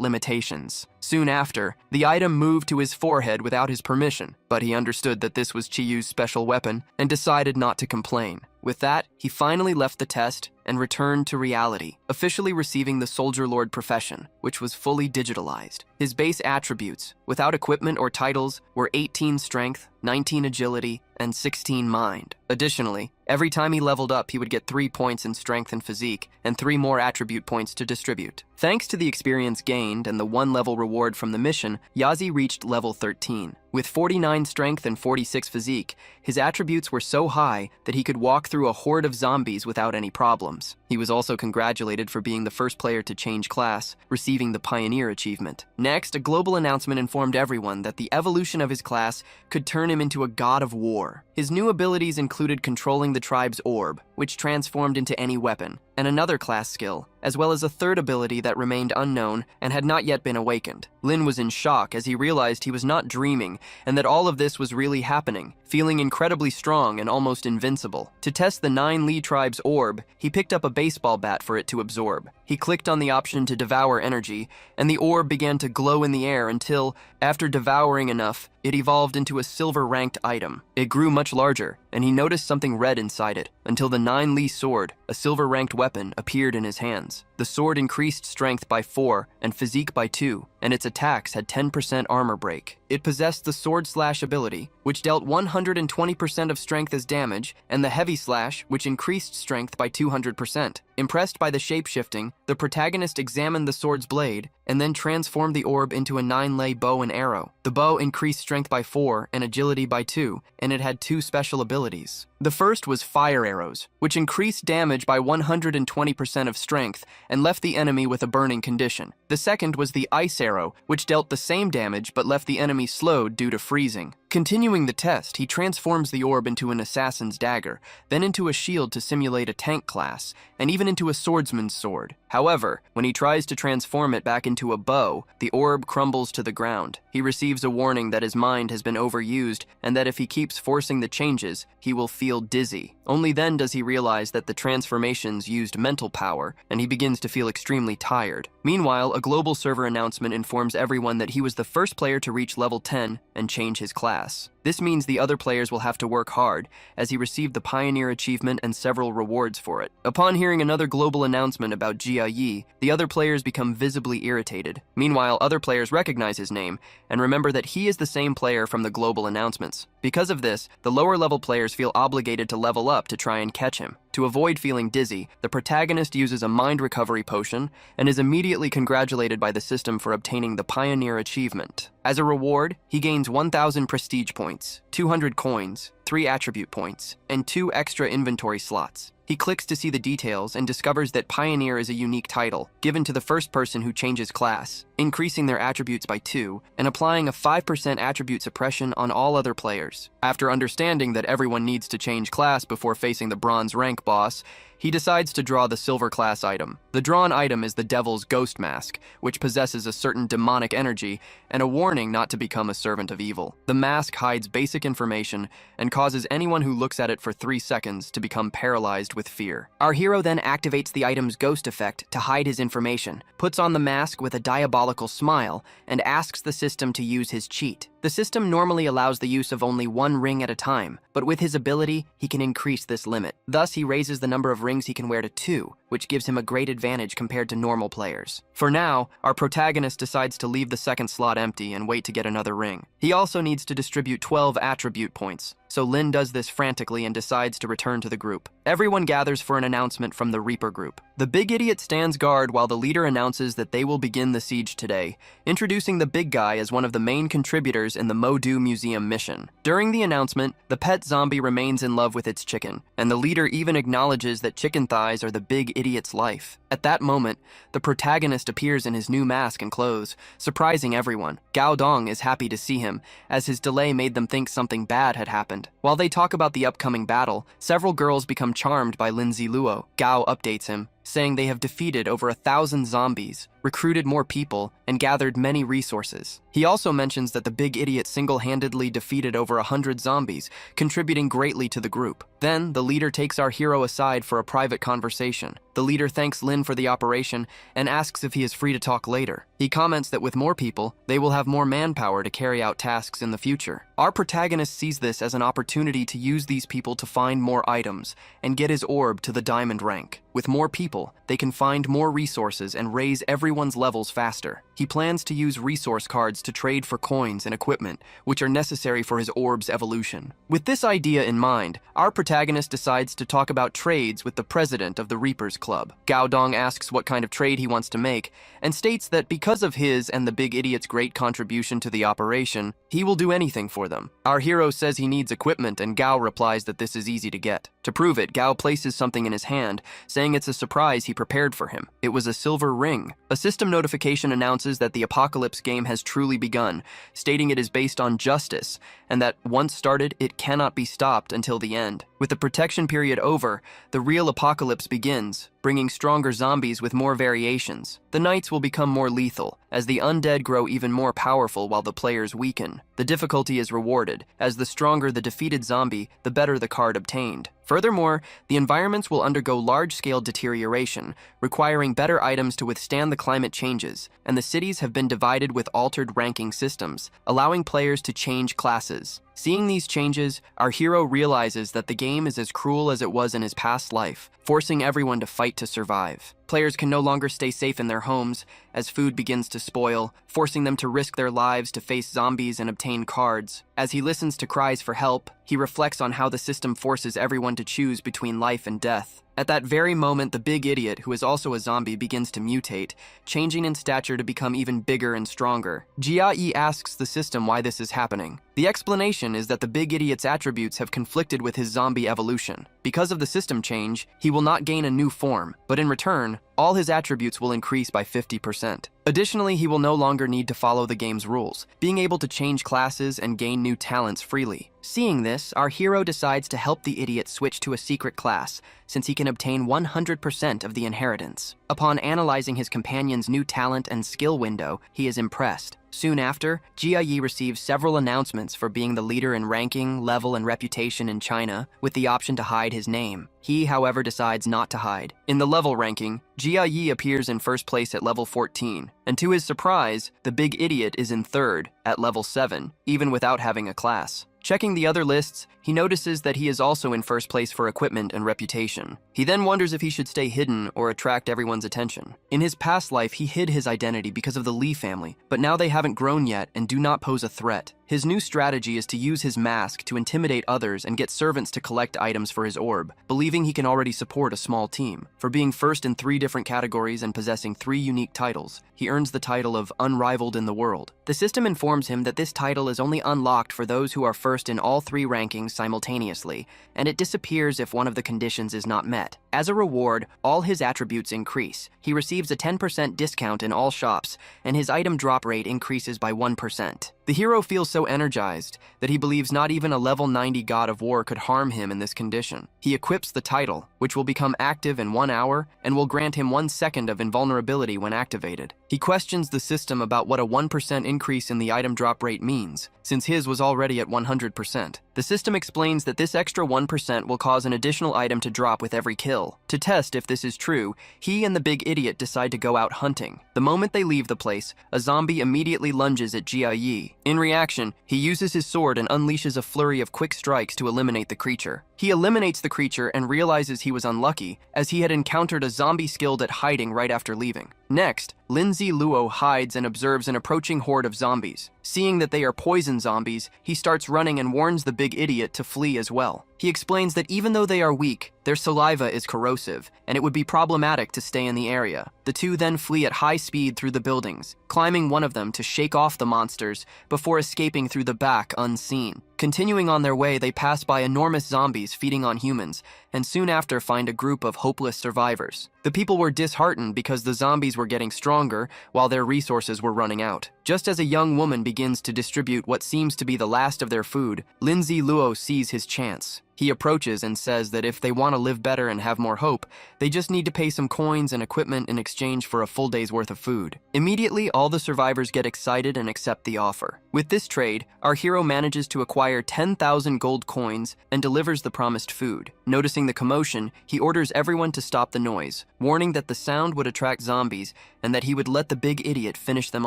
limitations. Soon after, the item moved to his forehead without his permission, but he understood that this was Chi Yu's special weapon and decided not to complain. With that, he finally left the test and returned to reality, officially receiving the Soldier Lord profession, which was fully digitalized. His base attributes, without equipment or titles, were 18 strength, 19 agility, and 16 mind. Additionally, every time he leveled up, he would get 3 points in strength and physique, and 3 more attribute points to distribute. Thanks to the experience gained and the 1-level reward from the mission, Yazi reached level 13. With 49 strength and 46 physique, his attributes were so high that he could walk through a horde of zombies without any problems. He was also congratulated for being the first player to change class, receiving the Pioneer achievement. Next, a global announcement informed everyone that the evolution of his class could turn him into a god of war. His new abilities included controlling the tribe's orb, which transformed into any weapon, and another class skill, as well as a third ability that remained unknown and had not yet been awakened. Lin was in shock as he realized he was not dreaming and that all of this was really happening, feeling incredibly strong and almost invincible. To test the 9 Li tribe's orb, he picked up a baseball bat for it to absorb. He clicked on the option to devour energy, and the orb began to glow in the air until, after devouring enough, it evolved into a silver-ranked item. It grew much larger, and he noticed something red inside it, until the 9 Li sword, a silver-ranked weapon, appeared in his hands. The sword increased strength by 4 and physique by 2, and its attacks had 10% armor break. It possessed the sword slash ability, which dealt 120% of strength as damage, and the heavy slash, which increased strength by 200%. Impressed by the shape-shifting, the protagonist examined the sword's blade and then transformed the orb into a 9-lay bow and arrow. The bow increased strength by 4 and agility by 2, and it had 2 special abilities. The first was fire arrows, which increased damage by 120% of strength and left the enemy with a burning condition. The second was the ice arrow, which dealt the same damage but left the enemy slowed due to freezing. Continuing the test, he transforms the orb into an assassin's dagger, then into a shield to simulate a tank class, and even into a swordsman's sword. However, when he tries to transform it back into a bow, the orb crumbles to the ground. He receives a warning that his mind has been overused and that if he keeps forcing the changes, he will feel dizzy. Only then does he realize that the transformations used mental power, and he begins to feel extremely tired. Meanwhile, a global server announcement informs everyone that he was the first player to reach level 10 and change his class. This means the other players will have to work hard, as he received the Pioneer achievement and several rewards for it. Upon hearing another global announcement about Jia Yi, the other players become visibly irritated. Meanwhile, other players recognize his name and remember that he is the same player from the global announcements. Because of this, the lower level players feel obligated to level up to try and catch him. To avoid feeling dizzy, the protagonist uses a mind recovery potion and is immediately congratulated by the system for obtaining the Pioneer achievement. As a reward, he gains 1,000 prestige points, 200 coins, 3 attribute points, and 2 extra inventory slots. He clicks to see the details and discovers that Pioneer is a unique title, given to the first person who changes class, increasing their attributes by 2, and applying a 5% attribute suppression on all other players. After understanding that everyone needs to change class before facing the bronze rank boss, he decides to draw the silver class item. The drawn item is the Devil's Ghost Mask, which possesses a certain demonic energy and a warning not to become a servant of evil. The mask hides basic information and causes anyone who looks at it for 3 seconds to become paralyzed with fear. Our hero then activates the item's ghost effect to hide his information, puts on the mask with a diabolical smile, and asks the system to use his cheat. The system normally allows the use of only 1 ring at a time, but with his ability, he can increase this limit. Thus, he raises the number of rings he can wear to 2, which gives him a great advantage compared to normal players. For now, our protagonist decides to leave the second slot empty and wait to get another ring. He also needs to distribute 12 attribute points, so Lin does this frantically and decides to return to the group. Everyone gathers for an announcement from the Reaper group. The big idiot stands guard while the leader announces that they will begin the siege today, introducing the big guy as one of the main contributors in the Modu Museum mission. During the announcement, the pet zombie remains in love with its chicken, and the leader even acknowledges that chicken thighs are the big idiot's life. At that moment, the protagonist appears in his new mask and clothes, surprising everyone. Gao Dong is happy to see him, as his delay made them think something bad had happened. While they talk about the upcoming battle, several girls become charmed by Lin Ziluo. Gao updates him, saying they have defeated over 1,000 zombies, recruited more people, and gathered many resources. He also mentions that the big idiot single-handedly defeated over 100 zombies, contributing greatly to the group. Then, the leader takes our hero aside for a private conversation. The leader thanks Lin for the operation and asks if he is free to talk later. He comments that with more people, they will have more manpower to carry out tasks in the future. Our protagonist sees this as an opportunity to use these people to find more items and get his orb to the diamond rank. With more people, they can find more resources and raise everyone's levels faster. He plans to use resource cards to trade for coins and equipment, which are necessary for his orb's evolution. With this idea in mind, our protagonist decides to talk about trades with the president of the Reapers Club. Gao Dong asks what kind of trade he wants to make, and states that because of his and the big idiot's great contribution to the operation, he will do anything for them. Our hero says he needs equipment, and Gao replies that this is easy to get. To prove it, Gao places something in his hand, saying it's a surprise he prepared for him. It was a silver ring. A system notification announces that the Apocalypse game has truly begun, stating it is based on justice, and that once started, it cannot be stopped until the end. With the protection period over, the real apocalypse begins, bringing stronger zombies with more variations. The nights will become more lethal, as the undead grow even more powerful while the players weaken. The difficulty is rewarded, as the stronger the defeated zombie, the better the card obtained. Furthermore, the environments will undergo large-scale deterioration, requiring better items to withstand the climate changes, and the cities have been divided with altered ranking systems, allowing players to change classes. Seeing these changes, our hero realizes that the game is as cruel as it was in his past life, forcing everyone to fight to survive. Players can no longer stay safe in their homes, as food begins to spoil, forcing them to risk their lives to face zombies and obtain cards. As he listens to cries for help, he reflects on how the system forces everyone to choose between life and death. At that very moment, the big idiot, who is also a zombie, begins to mutate, changing in stature to become even bigger and stronger. Jia Yi asks the system why this is happening. The explanation is that the big idiot's attributes have conflicted with his zombie evolution. Because of the system change, he will not gain a new form, but in return, all his attributes will increase by 50%. Additionally, he will no longer need to follow the game's rules, being able to change classes and gain new talents freely. Seeing this, our hero decides to help the idiot switch to a secret class, since he can obtain 100% of the inheritance. Upon analyzing his companion's new talent and skill window, he is impressed. Soon after, Jia Yi receives several announcements for being the leader in ranking, level, and reputation in China, with the option to hide his name. He, however, decides not to hide. In the level ranking, Jia Yi appears in first place at level 14, and to his surprise, the big idiot is in third, at level 7, even without having a class. Checking the other lists, he notices that he is also in first place for equipment and reputation. He then wonders if he should stay hidden or attract everyone's attention. In his past life, he hid his identity because of the Li family, but now they haven't grown yet and do not pose a threat. His new strategy is to use his mask to intimidate others and get servants to collect items for his orb, believing he can already support a small team. For being first in 3 different categories and possessing 3 unique titles, he earns the title of Unrivaled in the World. The system informs him that this title is only unlocked for those who are first in all 3 rankings simultaneously, and it disappears if one of the conditions is not met. As a reward, all his attributes increase. He receives a 10% discount in all shops, and his item drop rate increases by 1%. The hero feels so energized that he believes not even a level 90 god of war could harm him in this condition. He equips the title, which will become active in 1 hour and will grant him 1 second of invulnerability when activated. He questions the system about what a 1% increase in the item drop rate means, since his was already at 100%. The system explains that this extra 1% will cause an additional item to drop with every kill. To test if this is true, he and the big idiot decide to go out hunting. The moment they leave the place, a zombie immediately lunges at Jia Yi. In reaction, he uses his sword and unleashes a flurry of quick strikes to eliminate the creature. He eliminates the creature and realizes he was unlucky, as he had encountered a zombie skilled at hiding right after leaving. Next, Lindsay Luo hides and observes an approaching horde of zombies. Seeing that they are poison zombies, he starts running and warns the big idiot to flee as well. He explains that even though they are weak, their saliva is corrosive, and it would be problematic to stay in the area. The two then flee at high speed through the buildings, climbing one of them to shake off the monsters before escaping through the back unseen. Continuing on their way, they pass by enormous zombies feeding on humans, and soon after find a group of hopeless survivors. The people were disheartened because the zombies were getting stronger while their resources were running out. Just as a young woman begins to distribute what seems to be the last of their food, Lindsay Luo sees his chance. He approaches and says that if they want to live better and have more hope, they just need to pay some coins and equipment in exchange for a full day's worth of food. Immediately, all the survivors get excited and accept the offer. With this trade, our hero manages to acquire 10,000 gold coins and delivers the promised food. Noticing the commotion, he orders everyone to stop the noise, warning that the sound would attract zombies and that he would let the big idiot finish them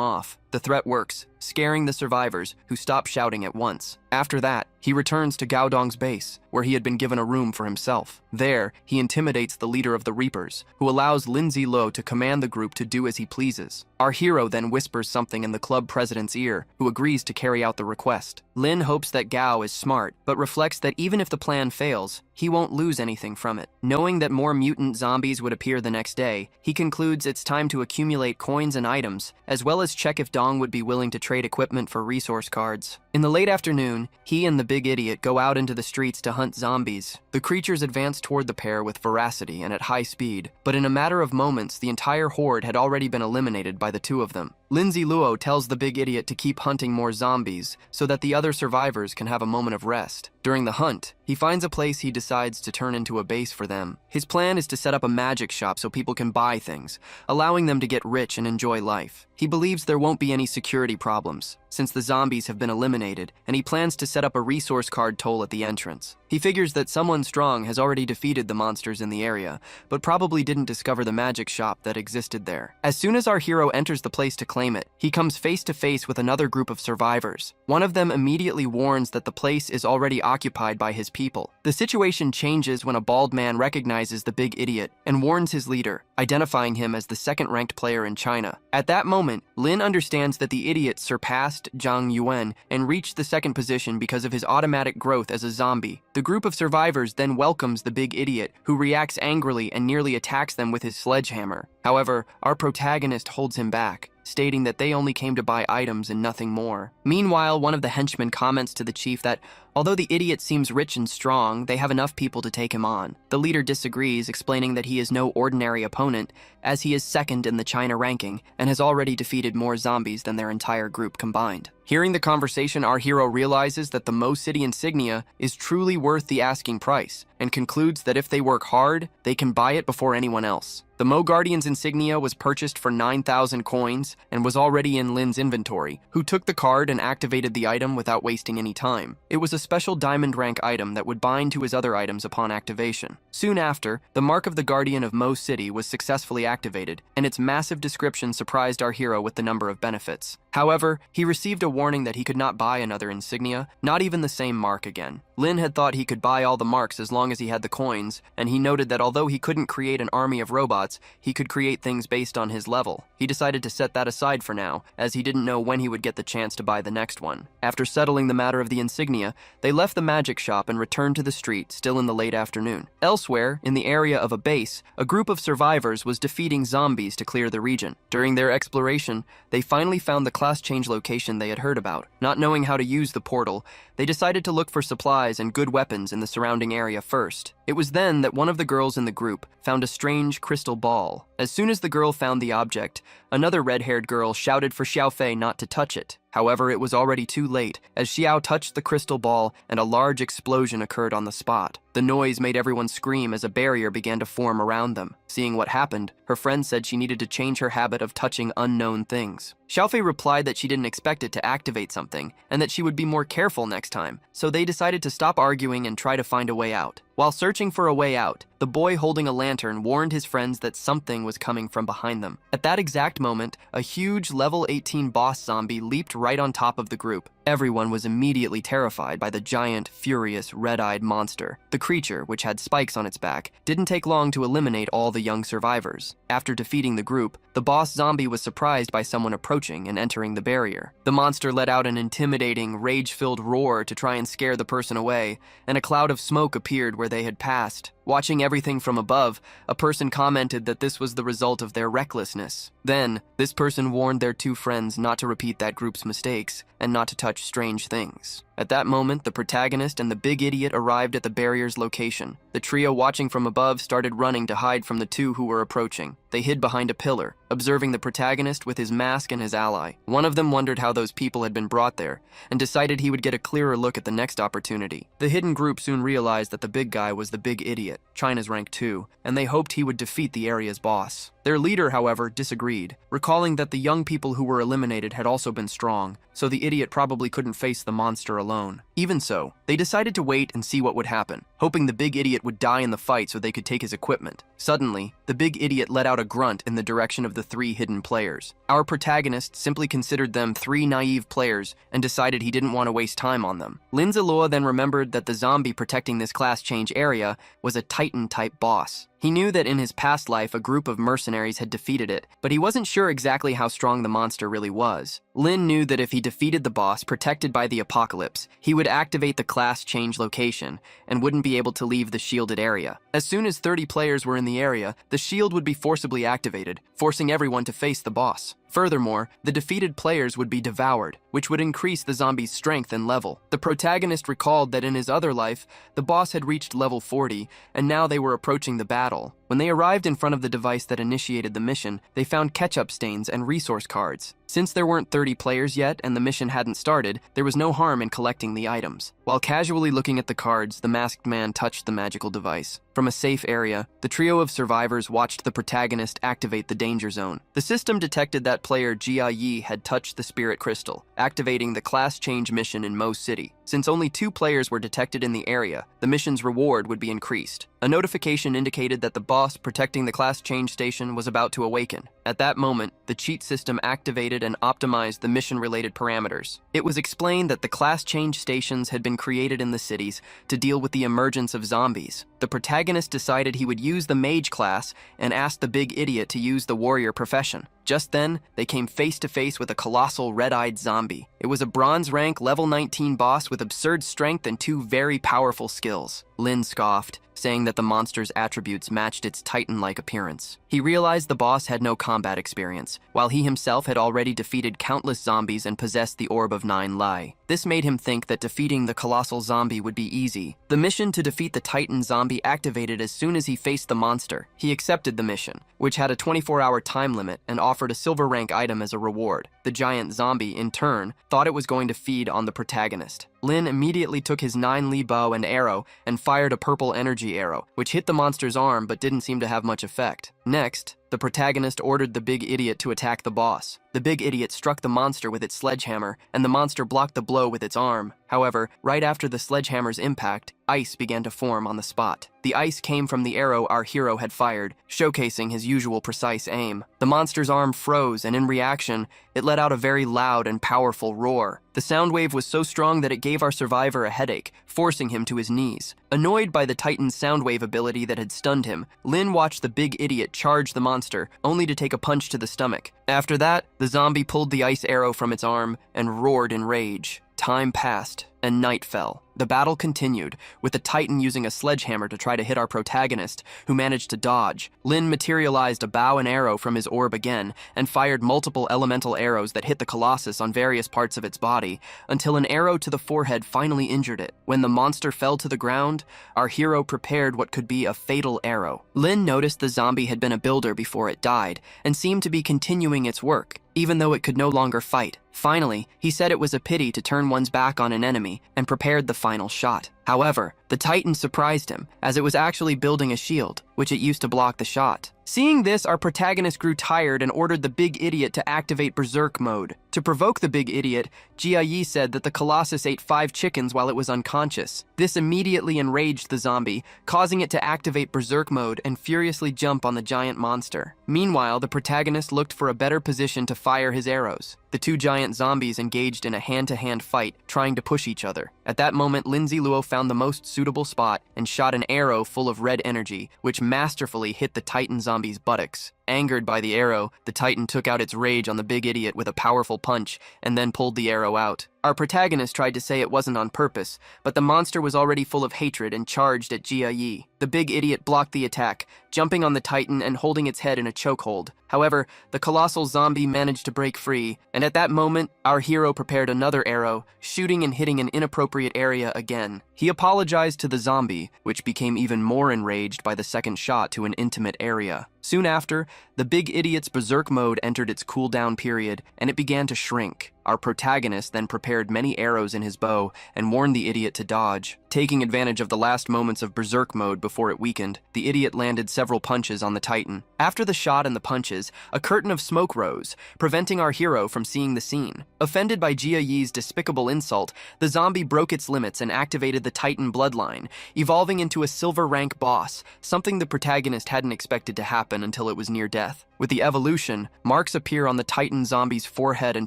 off. The threat works, scaring the survivors, who stop shouting at once. After that, he returns to Gao Dong's base, where he had been given a room for himself. There, he intimidates the leader of the Reapers, who allows Lindsay Luo to command the group to do as he pleases. Our hero then whispers something in the club president's ear, who agrees to carry out the request. Lin hopes that Gao is smart, but reflects that even if the plan fails, he won't lose anything from it. Knowing that more mutant zombies would appear the next day, he concludes it's time to accumulate coins and items, as well as check if Dong would be willing to trade equipment for resource cards. In the late afternoon, he and the big idiot go out into the streets to hunt zombies. The creatures advance toward the pair with veracity and at high speed, but in a matter of moments, the entire horde had already been eliminated by the two of them. Lindsay Luo tells the big idiot to keep hunting more zombies so that the other survivors can have a moment of rest. During the hunt, he finds a place he decides to turn into a base for them. His plan is to set up a magic shop so people can buy things, allowing them to get rich and enjoy life. He believes there won't be any security problems, since the zombies have been eliminated, and he plans to set up a resource card toll at the entrance. He figures that someone strong has already defeated the monsters in the area, but probably didn't discover the magic shop that existed there. As soon as our hero enters the place to claim it, he comes face to face with another group of survivors. One of them immediately warns that the place is already occupied by his people. The situation changes when a bald man recognizes the big idiot and warns his leader, identifying him as the second-ranked player in China. At that moment, Lin understands that the idiot surpassed Zhang Yuan and reached the second position because of his automatic growth as a zombie. The group of survivors then welcomes the big idiot, who reacts angrily and nearly attacks them with his sledgehammer. However, our protagonist holds him back, stating that they only came to buy items and nothing more. Meanwhile, one of the henchmen comments to the chief that although the idiot seems rich and strong, they have enough people to take him on. The leader disagrees, explaining that he is no ordinary opponent, as he is second in the China ranking and has already defeated more zombies than their entire group combined. Hearing the conversation, our hero realizes that the Mo City insignia is truly worth the asking price, and concludes that if they work hard, they can buy it before anyone else. The Mo Guardian's insignia was purchased for 9,000 coins and was already in Lin's inventory, who took the card and activated the item without wasting any time. It was a special diamond rank item that would bind to his other items upon activation. Soon after, the mark of the Guardian of Mo City was successfully activated, and its massive description surprised our hero with the number of benefits. However, he received a warning that he could not buy another insignia, not even the same mark again. Lin had thought he could buy all the marks as long as he had the coins, and he noted that although he couldn't create an army of robots, he could create things based on his level. He decided to set that aside for now, as he didn't know when he would get the chance to buy the next one. After settling the matter of the insignia, they left the magic shop and returned to the street, still in the late afternoon. Elsewhere, in the area of a base, a group of survivors was defeating zombies to clear the region. During their exploration, they finally found the class change location they had heard about. Not knowing how to use the portal, they decided to look for supplies and good weapons in the surrounding area first. It was then that one of the girls in the group found a strange crystal ball. As soon as the girl found the object, another red-haired girl shouted for Xiaofei not to touch it. However, it was already too late, as Xiao touched the crystal ball and a large explosion occurred on the spot. The noise made everyone scream as a barrier began to form around them. Seeing what happened, her friend said she needed to change her habit of touching unknown things. Xiaofei replied that she didn't expect it to activate something, and that she would be more careful next time, so they decided to stop arguing and try to find a way out. While searching for a way out, the boy holding a lantern warned his friends that something was coming from behind them. At that exact moment, a huge level 18 boss zombie leaped right on top of the group. Everyone was immediately terrified by the giant, furious, red-eyed monster. The creature, which had spikes on its back, didn't take long to eliminate all the young survivors. After defeating the group, the boss zombie was surprised by someone approaching and entering the barrier. The monster let out an intimidating, rage-filled roar to try and scare the person away, and a cloud of smoke appeared where they had passed. Watching everything from above, a person commented that this was the result of their recklessness. Then, this person warned their two friends not to repeat that group's mistakes and not to touch strange things. At that moment, the protagonist and the big idiot arrived at the barrier's location. The trio watching from above started running to hide from the two who were approaching. They hid behind a pillar, observing the protagonist with his mask and his ally. One of them wondered how those people had been brought there, and decided he would get a clearer look at the next opportunity. The hidden group soon realized that the big guy was the big idiot, China's rank 2, and they hoped he would defeat the area's boss. Their leader, however, disagreed, recalling that the young people who were eliminated had also been strong, so the idiot probably couldn't face the monster alone. Even so, they decided to wait and see what would happen, hoping the big idiot would die in the fight so they could take his equipment. Suddenly, the big idiot let out a grunt in the direction of the three hidden players. Our protagonist simply considered them three naive players and decided he didn't want to waste time on them. Lin Ziluo then remembered that the zombie protecting this class change area was a Titan-type boss. He knew that in his past life a group of mercenaries had defeated it, but he wasn't sure exactly how strong the monster really was. Lin knew that if he defeated the boss protected by the apocalypse, he would activate the class change location and wouldn't be able to leave the shielded area. As soon as 30 players were in the area, the shield would be forcibly activated, forcing everyone to face the boss. Furthermore, the defeated players would be devoured, which would increase the zombie's strength and level. The protagonist recalled that in his other life, the boss had reached level 40, and now they were approaching the battle. When they arrived in front of the device that initiated the mission, they found ketchup stains and resource cards. Since there weren't 30 players yet and the mission hadn't started, there was no harm in collecting the items. While casually looking at the cards, the masked man touched the magical device. From a safe area, the trio of survivors watched the protagonist activate the danger zone. The system detected that player Jia Yi had touched the spirit crystal, activating the class change mission in Mo City. Since only 2 players were detected in the area, the mission's reward would be increased. A notification indicated that the boss protecting the class change station was about to awaken. At that moment, the cheat system activated and optimized the mission-related parameters. It was explained that the class change stations had been created in the cities to deal with the emergence of zombies. The protagonist decided he would use the mage class and asked the big idiot to use the warrior profession. Just then, they came face to face with a colossal red-eyed zombie. It was a bronze rank level 19 boss with absurd strength and 2 very powerful skills. Lin scoffed, saying that the monster's attributes matched its Titan-like appearance. He realized the boss had no combat experience, while he himself had already defeated countless zombies and possessed the Orb of 9 Lai. This made him think that defeating the colossal zombie would be easy. The mission to defeat the Titan zombie activated as soon as he faced the monster. He accepted the mission, which had a 24-hour time limit and offered a silver rank item as a reward. The giant zombie, in turn, thought it was going to feed on the protagonist. Lin immediately took his 9 Li bow and arrow and fired a purple energy arrow, which hit the monster's arm but didn't seem to have much effect. Next, the protagonist ordered the big idiot to attack the boss. The big idiot struck the monster with its sledgehammer, and the monster blocked the blow with its arm. However, right after the sledgehammer's impact, ice began to form on the spot. The ice came from the arrow our hero had fired, showcasing his usual precise aim. The monster's arm froze, and in reaction, it let out a very loud and powerful roar. The sound wave was so strong that it gave our survivor a headache, forcing him to his knees. Annoyed by the Titan's sound wave ability that had stunned him, Lin watched the big idiot charge the monster, only to take a punch to the stomach. After that, the zombie pulled the ice arrow from its arm and roared in rage. Time passed, and night fell. The battle continued, with the Titan using a sledgehammer to try to hit our protagonist, who managed to dodge. Lin materialized a bow and arrow from his orb again, and fired multiple elemental arrows that hit the Colossus on various parts of its body, until an arrow to the forehead finally injured it. When the monster fell to the ground, our hero prepared what could be a fatal arrow. Lin noticed the zombie had been a builder before it died, and seemed to be continuing its work, even though it could no longer fight. Finally, he said it was a pity to turn one's back on an enemy, and prepared the final shot. However, the Titan surprised him, as it was actually building a shield, which it used to block the shot. Seeing this, our protagonist grew tired and ordered the big idiot to activate Berserk mode. To provoke the big idiot, Jia Yi said that the Colossus ate 5 chickens while it was unconscious. This immediately enraged the zombie, causing it to activate Berserk mode and furiously jump on the giant monster. Meanwhile, the protagonist looked for a better position to fire his arrows. The 2 giant zombies engaged in a hand-to-hand fight, trying to push each other. At that moment, Lin Ziluo found the most suitable spot and shot an arrow full of red energy, which masterfully hit the Titan zombie's buttocks. Angered by the arrow, the Titan took out its rage on the big idiot with a powerful punch and then pulled the arrow out. Our protagonist tried to say it wasn't on purpose, but the monster was already full of hatred and charged at Jia. The big idiot blocked the attack, jumping on the Titan and holding its head in a chokehold. However, the colossal zombie managed to break free, and at that moment, our hero prepared another arrow, shooting and hitting an inappropriate area again. He apologized to the zombie, which became even more enraged by the second shot to an intimate area. Soon after, the big idiot's berserk mode entered its cooldown period, and it began to shrink. Our protagonist then prepared many arrows in his bow and warned the idiot to dodge. Taking advantage of the last moments of berserk mode before it weakened, the idiot landed several punches on the Titan. After the shot and the punches, a curtain of smoke rose, preventing our hero from seeing the scene. Offended by Jia-Yi's despicable insult, the zombie broke its limits and activated the Titan bloodline, evolving into a silver rank boss, something the protagonist hadn't expected to happen until it was near death. With the evolution, marks appear on the Titan zombie's forehead and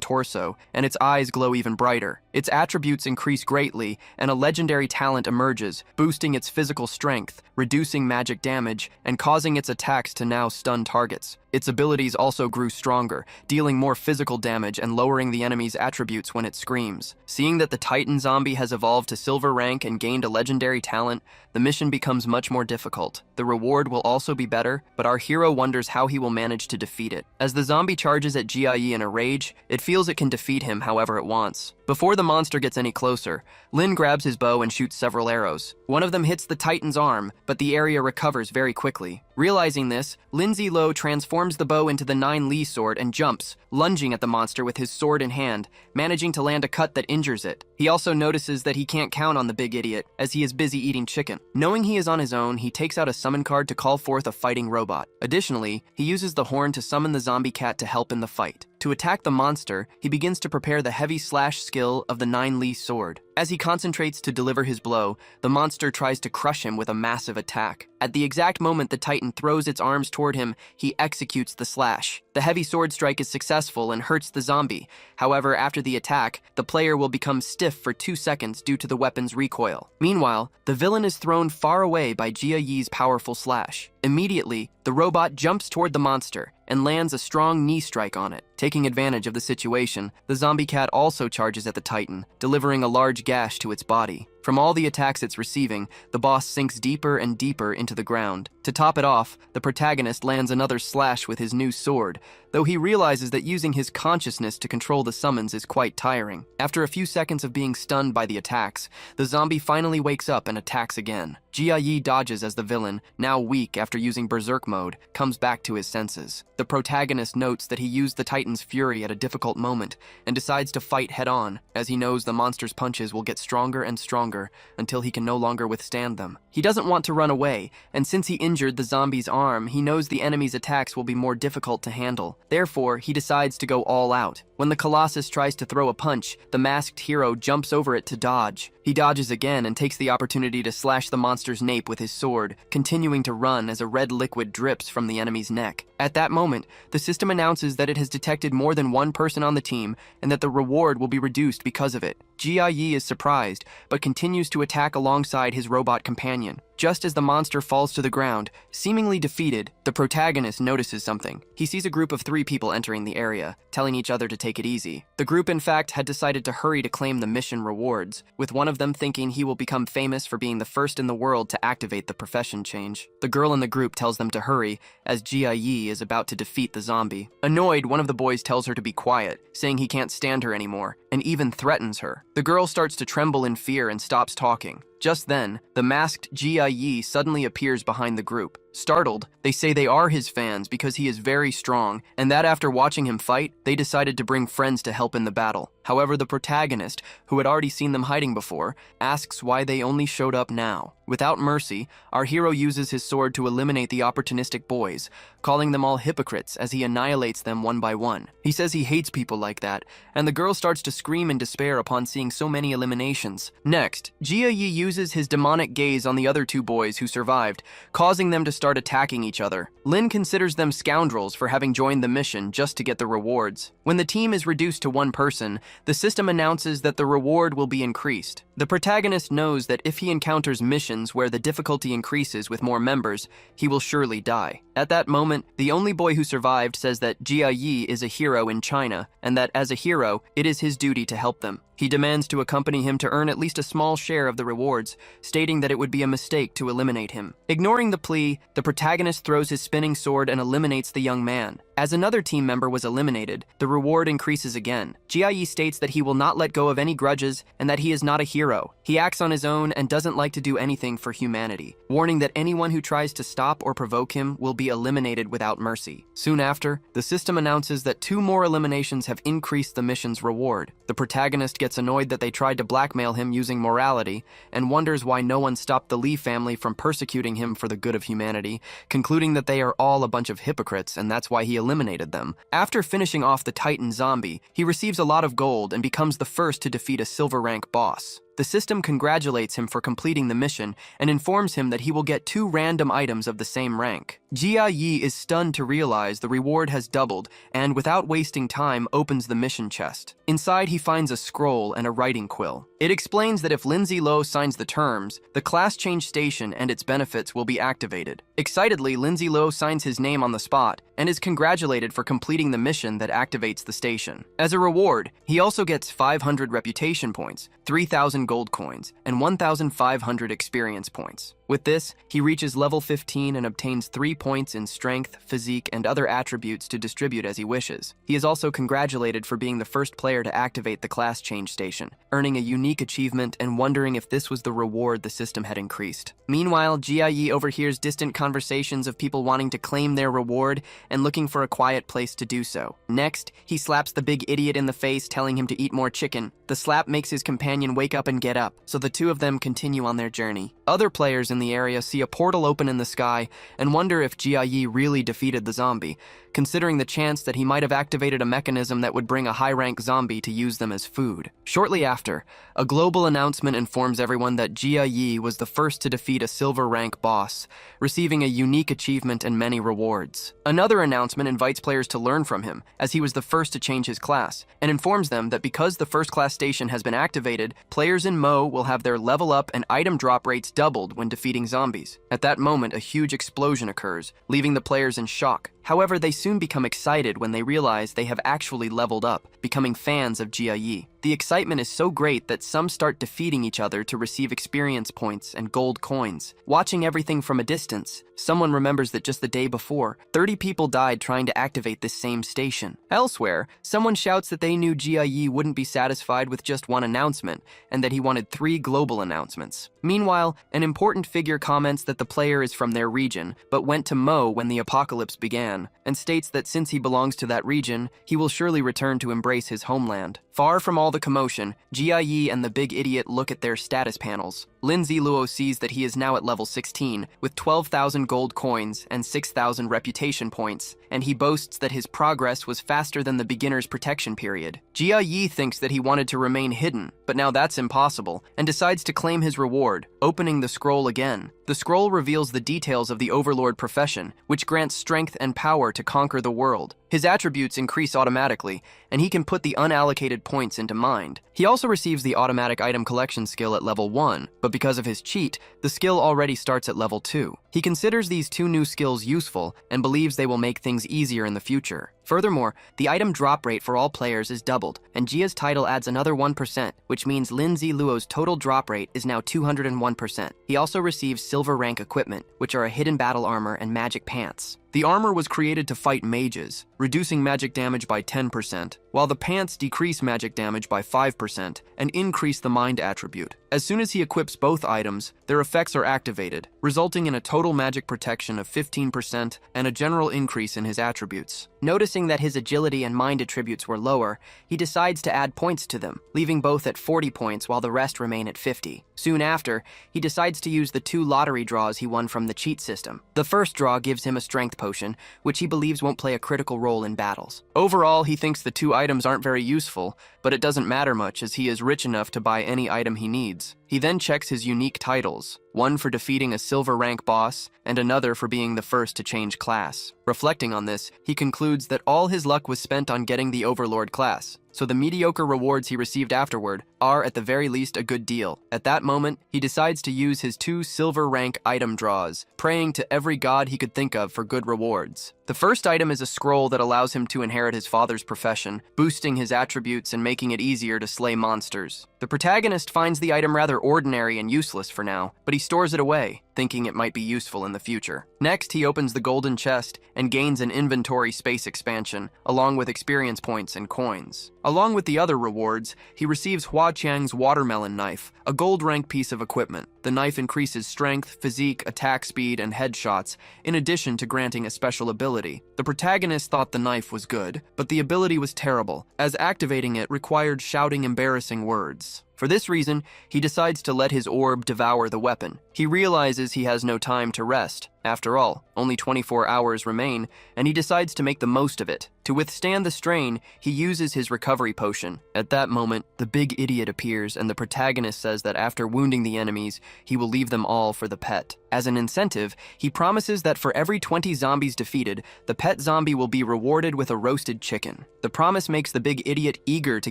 torso, and its eyes glow even brighter. Its attributes increase greatly, and a legendary talent emerges, boosting its physical strength, reducing magic damage, and causing its attacks to now stun targets. Its abilities also grew stronger, dealing more physical damage and lowering the enemy's attributes when it screams. Seeing that the Titan zombie has evolved to silver rank and gained a legendary talent, the mission becomes much more difficult. The reward will also be better, but our hero wonders how he will manage to defeat it. As the zombie charges at Jia in a rage, it feels it can defeat him however it wants. Before the monster gets any closer, Lin grabs his bow and shoots several arrows. One of them hits the Titan's arm, but the area recovers very quickly. Realizing this, Lin Zilu transforms the bow into the 9 Li sword and jumps, lunging at the monster with his sword in hand, managing to land a cut that injures it. He also notices that he can't count on the big idiot, as he is busy eating chicken. Knowing he is on his own, he takes out a summon card to call forth a fighting robot. Additionally, he uses the horn to summon the zombie cat to help in the fight. To attack the monster, he begins to prepare the heavy slash skill of the 9 Li sword. As he concentrates to deliver his blow, the monster tries to crush him with a massive attack. At the exact moment the Titan throws its arms toward him, he executes the slash. The heavy sword strike is successful and hurts the zombie. However, after the attack, the player will become stiff for 2 seconds due to the weapon's recoil. Meanwhile, the villain is thrown far away by Jia-Yi's powerful slash. Immediately, the robot jumps toward the monster and lands a strong knee strike on it. Taking advantage of the situation, the zombie cat also charges at the Titan, delivering a large gash to its body. From all the attacks it's receiving, the boss sinks deeper and deeper into the ground. To top it off, the protagonist lands another slash with his new sword, though he realizes that using his consciousness to control the summons is quite tiring. After a few seconds of being stunned by the attacks, the zombie finally wakes up and attacks again. Jia dodges as the villain, now weak after using berserk mode, comes back to his senses. The protagonist notes that he used the Titan's fury at a difficult moment and decides to fight head-on, as he knows the monster's punches will get stronger and stronger until he can no longer withstand them. He doesn't want to run away, and since he injured the zombie's arm, he knows the enemy's attacks will be more difficult to handle. Therefore, he decides to go all out. When the Colossus tries to throw a punch, the masked hero jumps over it to dodge. He dodges again and takes the opportunity to slash the monster's nape with his sword, continuing to run as a red liquid drips from the enemy's neck. At that moment, the system announces that it has detected more than one person on the team and that the reward will be reduced because of it. Jia is surprised, but continues to attack alongside his robot companion. Just as the monster falls to the ground, seemingly defeated, the protagonist notices something. He sees a group of 3 people entering the area, telling each other to take it easy. The group, in fact, had decided to hurry to claim the mission rewards, with one of them thinking he will become famous for being the first in the world to activate the profession change. The girl in the group tells them to hurry, as Jia is about to defeat the zombie. Annoyed, one of the boys tells her to be quiet, saying he can't stand her anymore, and even threatens her. The girl starts to tremble in fear and stops talking. Just then, the masked Jia suddenly appears behind the group. Startled, they say they are his fans because he is very strong, and that after watching him fight, they decided to bring friends to help in the battle. However, the protagonist, who had already seen them hiding before, asks why they only showed up now. Without mercy, our hero uses his sword to eliminate the opportunistic boys, calling them all hypocrites as he annihilates them one by one. He says he hates people like that, and the girl starts to scream in despair upon seeing so many eliminations. Next, Jia uses his demonic gaze on the other two boys who survived, causing them to start attacking each other. Lin considers them scoundrels for having joined the mission just to get the rewards. When the team is reduced to one person, the system announces that the reward will be increased. The protagonist knows that if he encounters missions where the difficulty increases with more members, he will surely die. At that moment, the only boy who survived says that Jia Yi is a hero in China, and that as a hero, it is his duty to help them. He demands to accompany him to earn at least a small share of the rewards, stating that it would be a mistake to eliminate him. Ignoring the plea, the protagonist throws his spinning sword and eliminates the young man. As another team member was eliminated, the reward increases again. Jia Yi states that he will not let go of any grudges and that he is not a hero. He acts on his own and doesn't like to do anything for humanity, warning that anyone who tries to stop or provoke him will be eliminated without mercy. Soon after, the system announces that 2 more eliminations have increased the mission's reward. The protagonist gets annoyed that they tried to blackmail him using morality and wonders why no one stopped the Lee family from persecuting him for the good of humanity, concluding that they are all a bunch of hypocrites and that's why he eliminated them. After finishing off the Titan zombie, he receives a lot of gold and becomes the first to defeat a silver rank boss. The system congratulates him for completing the mission and informs him that he will get 2 random items of the same rank. Jia Yi is stunned to realize the reward has doubled and, without wasting time, opens the mission chest. Inside, he finds a scroll and a writing quill. It explains that if Lindsay Lowe signs the terms, the class change station and its benefits will be activated. Excitedly, Lindsay Lowe signs his name on the spot and is congratulated for completing the mission that activates the station. As a reward, he also gets 500 reputation points, 3,000 gold coins, and 1,500 experience points. With this, he reaches level 15 and obtains 3 points in strength, physique, and other attributes to distribute as he wishes. He is also congratulated for being the first player to activate the class change station, earning a unique achievement and wondering if this was the reward the system had increased. Meanwhile, Jia Yi overhears distant conversations of people wanting to claim their reward and looking for a quiet place to do so. Next, he slaps the big idiot in the face, telling him to eat more chicken. The slap makes his companion wake up and get up, so the two of them continue on their journey. Other players in the area see a portal open in the sky and wonder if Jia Yi really defeated the zombie, considering the chance that he might have activated a mechanism that would bring a high-rank zombie to use them as food. Shortly after, a global announcement informs everyone that Jia Yi was the first to defeat a silver-rank boss, receiving a unique achievement and many rewards. Another announcement invites players to learn from him, as he was the first to change his class, and informs them that because the first-class station has been activated, players in Mo will have their level up and item drop rates doubled when defeating zombies. At that moment, a huge explosion occurs, leaving the players in shock. However, they soon become excited when they realize they have actually leveled up, becoming fans of Jia Yi. The excitement is so great that some start defeating each other to receive experience points and gold coins. Watching everything from a distance, someone remembers that just the day before, 30 people died trying to activate this same station. Elsewhere, someone shouts that they knew Jia Yi wouldn't be satisfied with just one announcement, and that he wanted 3 global announcements. Meanwhile, an important figure comments that the player is from their region, but went to Mo when the apocalypse began, and states that since he belongs to that region, he will surely return to embrace his homeland. Far from all the commotion, Jia Yi and the big idiot look at their status panels. Lindsay Luo sees that he is now at level 16, with 12,000 gold coins and 6,000 reputation points, and he boasts that his progress was faster than the beginner's protection period. Jia Yi thinks that he wanted to remain hidden, but now that's impossible, and decides to claim his reward, opening the scroll again. The scroll reveals the details of the Overlord profession, which grants strength and power to conquer the world. His attributes increase automatically, and he can put the unallocated points into mind. He also receives the automatic item collection skill at level 1, but because of his cheat, the skill already starts at level 2. He considers these 2 new skills useful and believes they will make things easier in the future. Furthermore, the item drop rate for all players is doubled, and Jia's title adds another 1%, which means Lindsay Luo's total drop rate is now 201%. He also receives silver rank equipment, which are a hidden battle armor and magic pants. The armor was created to fight mages, reducing magic damage by 10%, while the pants decrease magic damage by 5% and increase the mind attribute. As soon as he equips both items, their effects are activated, resulting in a total magic protection of 15% and a general increase in his attributes. Noticing that his agility and mind attributes were lower, he decides to add points to them, leaving both at 40 points while the rest remain at 50. Soon after, he decides to use the 2 lottery draws he won from the cheat system. The first draw gives him a strength potion, potion, which he believes won't play a critical role in battles. Overall, he thinks the two items aren't very useful, but it doesn't matter much as he is rich enough to buy any item he needs. He then checks his unique titles, one for defeating a silver rank boss, and another for being the first to change class. Reflecting on this, he concludes that all his luck was spent on getting the Overlord class, so the mediocre rewards he received afterward are at the very least a good deal. At that moment, he decides to use his 2 silver rank item draws, praying to every god he could think of for good rewards. The first item is a scroll that allows him to inherit his father's profession, boosting his attributes and making it easier to slay monsters. The protagonist finds the item rather ordinary and useless for now, but he stores it away, thinking it might be useful in the future. Next, he opens the golden chest and gains an inventory space expansion, along with experience points and coins. Along with the other rewards, he receives Hua Qiang's watermelon knife, a gold rank piece of equipment. The knife increases strength, physique, attack speed, and headshots, in addition to granting a special ability. The protagonist thought the knife was good, but the ability was terrible, as activating it required shouting embarrassing words. For this reason, he decides to let his orb devour the weapon. He realizes he has no time to rest. After all, only 24 hours remain, and he decides to make the most of it. To withstand the strain, he uses his recovery potion. At that moment, the big idiot appears, and the protagonist says that after wounding the enemies, he will leave them all for the pet. As an incentive, he promises that for every 20 zombies defeated, the pet zombie will be rewarded with a roasted chicken. The promise makes the big idiot eager to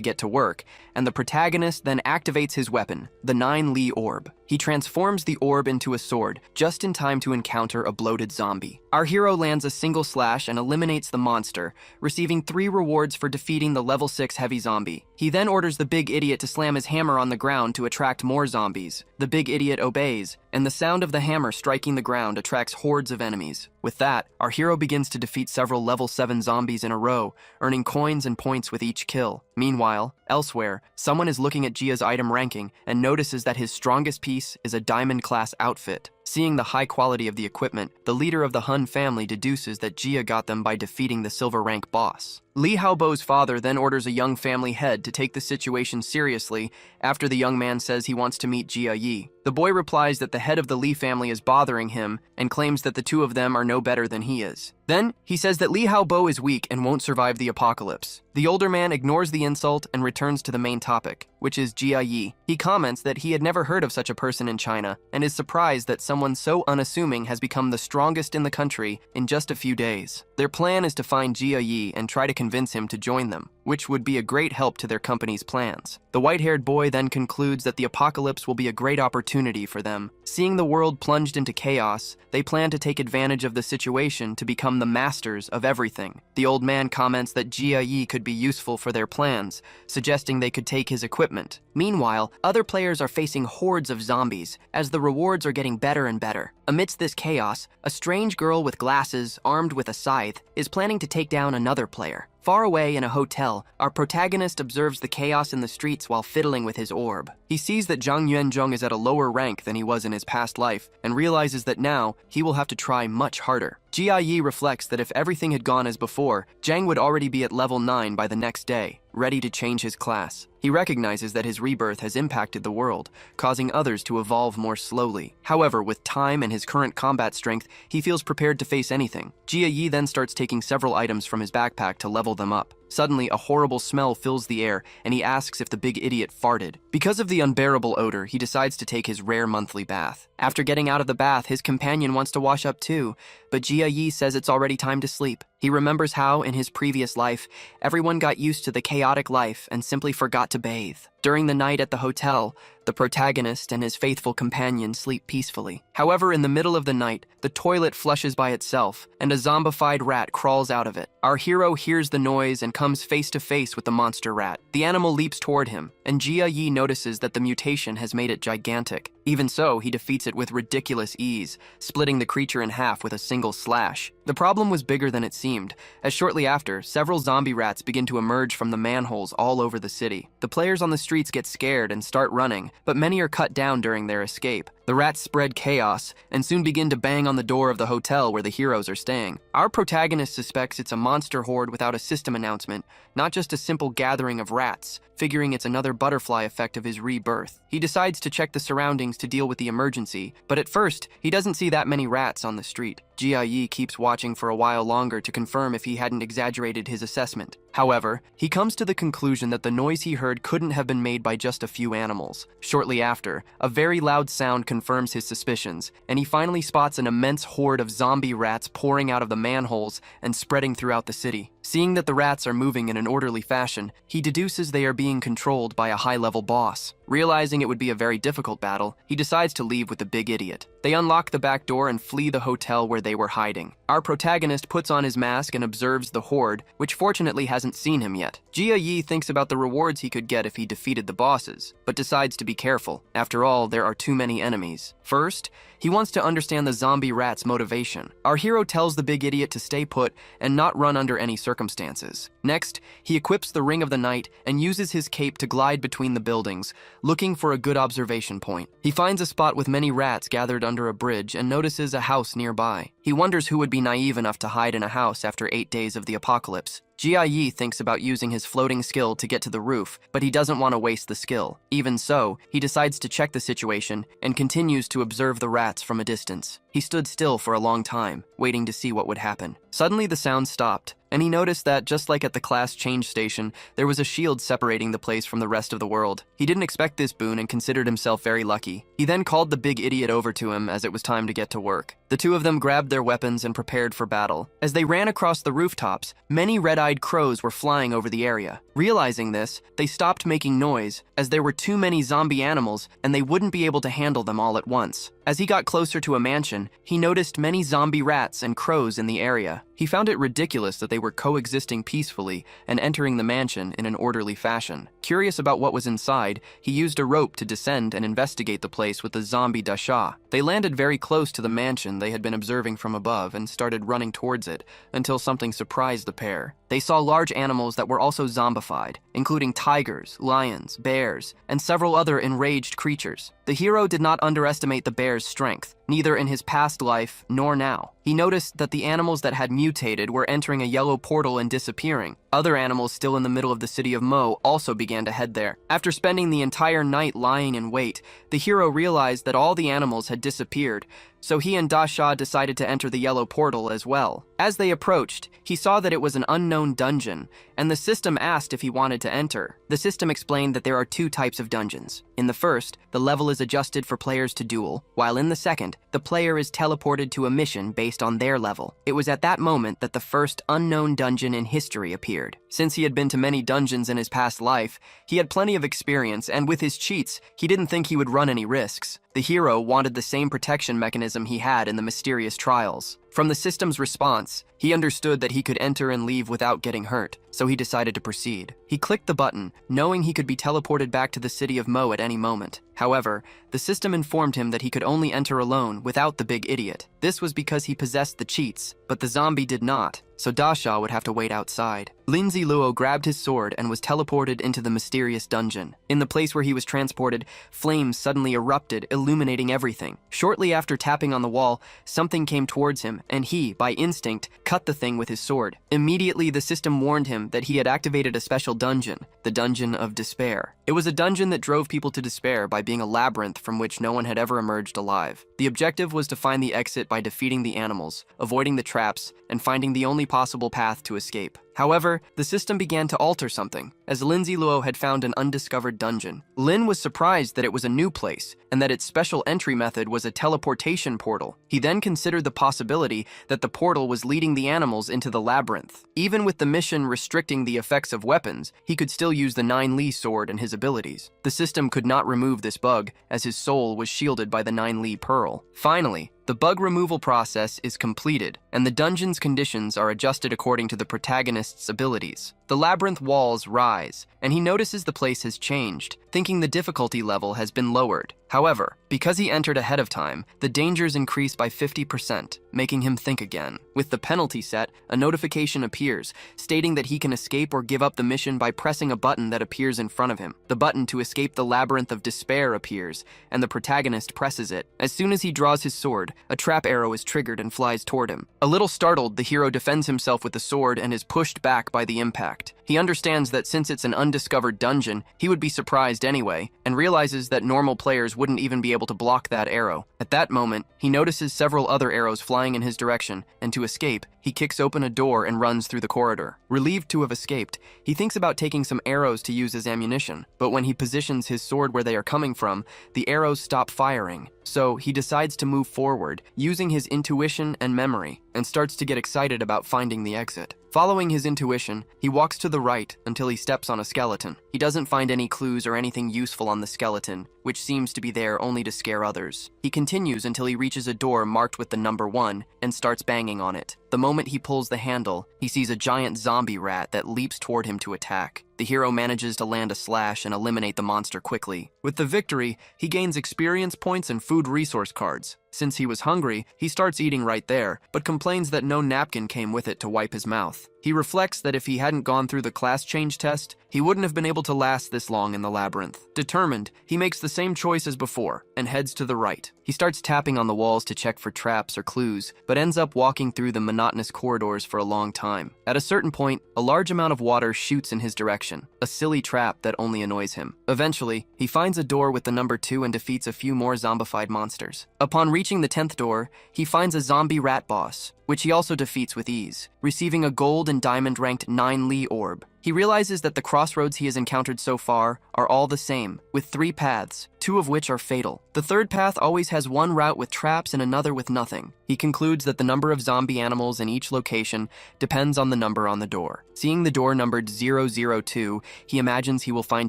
get to work, and the protagonist then activates his weapon, the 9-Li orb. He transforms the orb into a sword, just in time to encounter a bloated zombie. Our hero lands a single slash and eliminates the monster, receiving 3 rewards for defeating the level 6 heavy zombie. He then orders the big idiot to slam his hammer on the ground to attract more zombies. The big idiot obeys, and the sound of the hammer striking the ground attracts hordes of enemies. With that, our hero begins to defeat several level 7 zombies in a row, earning coins and points with each kill. Meanwhile, elsewhere, someone is looking at Jia's item ranking and notices that his strongest piece is a diamond-class outfit. Seeing the high quality of the equipment, the leader of the Hun family deduces that Jia got them by defeating the silver rank boss. Li Haobo's father then orders a young family head to take the situation seriously after the young man says he wants to meet Jia Yi. The boy replies that the head of the Li family is bothering him and claims that the two of them are no better than he is. Then, he says that Li Haobo is weak and won't survive the apocalypse. The older man ignores the insult and returns to the main topic, which is Jia Yi. He comments that he had never heard of such a person in China and is surprised that someone so unassuming has become the strongest in the country in just a few days. Their plan is to find Jia Yi and try to convince him to join them, which would be a great help to their company's plans. The white-haired boy then concludes that the apocalypse will be a great opportunity for them. Seeing the world plunged into chaos, they plan to take advantage of the situation to become the masters of everything. The old man comments that Jia Yi could be useful for their plans, suggesting they could take his equipment. Meanwhile, other players are facing hordes of zombies, as the rewards are getting better and better. Amidst this chaos, a strange girl with glasses, armed with a scythe, is planning to take down another player. Far away in a hotel, our protagonist observes the chaos in the streets while fiddling with his orb. He sees that Zhang Yuanzhong is at a lower rank than he was in his past life, and realizes that now he will have to try much harder. Jia Yi reflects that if everything had gone as before, Zhang would already be at level 9 by the next day, ready to change his class. He recognizes that his rebirth has impacted the world, causing others to evolve more slowly. However, with time and his current combat strength, he feels prepared to face anything. Jia Yi then starts taking several items from his backpack to level them up. Suddenly, a horrible smell fills the air, and he asks if the big idiot farted. Because of the unbearable odor, he decides to take his rare monthly bath. After getting out of the bath, his companion wants to wash up too, but Jia Yi says it's already time to sleep. He remembers how, in his previous life, everyone got used to the chaotic life and simply forgot to bathe. During the night at the hotel, the protagonist and his faithful companion sleep peacefully. However, in the middle of the night, the toilet flushes by itself, and a zombified rat crawls out of it. Our hero hears the noise and comes face to face with the monster rat. The animal leaps toward him, and Jia Yi notices that the mutation has made it gigantic. Even so, he defeats it with ridiculous ease, splitting the creature in half with a single slash. The problem was bigger than it seemed, as shortly after, several zombie rats begin to emerge from the manholes all over the city. The players on the streets get scared and start running, but many are cut down during their escape. The rats spread chaos and soon begin to bang on the door of the hotel where the heroes are staying. Our protagonist suspects it's a monster horde without a system announcement, not just a simple gathering of rats, figuring it's another butterfly effect of his rebirth. He decides to check the surroundings to deal with the emergency, but at first, he doesn't see that many rats on the street. Jia keeps watching for a while longer to confirm if he hadn't exaggerated his assessment. However, he comes to the conclusion that the noise he heard couldn't have been made by just a few animals. Shortly after, a very loud sound confirms his suspicions, and he finally spots an immense horde of zombie rats pouring out of the manholes and spreading throughout the city. Seeing that the rats are moving in an orderly fashion, he deduces they are being controlled by a high-level boss. Realizing it would be a very difficult battle, he decides to leave with the big idiot. They unlock the back door and flee the hotel where they were hiding. Our protagonist puts on his mask and observes the horde, which fortunately hasn't seen him yet. Jia thinks about the rewards he could get if he defeated the bosses, but decides to be careful. After all, there are too many enemies. First, he wants to understand the zombie rat's motivation. Our hero tells the big idiot to stay put and not run under any circumstances. Next, he equips the Ring of the Night and uses his cape to glide between the buildings, looking for a good observation point. He finds a spot with many rats gathered under a bridge and notices a house nearby. He wonders who would be naive enough to hide in a house after 8 days of the apocalypse. Jia thinks about using his floating skill to get to the roof, but he doesn't want to waste the skill. Even so, he decides to check the situation and continues to observe the rats from a distance. He stood still for a long time, waiting to see what would happen. Suddenly the sound stopped, and he noticed that, just like at the class change station, there was a shield separating the place from the rest of the world. He didn't expect this boon and considered himself very lucky. He then called the big idiot over to him as it was time to get to work. The two of them grabbed their weapons and prepared for battle. As they ran across the rooftops, many red-eyed crows were flying over the area. Realizing this, they stopped making noise, as there were too many zombie animals and they wouldn't be able to handle them all at once. As he got closer to a mansion, he noticed many zombie rats and crows in the area. He found it ridiculous that they were coexisting peacefully and entering the mansion in an orderly fashion. Curious about what was inside, he used a rope to descend and investigate the place with the zombie dasha. They landed very close to the mansion they had been observing from above and started running towards it until something surprised the pair. They saw large animals that were also zombified, including tigers, lions, bears, and several other enraged creatures. The hero did not underestimate the bear's strength, neither in his past life nor now. He noticed that the animals that had mutated were entering a yellow portal and disappearing. Other animals still in the middle of the city of Mo also began to head there. After spending the entire night lying in wait, the hero realized that all the animals had disappeared, so he and Dasha decided to enter the yellow portal as well. As they approached, he saw that it was an unknown dungeon, and the system asked if he wanted to enter. The system explained that there are 2 types of dungeons. In the first, the level is adjusted for players to duel, while in the second, the player is teleported to a mission based on their level. It was at that moment that the first unknown dungeon in history appeared. Since he had been to many dungeons in his past life, he had plenty of experience, and with his cheats, he didn't think he would run any risks. The hero wanted the same protection mechanism he had in the mysterious trials. From the system's response, he understood that he could enter and leave without getting hurt, so he decided to proceed. He clicked the button, knowing he could be teleported back to the city of Mo at any moment. However, the system informed him that he could only enter alone without the big idiot. This was because he possessed the cheats, but the zombie did not, so Dasha would have to wait outside. Lindsay Luo grabbed his sword and was teleported into the mysterious dungeon. In the place where he was transported, flames suddenly erupted, illuminating everything. Shortly after tapping on the wall, something came towards him, and he, by instinct, cut the thing with his sword. Immediately, the system warned him that he had activated a special dungeon, the Dungeon of Despair. It was a dungeon that drove people to despair by being a labyrinth from which no one had ever emerged alive. The objective was to find the exit by defeating the animals, avoiding the traps, and finding the only possible path to escape. However, the system began to alter something, as Lindsay Luo had found an undiscovered dungeon. Lin was surprised that it was a new place, and that its special entry method was a teleportation portal. He then considered the possibility that the portal was leading the animals into the labyrinth. Even with the mission restricting the effects of weapons, he could still use the 9 Li sword and his abilities. The system could not remove this bug, as his soul was shielded by the 9 Li pearl. Finally, the bug removal process is completed, and the dungeon's conditions are adjusted according to the protagonist's abilities. The labyrinth walls rise, and he notices the place has changed, thinking the difficulty level has been lowered. However, because he entered ahead of time, the dangers increase by 50%, making him think again. With the penalty set, a notification appears, stating that he can escape or give up the mission by pressing a button that appears in front of him. The button to escape the labyrinth of despair appears, and the protagonist presses it. As soon as he draws his sword, a trap arrow is triggered and flies toward him. A little startled, the hero defends himself with the sword and is pushed back by the impact. He understands that since it's an undiscovered dungeon, he would be surprised anyway, and realizes that normal players wouldn't even be able to block that arrow. At that moment, he notices several other arrows flying in his direction, and to escape, he kicks open a door and runs through the corridor. Relieved to have escaped, he thinks about taking some arrows to use as ammunition, but when he positions his sword where they are coming from, the arrows stop firing. So he decides to move forward, using his intuition and memory, and starts to get excited about finding the exit. Following his intuition, he walks to the right until he steps on a skeleton. He doesn't find any clues or anything useful on the skeleton, which seems to be there only to scare others. He continues until he reaches a door marked with the number 1 and starts banging on it. The moment he pulls the handle, he sees a giant zombie rat that leaps toward him to attack. The hero manages to land a slash and eliminate the monster quickly. With the victory, he gains experience points and food resource cards. Since he was hungry, he starts eating right there, but complains that no napkin came with it to wipe his mouth. He reflects that if he hadn't gone through the class change test, he wouldn't have been able to last this long in the labyrinth. Determined, he makes the same choice as before and heads to the right. He starts tapping on the walls to check for traps or clues, but ends up walking through the monotonous corridors for a long time. At a certain point, a large amount of water shoots in his direction, a silly trap that only annoys him. Eventually, he finds a door with the number 2 and defeats a few more zombified monsters. Upon reaching the 10th door, he finds a zombie rat boss, which he also defeats with ease, receiving a gold and diamond ranked 9 Li orb. He realizes that the crossroads he has encountered so far are all the same, with 3 paths, 2 of which are fatal. The third path always has one route with traps and another with nothing. He concludes that the number of zombie animals in each location depends on the number on the door. Seeing the door numbered 002, he imagines he will find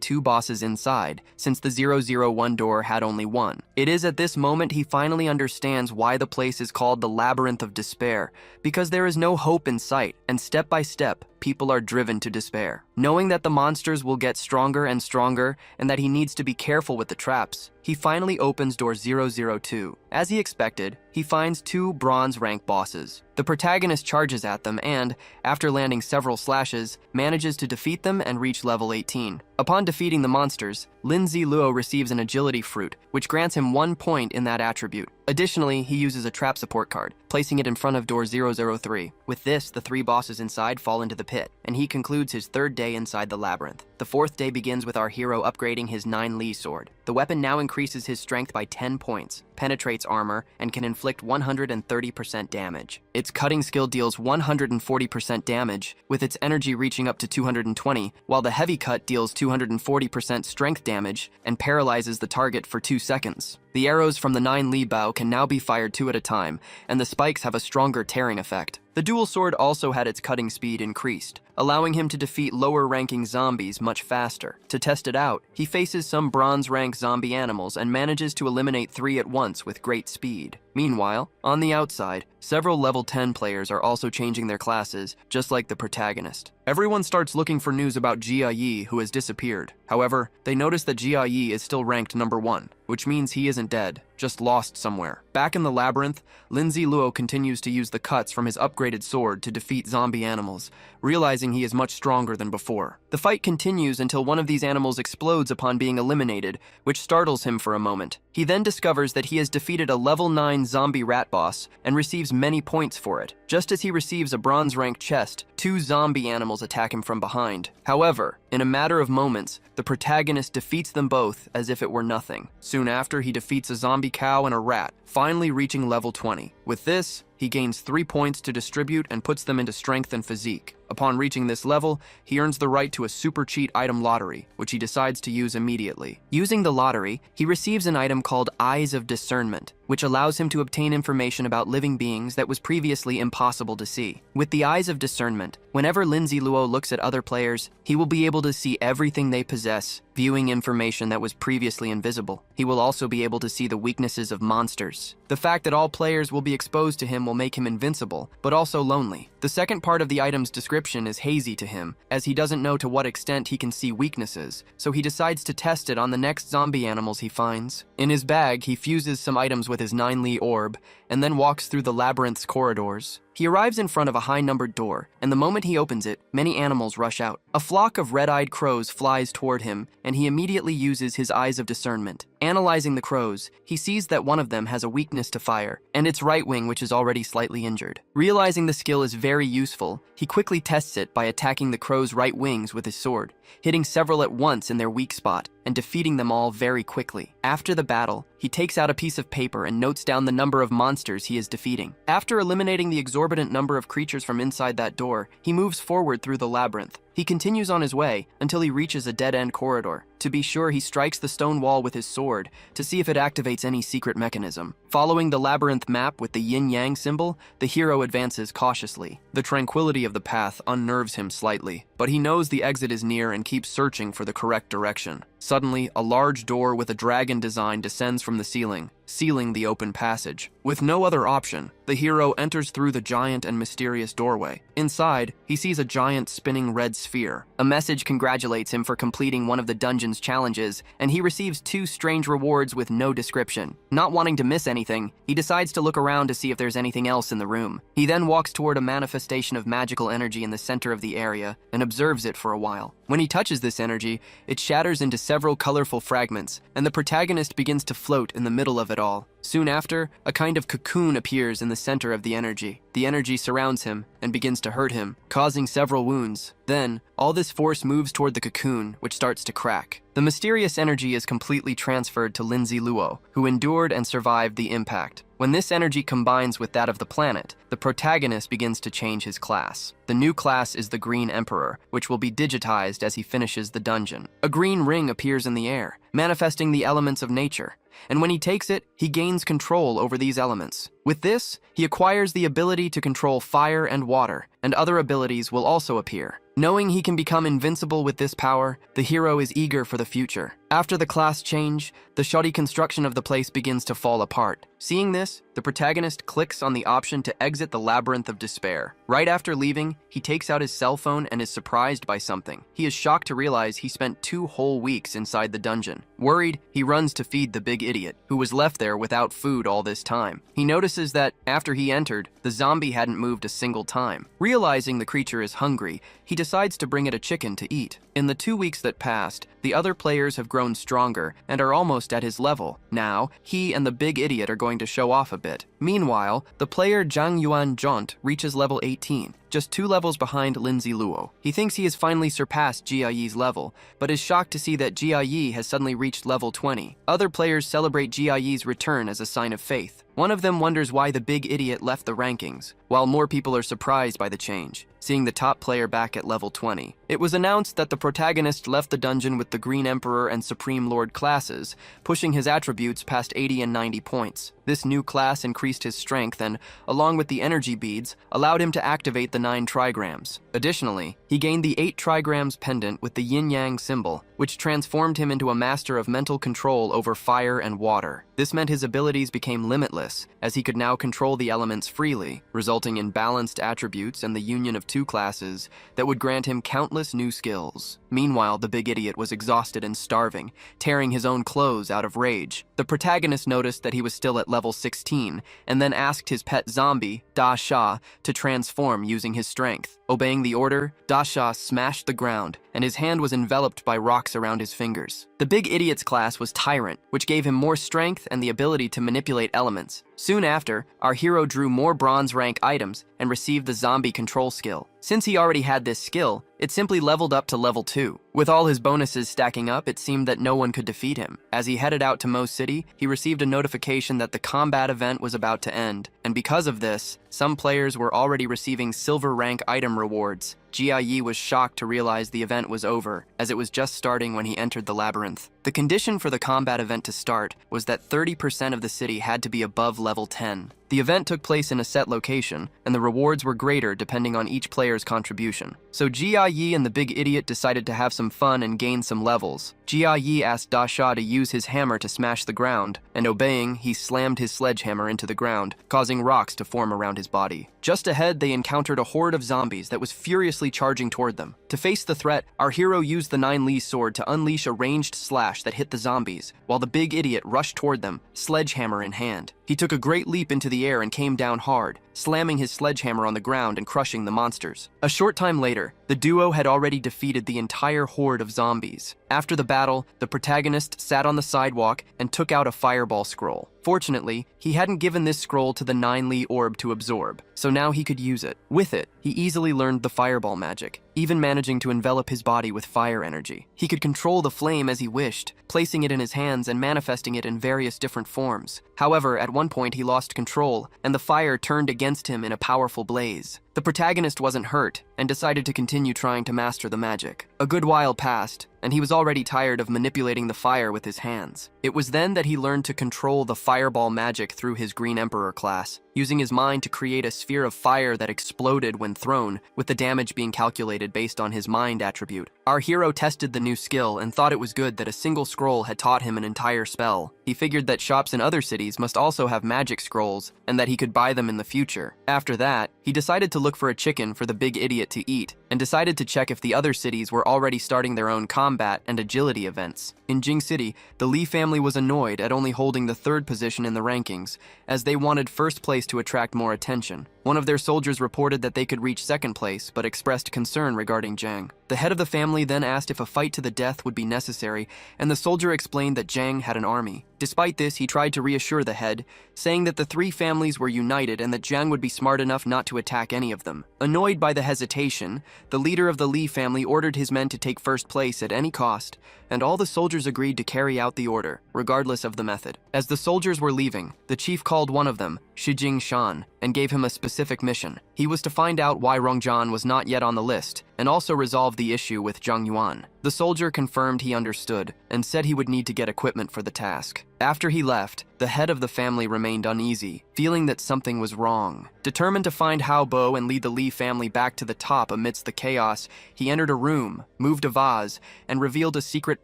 2 bosses inside, since the 001 door had only 1. It is at this moment he finally understands why the place is called the Labyrinth of Despair, because there is no hope in sight, and step by step, people are driven to despair. Knowing that the monsters will get stronger and stronger, and that he needs to be careful with the traps, he finally opens door 002. As he expected, he finds 2 bronze rank bosses. The protagonist charges at them and, after landing several slashes, manages to defeat them and reach level 18. Upon defeating the monsters, Lindsay Luo receives an agility fruit, which grants him 1 point in that attribute. Additionally, he uses a trap support card, placing it in front of door 003. With this, the 3 bosses inside fall into the pit, and he concludes his 3rd day inside the labyrinth. The 4th day begins with our hero upgrading his 9 Li sword. The weapon now increases his strength by 10 points, penetrates armor, and can inflict 130% damage. Its cutting skill deals 140% damage, with its energy reaching up to 220, while the heavy cut deals 240% strength damage and paralyzes the target for 2 seconds. The arrows from the 9 Li bow can now be fired 2 at a time, and the spikes have a stronger tearing effect. The dual sword also had its cutting speed increased, allowing him to defeat lower-ranking zombies much faster. To test it out, he faces some bronze-rank zombie animals and manages to eliminate 3 at once with great speed. Meanwhile, on the outside, several level 10 players are also changing their classes, just like the protagonist. Everyone starts looking for news about Jia Yi, who has disappeared. However, they notice that Jia Yi is still ranked number 1, which means he isn't dead, just lost somewhere. Back in the labyrinth, Lindsay Luo continues to use the cuts from his upgraded sword to defeat zombie animals, realizing he is much stronger than before. The fight continues until one of these animals explodes upon being eliminated, which startles him for a moment. He then discovers that he has defeated a level 9 zombie rat boss and receives many points for it. Just as he receives a bronze-rank chest, 2 zombie animals attack him from behind. However, in a matter of moments, the protagonist defeats them both as if it were nothing. Soon after, he defeats a zombie cow and a rat, finally reaching level 20. With this, he gains 3 points to distribute and puts them into strength and physique. Upon reaching this level, he earns the right to a super cheat item lottery, which he decides to use immediately. Using the lottery, he receives an item called Eyes of Discernment, which allows him to obtain information about living beings that was previously impossible to see. With the Eyes of Discernment, whenever Lindsay Luo looks at other players, he will be able to see everything they possess, viewing information that was previously invisible. He will also be able to see the weaknesses of monsters. The fact that all players will be exposed to him will make him invincible, but also lonely. The second part of the item's description is hazy to him, as he doesn't know to what extent he can see weaknesses, so he decides to test it on the next zombie animals he finds. In his bag, he fuses some items with his 9-li orb, and then walks through the labyrinth's corridors. He arrives in front of a high-numbered door, and the moment he opens it, many animals rush out. A flock of red-eyed crows flies toward him, and he immediately uses his eyes of discernment. Analyzing the crows, he sees that one of them has a weakness to fire, and its right wing which is already slightly injured. Realizing the skill is very useful, he quickly tests it by attacking the crow's right wings with his sword, hitting several at once in their weak spot, and defeating them all very quickly. After the battle, he takes out a piece of paper and notes down the number of monsters he is defeating. After eliminating the exorbitant number of creatures from inside that door, he moves forward through the labyrinth. He continues on his way until he reaches a dead-end corridor. To be sure, he strikes the stone wall with his sword to see if it activates any secret mechanism. Following the labyrinth map with the yin-yang symbol, the hero advances cautiously. The tranquility of the path unnerves him slightly, but he knows the exit is near and keeps searching for the correct direction. Suddenly, a large door with a dragon design descends from the ceiling, sealing the open passage. With no other option, the hero enters through the giant and mysterious doorway. Inside, he sees a giant spinning red sphere. A message congratulates him for completing one of the dungeon's challenges, and he receives 2 strange rewards with no description. Not wanting to miss anything, he decides to look around to see if there's anything else in the room. He then walks toward a manifestation of magical energy in the center of the area and observes it for a while. When he touches this energy, it shatters into several colorful fragments, and the protagonist begins to float in the middle of it all. Soon after, a kind of cocoon appears in the center of the energy. The energy surrounds him and begins to hurt him, causing several wounds. Then, all this force moves toward the cocoon, which starts to crack. The mysterious energy is completely transferred to Lindsay Luo, who endured and survived the impact. When this energy combines with that of the planet, the protagonist begins to change his class. The new class is the Green Emperor, which will be digitized as he finishes the dungeon. A green ring appears in the air, manifesting the elements of nature. And when he takes it, he gains control over these elements. With this, he acquires the ability to control fire and water, and other abilities will also appear. Knowing he can become invincible with this power, the hero is eager for the future. After the class change, the shoddy construction of the place begins to fall apart. Seeing this, the protagonist clicks on the option to exit the labyrinth of despair. Right after leaving, he takes out his cell phone and is surprised by something. He is shocked to realize he spent 2 whole weeks inside the dungeon. Worried, he runs to feed the big idiot, who was left there without food all this time. He notices that, after he entered, the zombie hadn't moved a single time. Realizing the creature is hungry, he decides to bring it a chicken to eat. In the 2 weeks that passed, the other players have grown stronger and are almost at his level. Now, he and the big idiot are going to show off a bit. Meanwhile, the player Zhang Yuan Jaunt reaches level 18, just 2 levels behind Lindsay Luo. He thinks he has finally surpassed Jia Yi's level, but is shocked to see that Jia Yi has suddenly reached level 20. Other players celebrate Jia Yi's return as a sign of faith. One of them wonders why the big idiot left the rankings, while more people are surprised by the change, seeing the top player back at level 20. It was announced that the protagonist left the dungeon with the Green Emperor and Supreme Lord classes, pushing his attributes past 80 and 90 points. This new class increased his strength and, along with the energy beads, allowed him to activate the 9 trigrams. Additionally, he gained the 8 trigrams pendant with the yin-yang symbol, which transformed him into a master of mental control over fire and water. This meant his abilities became limitless, as he could now control the elements freely, resulting in balanced attributes and the union of 2 classes that would grant him countless new skills. Meanwhile, the big idiot was exhausted and starving, tearing his own clothes out of rage. The protagonist noticed that he was still at level 16, and then asked his pet zombie, Da Sha, to transform using his strength. Obeying the order, Da Sha smashed the ground, and his hand was enveloped by rocks around his fingers. The big idiot's class was Tyrant, which gave him more strength and the ability to manipulate elements. Soon after, our hero drew more bronze rank items and received the zombie control skill. Since he already had this skill, it simply leveled up to level 2. With all his bonuses stacking up, it seemed that no one could defeat him. As he headed out to Mo City, he received a notification that the combat event was about to end, and because of this, some players were already receiving silver rank item rewards. Jia Yi was shocked to realize the event was over, as it was just starting when he entered the labyrinth. The condition for the combat event to start was that 30% of the city had to be above level 10. The event took place in a set location, and the rewards were greater depending on each player's contribution. So Jia Yi and the big idiot decided to have some fun and gain some levels. Jia Yi asked Da Sha to use his hammer to smash the ground, and obeying, he slammed his sledgehammer into the ground, causing rocks to form around his body. Just ahead, they encountered a horde of zombies that was furiously charging toward them. To face the threat, our hero used the 9-Li sword to unleash a ranged slash that hit the zombies, while the big idiot rushed toward them, sledgehammer in hand. He took a great leap into the air and came down hard, slamming his sledgehammer on the ground and crushing the monsters. A short time later, the duo had already defeated the entire horde of zombies. After the battle, the protagonist sat on the sidewalk and took out a fireball scroll. Fortunately, he hadn't given this scroll to the 9-Li orb to absorb, so now he could use it. With it, he easily learned the fireball magic, even managing to envelop his body with fire energy. He could control the flame as he wished, placing it in his hands and manifesting it in various different forms. However, at one point he lost control, and the fire turned against him in a powerful blaze. The protagonist wasn't hurt, and decided to continue trying to master the magic. A good while passed, and he was already tired of manipulating the fire with his hands. It was then that he learned to control the fireball magic through his Green Emperor class, using his mind to create a sphere of fire that exploded when thrown, with the damage being calculated based on his mind attribute. Our hero tested the new skill and thought it was good that a single scroll had taught him an entire spell. He figured that shops in other cities must also have magic scrolls, and that he could buy them in the future. After that, he decided to look for a chicken for the big idiot to eat, and decided to check if the other cities were already starting their own combat and agility events. In Jing City, the Li family was annoyed at only holding the 3rd position in the rankings, as they wanted first place to attract more attention. One of their soldiers reported that they could reach 2nd place, but expressed concern regarding Zhang. The head of the family then asked if a fight to the death would be necessary, and the soldier explained that Zhang had an army. Despite this, he tried to reassure the head, saying that the 3 families were united and that Zhang would be smart enough not to attack any of them. Annoyed by the hesitation, the leader of the Li family ordered his men to take first place at any cost, and all the soldiers agreed to carry out the order, regardless of the method. As the soldiers were leaving, the chief called one of them, Shijing Shan, and gave him a specific mission. He was to find out why Rongzhan was not yet on the list, and also resolve the issue with Zhang Yuan. The soldier confirmed he understood, and said he would need to get equipment for the task. After he left, the head of the family remained uneasy, feeling that something was wrong. Determined to find Hao Bo and lead the Li family back to the top amidst the chaos, he entered a room, moved a vase, and revealed a secret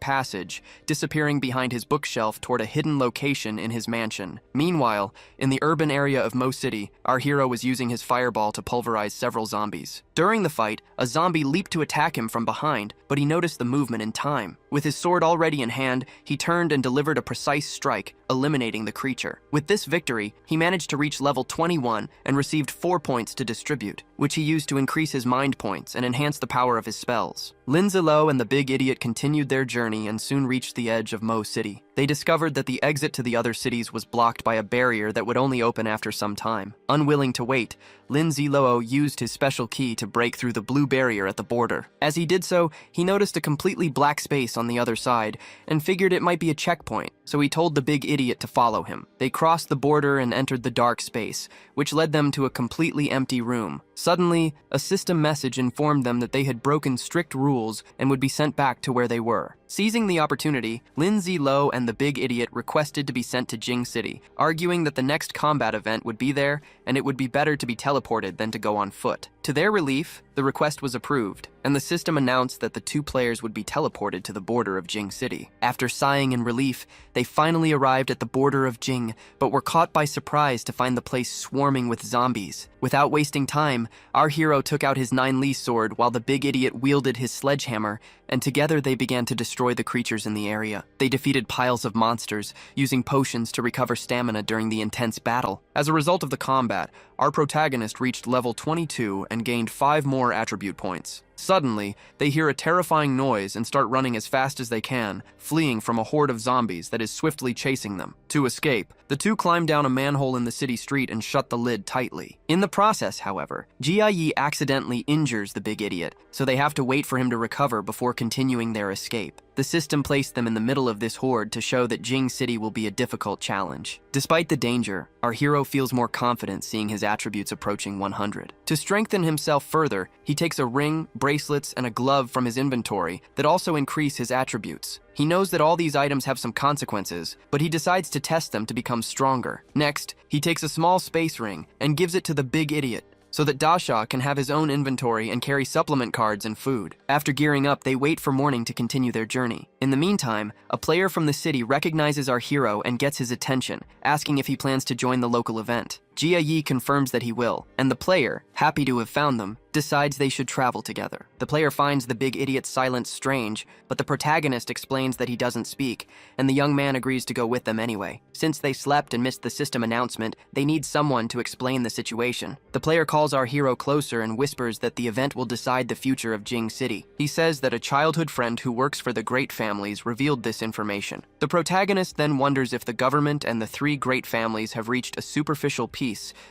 passage, disappearing behind his bookshelf toward a hidden location in his mansion. Meanwhile, in the urban area of Mo City, our hero was using his fireball to pulverize several zombies. During the fight, a zombie leaped to attack him from behind, but he noticed the movement in time. With his sword already in hand, he turned and delivered a precise strike, eliminating the creature. With this victory, he managed to reach level 21 and received 4 points to distribute, which he used to increase his mind points and enhance the power of his spells. Lin Ziluo and the big idiot continued their journey and soon reached the edge of Mo City. They discovered that the exit to the other cities was blocked by a barrier that would only open after some time. Unwilling to wait, Lin Ziluo used his special key to break through the blue barrier at the border. As he did so, he noticed a completely black space on the other side and figured it might be a checkpoint, so he told the big idiot to follow him. They crossed the border and entered the dark space, which led them to a completely empty room. Suddenly, a system message informed them that they had broken strict rules and would be sent back to where they were. Seizing the opportunity, Lin Ziluo and the big idiot requested to be sent to Jing City, arguing that the next combat event would be there and it would be better to be teleported than to go on foot. To their relief, the request was approved, and the system announced that the 2 players would be teleported to the border of Jing City. After sighing in relief, they finally arrived at the border of Jing, but were caught by surprise to find the place swarming with zombies. Without wasting time, our hero took out his 9-Li sword while the big idiot wielded his sledgehammer, and together they began to destroy the creatures in the area. They defeated piles of monsters, using potions to recover stamina during the intense battle. As a result of the combat, our protagonist reached level 22 and gained 5 more attribute points. Suddenly, they hear a terrifying noise and start running as fast as they can, fleeing from a horde of zombies that is swiftly chasing them. To escape, the 2 climb down a manhole in the city street and shut the lid tightly. In the process, however, Jia Yi accidentally injures the big idiot, so they have to wait for him to recover before continuing their escape. The system placed them in the middle of this horde to show that Jing City will be a difficult challenge. Despite the danger, our hero feels more confident seeing his attributes approaching 100. To strengthen himself further, he takes a ring, bracelets, and a glove from his inventory that also increase his attributes. He knows that all these items have some consequences, but he decides to test them to become stronger. Next, he takes a small space ring and gives it to the big idiot, so that Dasha can have his own inventory and carry supplement cards and food. After gearing up, they wait for morning to continue their journey. In the meantime, a player from the city recognizes our hero and gets his attention, asking if he plans to join the local event. Jia Yi confirms that he will, and the player, happy to have found them, decides they should travel together. The player finds the big idiot's silence strange, but the protagonist explains that he doesn't speak, and the young man agrees to go with them anyway. Since they slept and missed the system announcement, they need someone to explain the situation. The player calls our hero closer and whispers that the event will decide the future of Jing City. He says that a childhood friend who works for the Great Families revealed this information. The protagonist then wonders if the government and the three great families have reached a superficial peace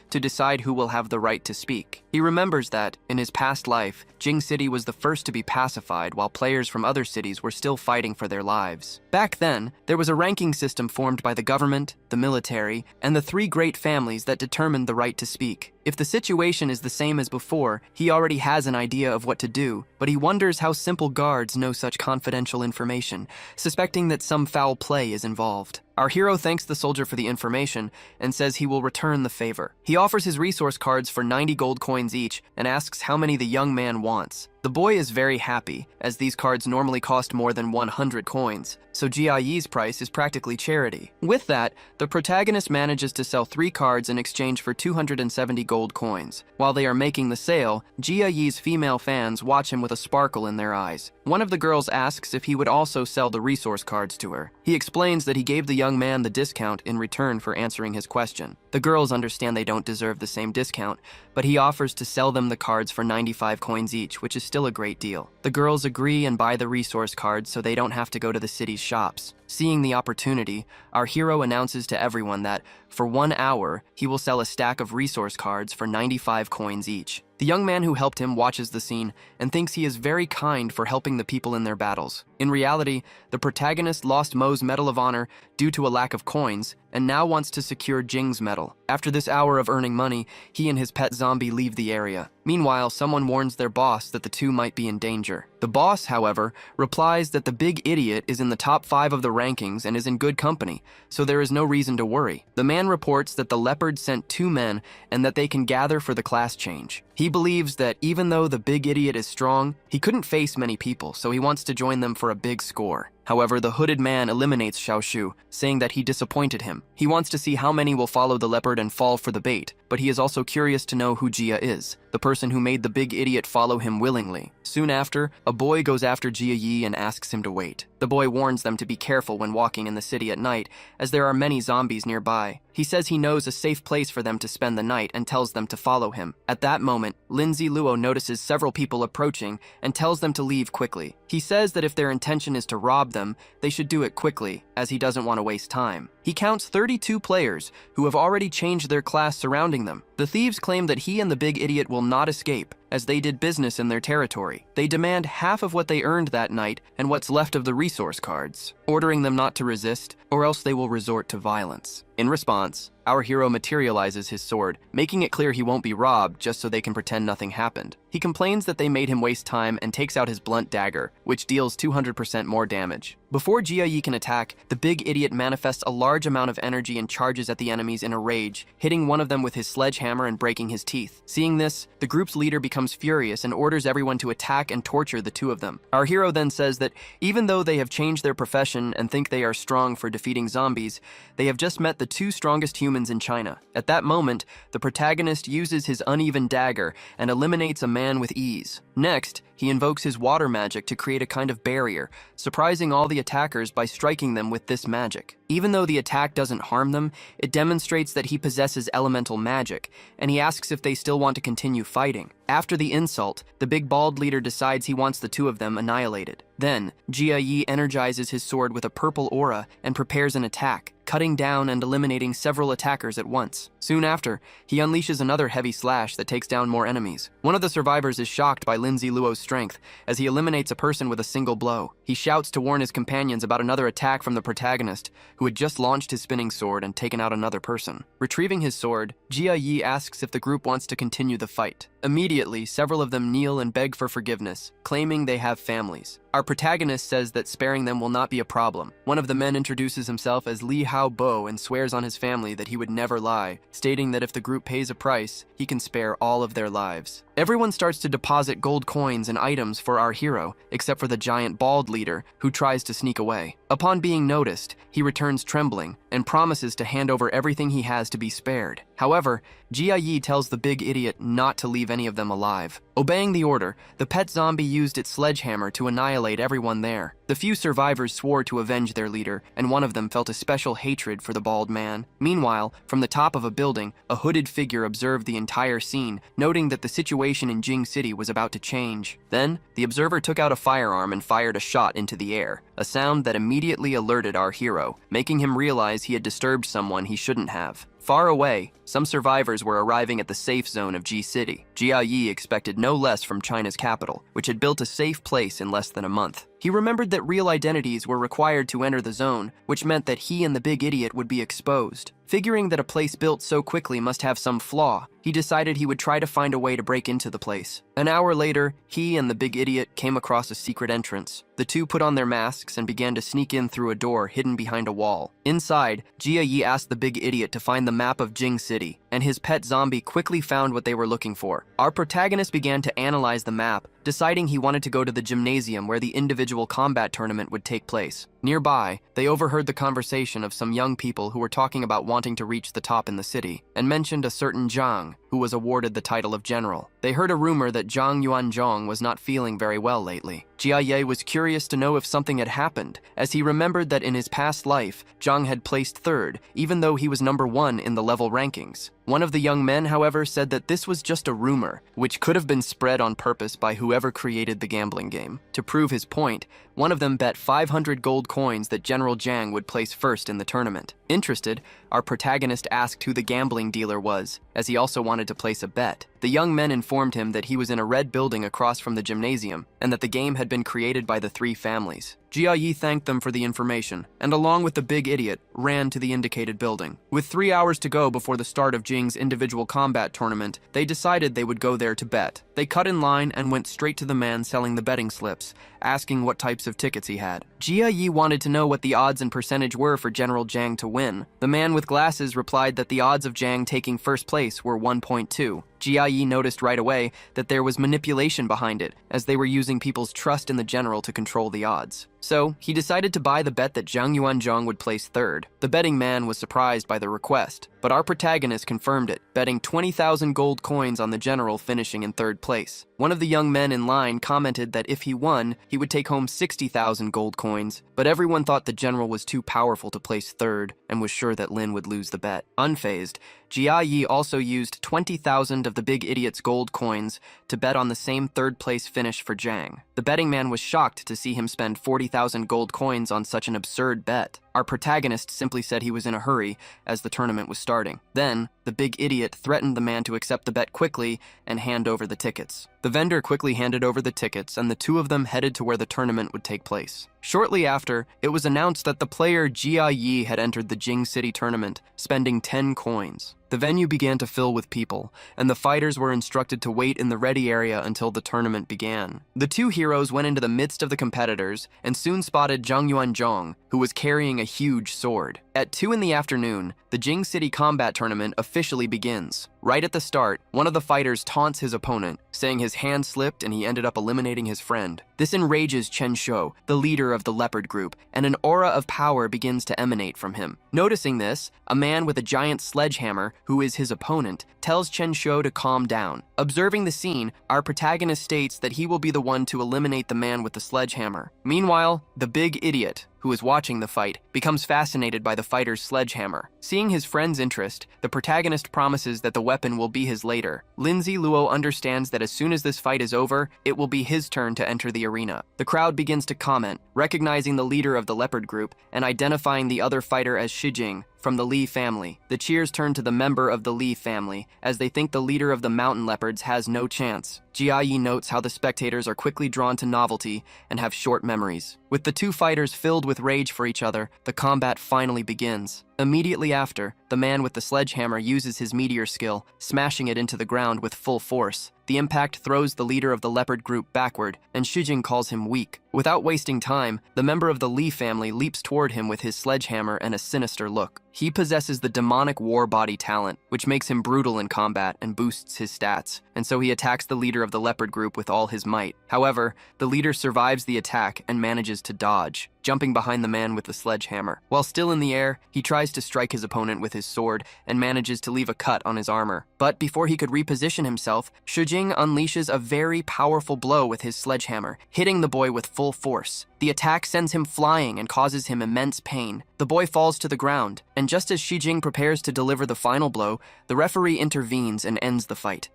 to decide who will have the right to speak. He remembers that, in his past life, Jing City was the first to be pacified while players from other cities were still fighting for their lives. Back then, there was a ranking system formed by the government, the military, and the three great families that determined the right to speak. If the situation is the same as before, he already has an idea of what to do, but he wonders how simple guards know such confidential information, suspecting that some foul play is involved. Our hero thanks the soldier for the information and says he will return the favor. He offers his resource cards for 90 gold coins each and asks how many the young man wants. The boy is very happy, as these cards normally cost more than 100 coins, so Jia Yi's price is practically charity. With that, the protagonist manages to sell 3 cards in exchange for 270 gold coins. While they are making the sale, Jia Yi's female fans watch him with a sparkle in their eyes. One of the girls asks if he would also sell the resource cards to her. He explains that he gave the young man the discount in return for answering his question. The girls understand they don't deserve the same discount, but he offers to sell them the cards for 95 coins each, which is still a great deal. The girls agree and buy the resource cards so they don't have to go to the city's shops. Seeing the opportunity, our hero announces to everyone that, for 1 hour, he will sell a stack of resource cards for 95 coins each. The young man who helped him watches the scene and thinks he is very kind for helping the people in their battles. In reality, the protagonist lost Mo's Medal of Honor due to a lack of coins and now wants to secure Jing's medal. After this hour of earning money, he and his pet zombie leave the area. Meanwhile, someone warns their boss that the two might be in danger. The boss, however, replies that the big idiot is in the top 5 of the rankings and is in good company, so there is no reason to worry. The man reports that the leopard sent 2 men and that they can gather for the class change. He believes that even though the big idiot is strong, he couldn't face many people, so he wants to join them for a big score. However, the hooded man eliminates Xiaoshu, saying that he disappointed him. He wants to see how many will follow the leopard and fall for the bait, but he is also curious to know who Jia is, the person who made the big idiot follow him willingly. Soon after, a boy goes after Jia Yi and asks him to wait. The boy warns them to be careful when walking in the city at night, as there are many zombies nearby. He says he knows a safe place for them to spend the night and tells them to follow him. At that moment, Lindsay Luo notices several people approaching and tells them to leave quickly. He says that if their intention is to rob them, they should do it quickly, as he doesn't want to waste time. He counts 32 players who have already changed their class surrounding them. The thieves claim that he and the big idiot will not escape, as they did business in their territory. They demand half of what they earned that night and what's left of the resource cards, ordering them not to resist, or else they will resort to violence. In response, our hero materializes his sword, making it clear he won't be robbed just so they can pretend nothing happened. He complains that they made him waste time and takes out his blunt dagger, which deals 200% more damage. Before Jia Yi can attack, the big idiot manifests a large amount of energy and charges at the enemies in a rage, hitting one of them with his sledgehammer and breaking his teeth. Seeing this, the group's leader becomes furious and orders everyone to attack and torture the two of them. Our hero then says that even though they have changed their profession and think they are strong for defeating zombies, they have just met the 2 strongest humans in China. At that moment, the protagonist uses his uneven dagger and eliminates a man with ease. Next, he invokes his water magic to create a kind of barrier, surprising all the attackers by striking them with this magic. Even though the attack doesn't harm them, it demonstrates that he possesses elemental magic, and he asks if they still want to continue fighting. After the insult, the big bald leader decides he wants the 2 of them annihilated. Then, Jia Yi energizes his sword with a purple aura and prepares an attack, cutting down and eliminating several attackers at once. Soon after, he unleashes another heavy slash that takes down more enemies. One of the survivors is shocked by Lindsay Luo's strength, as he eliminates a person with a single blow. He shouts to warn his companions about another attack from the protagonist, who had just launched his spinning sword and taken out another person. Retrieving his sword, Jia Yi asks if the group wants to continue the fight. Immediately, several of them kneel and beg for forgiveness, claiming they have families. Our protagonist says that sparing them will not be a problem. One of the men introduces himself as Li Hao Bo and swears on his family that he would never lie, stating that if the group pays a price, he can spare all of their lives. Everyone starts to deposit gold coins and items for our hero, except for the giant bald leader, who tries to sneak away. Upon being noticed, he returns trembling and promises to hand over everything he has to be spared. However, Jia Yi tells the big idiot not to leave any of them alive. Obeying the order, the pet zombie used its sledgehammer to annihilate everyone there. The few survivors swore to avenge their leader, and one of them felt a special hatred for the bald man. Meanwhile, from the top of a building, a hooded figure observed the entire scene, noting that the situation in Jing City was about to change. Then, the observer took out a firearm and fired a shot into the air, a sound that immediately alerted our hero, making him realize he had disturbed someone he shouldn't have. Far away, some survivors were arriving at the safe zone of Ji City. Jia Yi expected no less from China's capital, which had built a safe place in less than a month. He remembered that real identities were required to enter the zone, which meant that he and the big idiot would be exposed. Figuring that a place built so quickly must have some flaw, he decided he would try to find a way to break into the place. An hour later, he and the big idiot came across a secret entrance. The two put on their masks and began to sneak in through a door hidden behind a wall. Inside, Jia Yi asked the big idiot to find the map of Jing City, and his pet zombie quickly found what they were looking for. Our protagonist began to analyze the map, deciding he wanted to go to the gymnasium where the individual combat tournament would take place. Nearby, they overheard the conversation of some young people who were talking about wanting to reach the top in the city, and mentioned a certain Zhang, who was awarded the title of general. They heard a rumor that Zhang Yuanzhong was not feeling very well lately. Jia Ye was curious to know if something had happened, as he remembered that in his past life, Zhang had placed third, even though he was number 1 in the level rankings. One of the young men, however, said that this was just a rumor, which could have been spread on purpose by whoever created the gambling game. To prove his point, one of them bet 500 gold coins that General Zhang would place first in the tournament. Interested, our protagonist asked who the gambling dealer was, as he also wanted to place a bet. The young men informed him that he was in a red building across from the gymnasium, and that the game had been created by the 3 families. Jia Yi thanked them for the information, and along with the big idiot, ran to the indicated building. With 3 hours to go before the start of Jing's individual combat tournament, they decided they would go there to bet. They cut in line and went straight to the man selling the betting slips, asking what types of tickets he had. Jia Yi wanted to know what the odds and percentage were for General Zhang to win. The man with glasses replied that the odds of Zhang taking first place were 1.2. Jia Yi noticed right away that there was manipulation behind it, as they were using people's trust in the general to control the odds. So, he decided to buy the bet that Zhang Yuanzhong would place third. The betting man was surprised by the request, but our protagonist confirmed it, betting 20,000 gold coins on the general finishing in third place. One of the young men in line commented that if he won, he would take home 60,000 gold coins, but everyone thought the general was too powerful to place third and was sure that Lin would lose the bet. Unfazed, Jia Yi also used 20,000 of the big idiot's gold coins to bet on the same third-place finish for Zhang. The betting man was shocked to see him spend 40,000 gold coins on such an absurd bet. Our protagonist simply said he was in a hurry as the tournament was starting. Then, the big idiot threatened the man to accept the bet quickly and hand over the tickets. The vendor quickly handed over the tickets, and the two of them headed to where the tournament would take place. Shortly after, it was announced that the player Jia Yi had entered the Jing City tournament, spending 10 coins. The venue began to fill with people, and the fighters were instructed to wait in the ready area until the tournament began. The two heroes went into the midst of the competitors and soon spotted Zhang Yuanzhong, who was carrying a huge sword. At 2 in the afternoon, the Jing City combat tournament officially begins. Right at the start, one of the fighters taunts his opponent, saying his hand slipped and he ended up eliminating his friend. This enrages Chen Shou, the leader of the leopard group, and an aura of power begins to emanate from him. Noticing this, a man with a giant sledgehammer, who is his opponent, tells Chen Shou to calm down. Observing the scene, our protagonist states that he will be the one to eliminate the man with the sledgehammer. Meanwhile, the big idiot, who is watching the fight, becomes fascinated by the fighter's sledgehammer. Seeing his friend's interest, the protagonist promises that the weapon will be his later. Lindsay Luo understands that as soon as this fight is over, it will be his turn to enter the arena. The crowd begins to comment, recognizing the leader of the leopard group and identifying the other fighter as Shijing from the Li family. The cheers turn to the member of the Li family, as they think the leader of the mountain leopards has no chance. Jia Yi notes how the spectators are quickly drawn to novelty and have short memories. With the two fighters filled with rage for each other, the combat finally begins. Immediately after, the man with the sledgehammer uses his meteor skill, smashing it into the ground with full force. The impact throws the leader of the leopard group backward, and Shujing calls him weak. Without wasting time, the member of the Li family leaps toward him with his sledgehammer and a sinister look. He possesses the demonic war body talent, which makes him brutal in combat and boosts his stats, and so he attacks the leader of the leopard group with all his might. However, the leader survives the attack and manages to dodge, jumping behind the man with the sledgehammer. While still in the air, he tries to strike his opponent with his sword and manages to leave a cut on his armor. But before he could reposition himself, Shujing unleashes a very powerful blow with his sledgehammer, hitting the boy with full force. The attack sends him flying and causes him immense pain. The boy falls to the ground, and just as Shijing prepares to deliver the final blow, the referee intervenes and ends the fight.